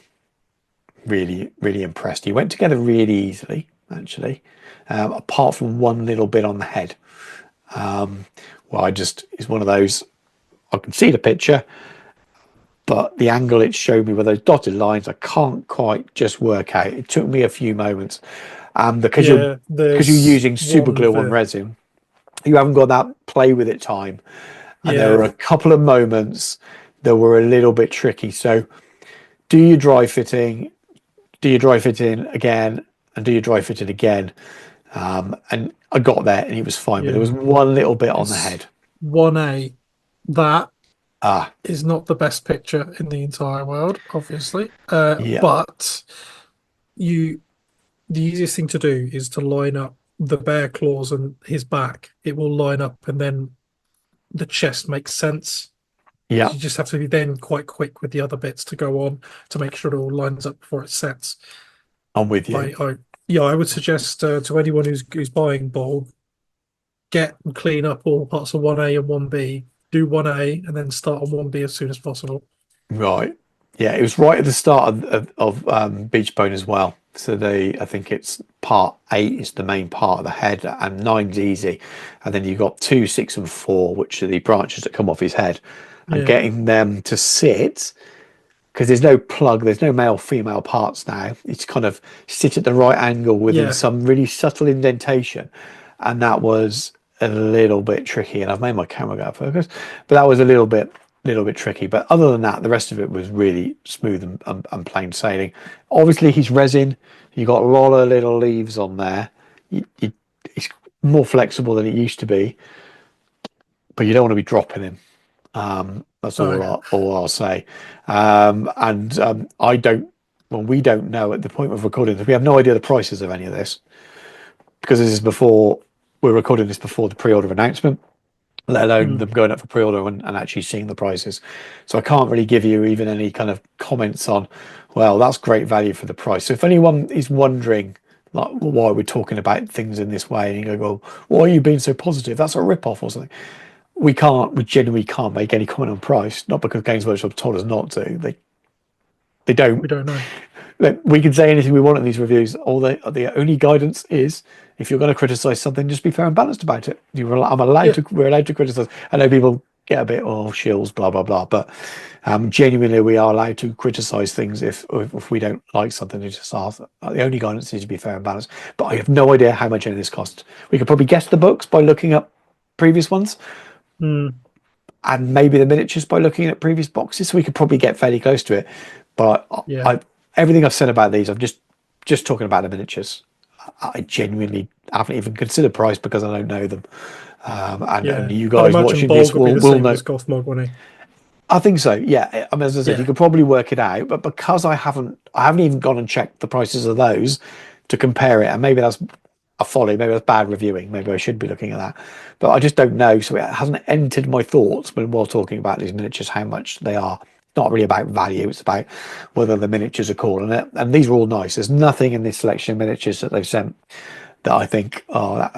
Really, really impressed. He went together really easily, actually, apart from one little bit on the head. It's one of those, I can see the picture, but the angle it showed me with those dotted lines, I can't quite just work out. It took me a few moments. Because you're using super glue on resin, you haven't got that play with it time. And there were a couple of moments that were a little bit tricky. So do you dry fitting? Do you dry fit in again? And do you dry fit it again? And I got there and it was fine. But there was one little bit on the head. 1A. That is not the best picture in the entire world, obviously. But the easiest thing to do is to line up the bear claws and his back. It will line up, and then the chest makes sense. Yeah, you just have to be then quite quick with the other bits to go on to make sure it all lines up before it sets. I'm with you. I would suggest to anyone who's buying Bolg, get and clean up all parts of 1A and 1B. Do 1A and then start on 1B as soon as possible. Right. Yeah, it was right at the start of Beachbone as well. So I think it's part 8 is the main part of the head, and 9's easy, and then you've got 2, 6, and 4, which are the branches that come off his head, and getting them to sit, because there's no plug, there's no male female parts now. It's kind of sit at the right angle within some really subtle indentation, and that was a little bit tricky. And I've made my camera go out of focus, but that was a little bit tricky. But other than that, the rest of it was really smooth and plain sailing. Obviously, he's resin. You got a lot of little leaves on there. It's more flexible than it used to be. but you don't want to be dropping him. That's all. No. All I'll say. I don't. Well, we don't know at the point of recording this. We have no idea the prices of any of this because this is before we're recording this before the pre-order announcement, let alone them going up for pre-order and actually seeing the prices. So I can't really give you even any kind of comments on, well, that's great value for the price. So if anyone is wondering like why we're talking about things in this way and you go, well, why are you being so positive? That's a rip-off or something. We genuinely can't make any comment on price, not because Games Workshop told us not to. They don't. We don't know. We can say anything we want in these reviews. The only guidance is if you're going to criticize something, just be fair and balanced about it. We're allowed to criticize. I know people get a bit shills, blah blah blah, but genuinely we are allowed to criticize things if we don't like something. You just ask. The only guidance is to be fair and balanced. But I have no idea how much any of this costs. We could probably guess the books by looking up previous ones. And maybe the miniatures by looking at previous boxes, so we could probably get fairly close to it. But everything I've said about these, I'm just talking about the miniatures. I genuinely haven't even considered price because I don't know them. And you guys watching this will know. Gothmog, won't he? I think so. Yeah. I mean, as I said, you could probably work it out, but because I haven't even gone and checked the prices of those to compare it, and maybe that's a folly, maybe that's bad reviewing, maybe I should be looking at that, but I just don't know. So it hasn't entered my thoughts while talking about these miniatures how much they are. Not really about value, it's about whether the miniatures are cool, and these are all nice. There's nothing in this selection of miniatures that they've sent that I think I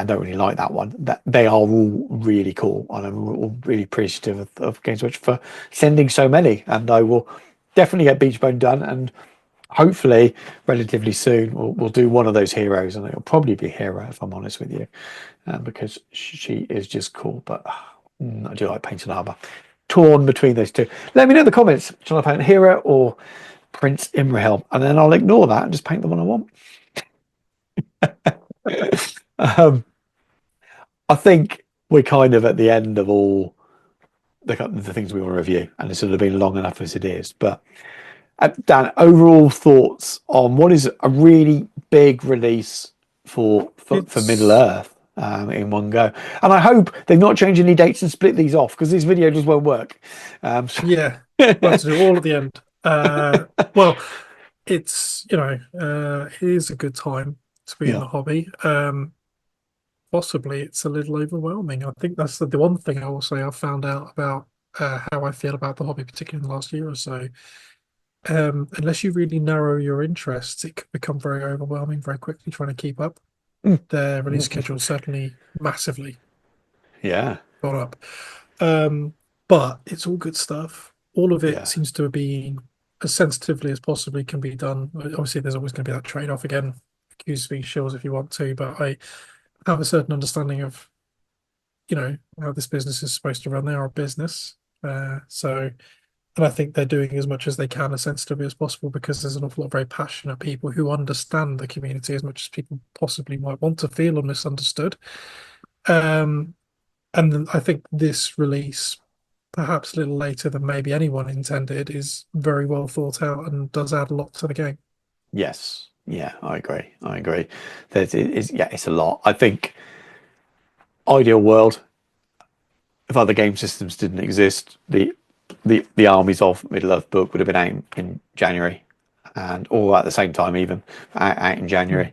don't really like that one. That they are all really cool, and I'm all really appreciative of Games Workshop for sending so many, and I will definitely get Beachbone done, and hopefully relatively soon we'll do one of those heroes, and it'll probably be Hera if I'm honest with you, because she is just cool. But I do like painted armor. Torn between those two. Let me know in the comments. Shall I paint Hera or Prince Imrahil? And then I'll ignore that and just paint the one I want. I think we're kind of at the end of all the things we want to review, and it's sort of been long enough as it is. But Dan, overall thoughts on what is a really big release for Middle-earth? In one go, and I hope they've not changed any dates and split these off because this video just won't work. We'll have to do all at the end. Well, it's it is a good time to be in the hobby. Possibly it's a little overwhelming. I think that's the one thing I will say I've found out about how I feel about the hobby, particularly in the last year or so. Unless you really narrow your interests, it can become very overwhelming very quickly trying to keep up. Their release schedule certainly massively gone up, but it's all good stuff. All of it seems to be as sensitively as possibly can be done. Obviously there's always going to be that trade-off again. Accuse me shills if you want to, but I have a certain understanding of how this business is supposed to run. They are a business, and I think they're doing as much as they can as sensitively as possible because there's an awful lot of very passionate people who understand the community as much as people possibly might want to feel or misunderstood. And I think this release, perhaps a little later than maybe anyone intended, is very well thought out and does add a lot to the game. Yes. Yeah, I agree. It's a lot. I think ideal world, if other game systems didn't exist, the Armies of Middle-earth book would have been out in January, and all at the same time, even out in January.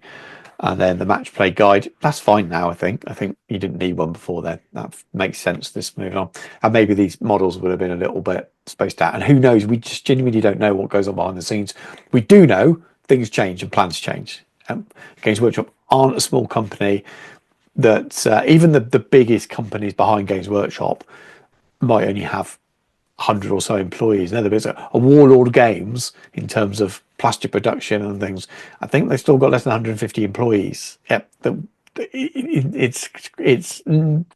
And then the match play guide, that's fine now. I think you didn't need one before then. That makes sense. This moving on, and maybe these models would have been a little bit spaced out. And who knows? We just genuinely don't know what goes on behind the scenes. We do know things change and plans change. Games Workshop aren't a small company. That even the biggest companies behind Games Workshop might only have 100 or so employees. In other words, a Warlord Games, in terms of plastic production and things, I think they've still got less than 150 employees. Yep, it's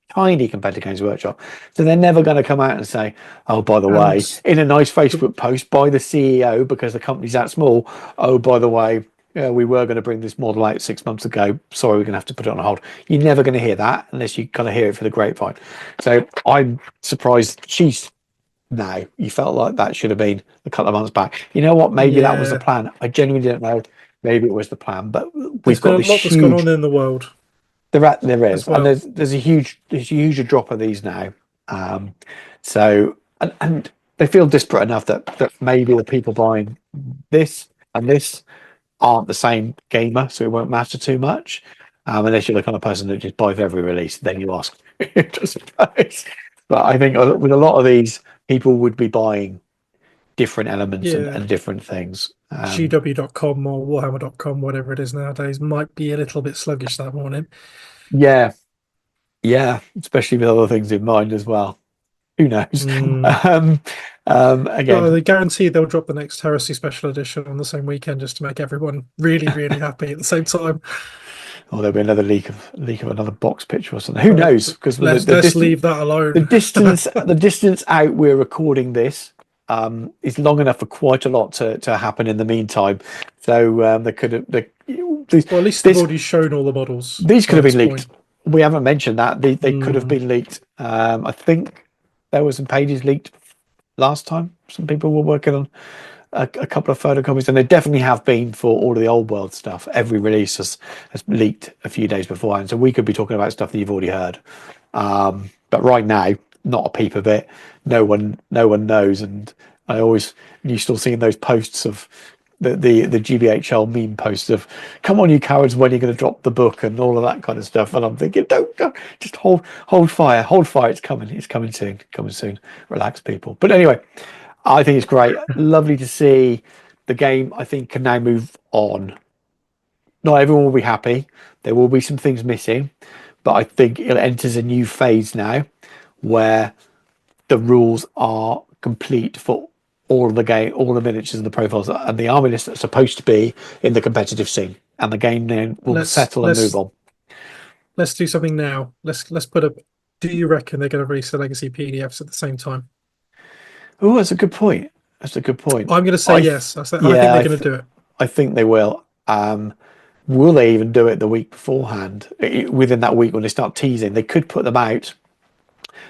tiny compared to Games Workshop. So they're never going to come out and say, oh, by the way, in a nice Facebook post by the CEO, because the company's that small, oh, by the way, we were going to bring this model out 6 months ago. Sorry, we're going to have to put it on hold. You're never going to hear that unless you kind of hear it for the grapevine. So I'm surprised now. You felt like that should have been a couple of months back. You know what? Maybe that was the plan. I genuinely don't know. Maybe it was the plan, but we've got this huge... that's going on in the world. There is, well. And there's a huge drop of these now. So and they feel disparate enough that maybe the people buying this and this aren't the same gamer, so it won't matter too much. Unless you're the kind of person that just buys every release, then you ask. Just suppose. But I think with a lot of these, people would be buying different elements and different things. GW.com or Warhammer.com, whatever it is nowadays, might be a little bit sluggish that morning. Yeah, especially with other things in mind as well. Who knows? Again, they guarantee they'll drop the next Heresy Special Edition on the same weekend just to make everyone really, really happy at the same time. Or there'll be another leak of another box picture or something. Who knows? Because let's leave that alone. The distance out we're recording this is long enough for quite a lot to happen in the meantime. So they could have. Well, at least they've already shown all the models. These could have been leaked. We haven't mentioned that they could have been leaked. I think there were some pages leaked last time. Some people were working on a couple of photocopies, and they definitely have been for all of the old world stuff. Every release has leaked a few days beforehand, so we could be talking about stuff that you've already heard. But right now, not a peep of it. No one knows. And you're still seeing those posts of the GBHL meme posts of "Come on, you cowards, when are you going to drop the book?" and all of that kind of stuff. And I'm thinking, don't just hold fire. It's coming soon. Relax, people. But anyway, I think it's great. Lovely to see the game. I think can now move on. Not everyone will be happy. There will be some things missing, but I think it enters a new phase now where the rules are complete for all of the game, all the miniatures and the profiles and the army list that's supposed to be in the competitive scene, and the game then will settle and move on. Let's do something now. Let's put a. Do you reckon they're going to release the legacy PDFs at the same time? Oh, that's a good point. I'm going to say yes. I think they're going to do it. I think they will. Will they even do it the week beforehand? Within that week when they start teasing, they could put them out,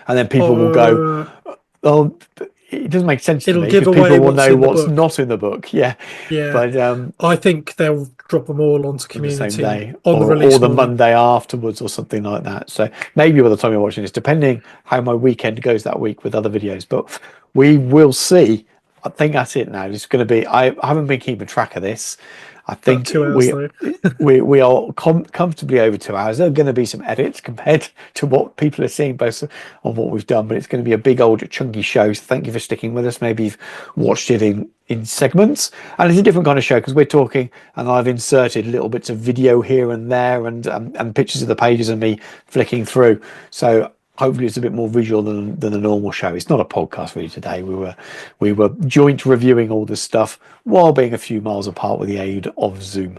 and then people will go, "Oh, it doesn't make sense to me," because people will know what's not in the book. Yeah. But I think they'll drop them all onto community the same day, on the release or the Monday afterwards, or something like that. So maybe by the time you're watching this, depending how my weekend goes that week with other videos, but we will see. I think that's it now. It's going to be. I haven't been keeping track of this. I think 2 hours, we are comfortably over 2 hours. There are going to be some edits compared to what people are seeing based on what we've done, but it's going to be a big old chunky show. So thank you for sticking with us. Maybe you've watched it in segments, and it's a different kind of show because we're talking, and I've inserted little bits of video here and there, and pictures of the pages and me flicking through. So hopefully it's a bit more visual than a normal show. It's not a podcast really today. We were joint reviewing all this stuff while being a few miles apart with the aid of Zoom.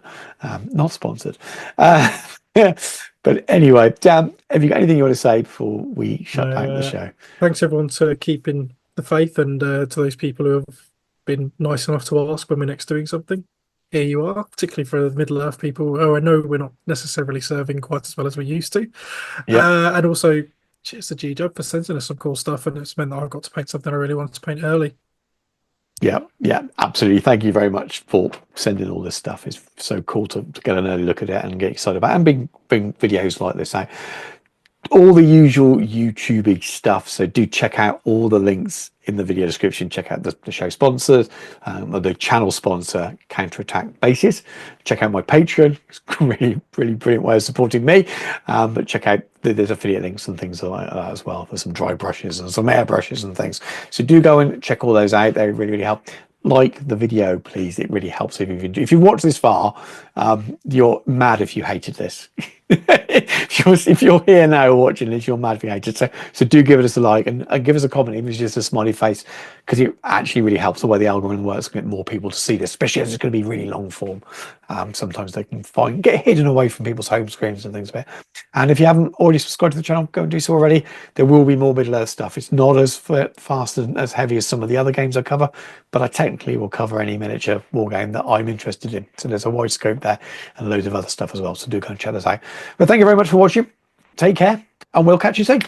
Not sponsored. But anyway, Dan, have you got anything you want to say before we shut down the show? Thanks everyone for keeping the faith, and to those people who have been nice enough to ask when we're next doing something. Here you are, particularly for the Middle-earth people. I know we're not necessarily serving quite as well as we used to. Yeah. And also, cheers to G-Dub for sending us some cool stuff, and it's meant that I've got to paint something I really wanted to paint early. Yeah, absolutely. Thank you very much for sending all this stuff. It's so cool to get an early look at it and get excited about it, and bring videos like this out. All the usual YouTube stuff. So do check out all the links in the video description. Check out the show sponsors, or the channel sponsor, Counterattack Bases. Check out my Patreon. It's a really brilliant way of supporting me. But check out, there's affiliate links and things like that as well for some dry brushes and some air brushes and things. So do go and check all those out. They really help. Like the video, please. It really helps if you watch this far. You're mad if you hated this. if you're here now watching this, you're mad if you hated it. So do give us a like, and give us a comment, even if it's just a smiley face, because it actually really helps the way the algorithm works to get more people to see this, especially as it's going to be really long form. Sometimes they can get hidden away from people's home screens and things a bit. And if you haven't already subscribed to the channel, go and do so already. There will be more Middle-earth stuff. It's not as fast and as heavy as some of the other games I cover, but I technically will cover any miniature war game that I'm interested in. So there's a wide scope there, and loads of other stuff as well. So do go and check this out. But thank you very much for watching. Take care, and we'll catch you soon.